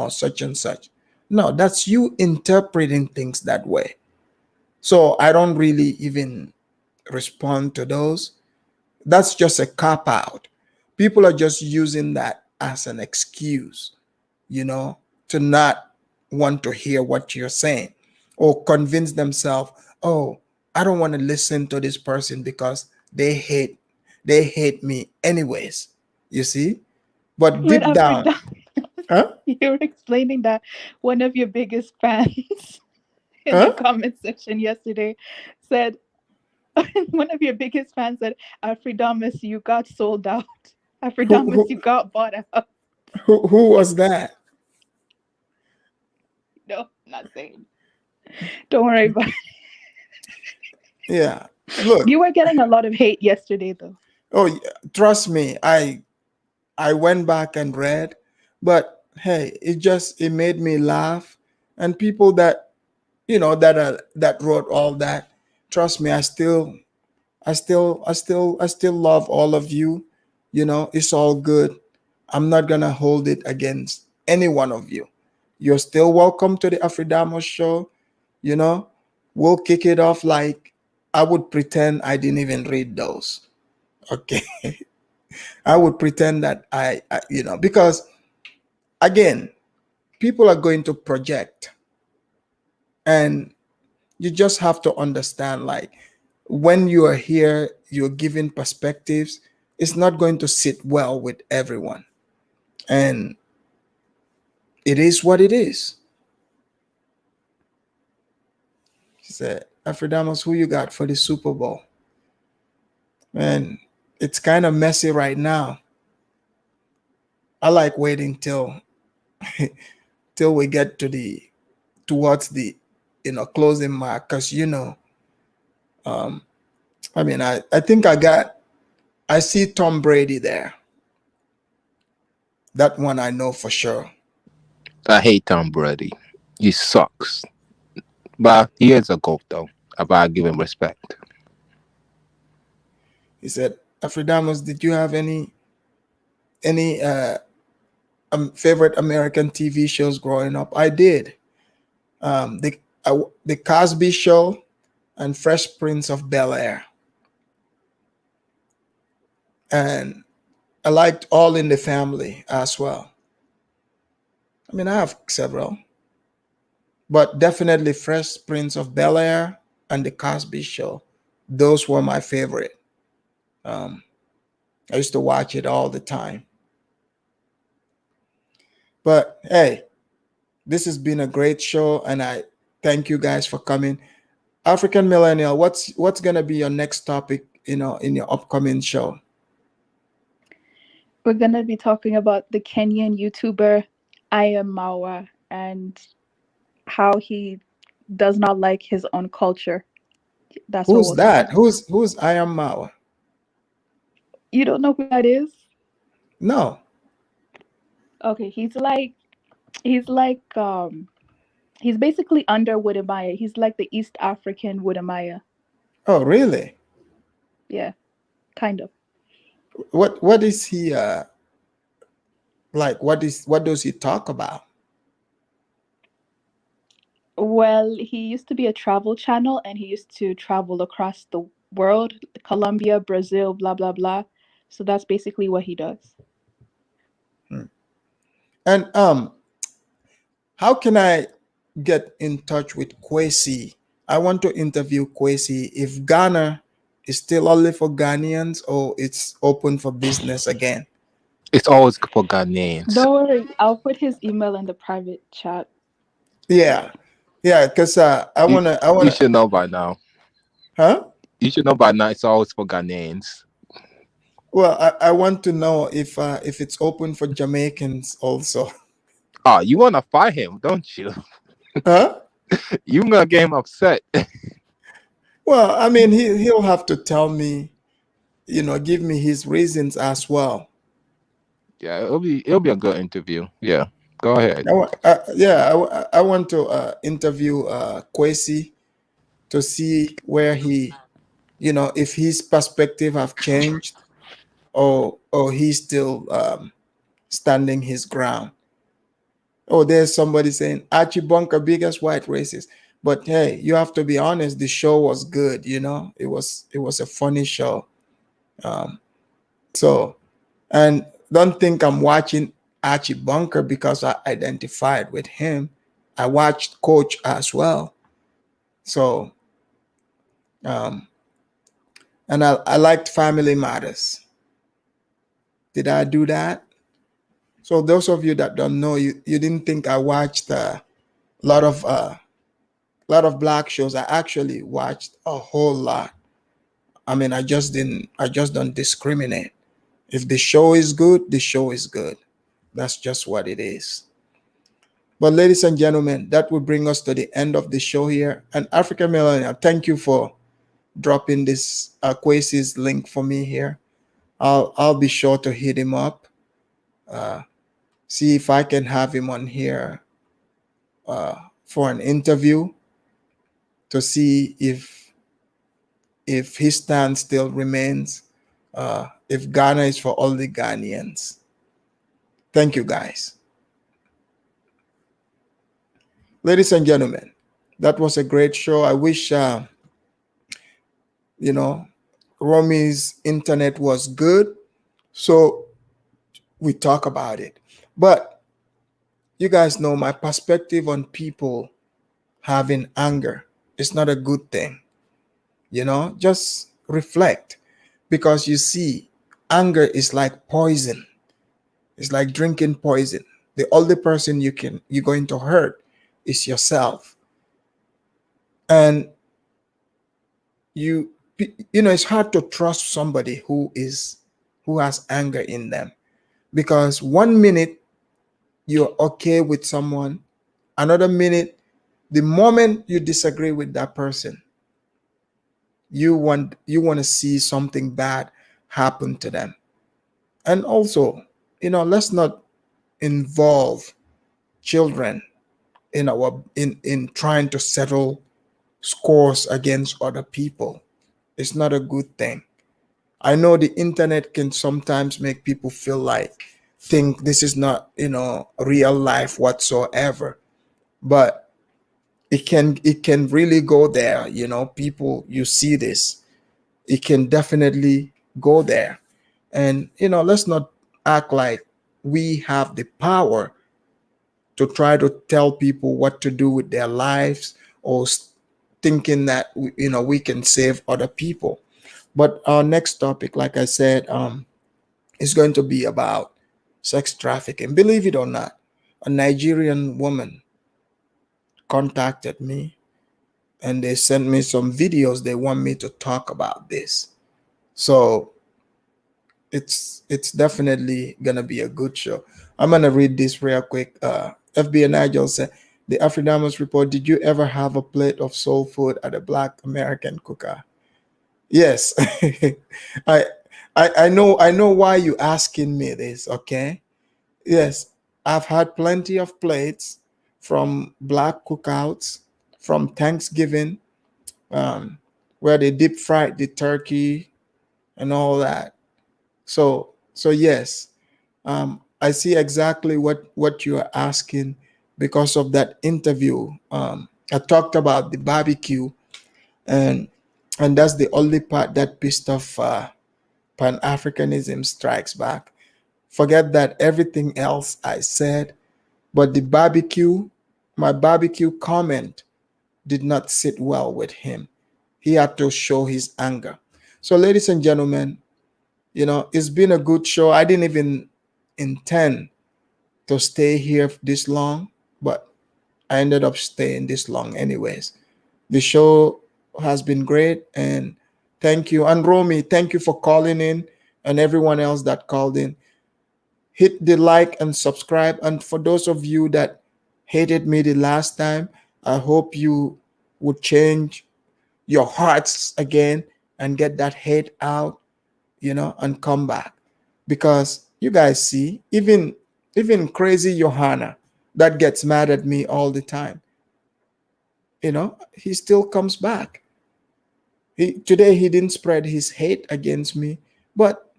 such and such. No, that's you interpreting things that way. So I don't really even respond to those. That's just a cop out. People are just using that as an excuse, you know, to not want to hear what you're saying or convince themselves, oh, I don't want to listen to this person because they hate me anyways. You see? But With deep down, Afrida, huh? you were explaining that one of your biggest fans in the Huh? comment section yesterday said, one of your biggest fans said, Afridamus, you got sold out. Who Afridamus, you who got bought out. who was that? No, not saying. Don't worry about it. Yeah. Look, You were getting a lot of hate yesterday, though. oh, trust me, I went back and read, but hey, it made me laugh. And people that that wrote all that, trust me, I still love all of you. It's all good. I'm not gonna hold it against any one of you. You're still welcome to the Afridamos show. You know, we'll kick it off like I would pretend I didn't even read those. Okay. I would pretend that because again, people are going to project, and you just have to understand, like, when you are here, you're giving perspectives. It's not going to sit well with everyone, and it is what it is. She said, Afridamos, who you got for the Super Bowl? Man, it's kind of messy right now. I like waiting till we get towards the closing mark, because um I mean, I think I see Tom Brady there. That one I know for sure. I hate Tom Brady. He sucks. But he is a GOAT, though. But I give him respect. He said, Afridamus, did you have any favorite American TV shows growing up? I did. The Cosby Show and Fresh Prince of Bel Air, and I liked All in the Family as well. I mean, I have several, but definitely Fresh Prince of Bel Air and the Cosby Show. Those were my favorite. Um, I used to watch it all the time. But hey, this has been a great show, and I thank you guys for coming. African Millennial, what's gonna be your next topic? In your upcoming show. We're going to be talking about the Kenyan YouTuber I Am and how he does not like his own culture. That's what Who's we'll talk that? about. Who's I am Mawa? You don't know who that is? No. Okay, he's like he's basically under Wudamaya. He's like the East African Wudamaya. Oh, really? Yeah, kind of. What is he like? What does he talk about? Well, he used to be a travel channel and he used to travel across the world, Colombia, Brazil, blah blah blah. So that's basically what he does. Hmm. And how can I get in touch with Kwesi? I want to interview Kwesi. If Ghana is still only for Ghanaians or it's open for business again. It's always for Ghanaians. Don't worry, I'll put his email in the private chat. Yeah, yeah, because You, I you wanna, should know by now. huh? You should know by now. It's always for Ghanaians. Well, I want to know if it's open for Jamaicans also. Ah, you wanna fight him, don't you? Huh? You gonna get him upset. Well, I mean, he'll have to tell me, give me his reasons as well. Yeah, it'll be a good interview. Yeah, go ahead. Yeah, I want to interview Kwesi to see where if his perspective have changed or he's still standing his ground. Oh, there's somebody saying Archie Bunker, biggest white racist. But hey, you have to be honest. The show was good. It was a funny show. Um, so, and don't think I'm watching Archie Bunker because I identified with him. I watched Coach as well. So, um, and I liked Family Matters. Did I do that? So those of you that don't know, you didn't think I watched lot of uh, lot of black shows. I actually watched a whole lot. I mean, I just don't discriminate. If the show is good, the show is good. That's just what it is. But ladies and gentlemen, that will bring us to the end of the show here. And African Millennial, thank you for dropping this Quasi's link for me here. I'll be sure to hit him up. Uh, See if I can have him on here for an interview to see if his stand still remains, if Ghana is for all the Ghanaians. Thank you, guys. Ladies and gentlemen, that was a great show. I wish, you know, Romi's internet was good, so we talk about it. But you guys know my perspective on people having anger. It's not a good thing. Just reflect, because you see, anger is like poison. It's like drinking poison. The only person you're going to hurt is yourself. And it's hard to trust somebody who has anger in them, because one minute you're okay with someone, another minute, the moment you disagree with that person, you want to see something bad happen to them. And also, let's not involve children in trying to settle scores against other people. It's not a good thing. I know the internet can sometimes make people feel like think this is not real life whatsoever, but it can really go there. People, you see this, it can definitely go there. And let's not act like we have the power to try to tell people what to do with their lives, or thinking that we can save other people. But our next topic, like I said, is going to be about sex trafficking. Believe it or not, a Nigerian woman contacted me and they sent me some videos. They want me to talk about this. So it's definitely gonna be a good show. I'm gonna read this real quick. FBI Nigel said, The Afridamus report, did you ever have a plate of soul food at a Black American cooker? Yes. I I know why you asking me this, okay? Yes, I've had plenty of plates from Black cookouts, from Thanksgiving, um, where they deep fried the turkey and all that. So yes, I see exactly what you are asking because of that interview. I talked about the barbecue, and that's the only part that pissed off Pan Africanism strikes back. Forget that everything else I said, but the barbecue, my barbecue comment did not sit well with him. He had to show his anger. So, ladies and gentlemen, it's been a good show. I didn't even intend to stay here this long, but I ended up staying this long anyways. The show has been great, and thank you. And Romy, thank you for calling in, and everyone else that called in. Hit the like and subscribe. And for those of you that hated me the last time, I hope you would change your hearts again and get that hate out, and come back. Because you guys see, even crazy Johanna that gets mad at me all the time, he still comes back. Today he didn't spread his hate against me, but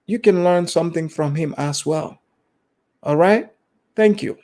you can learn something from him as well. All right? Thank you.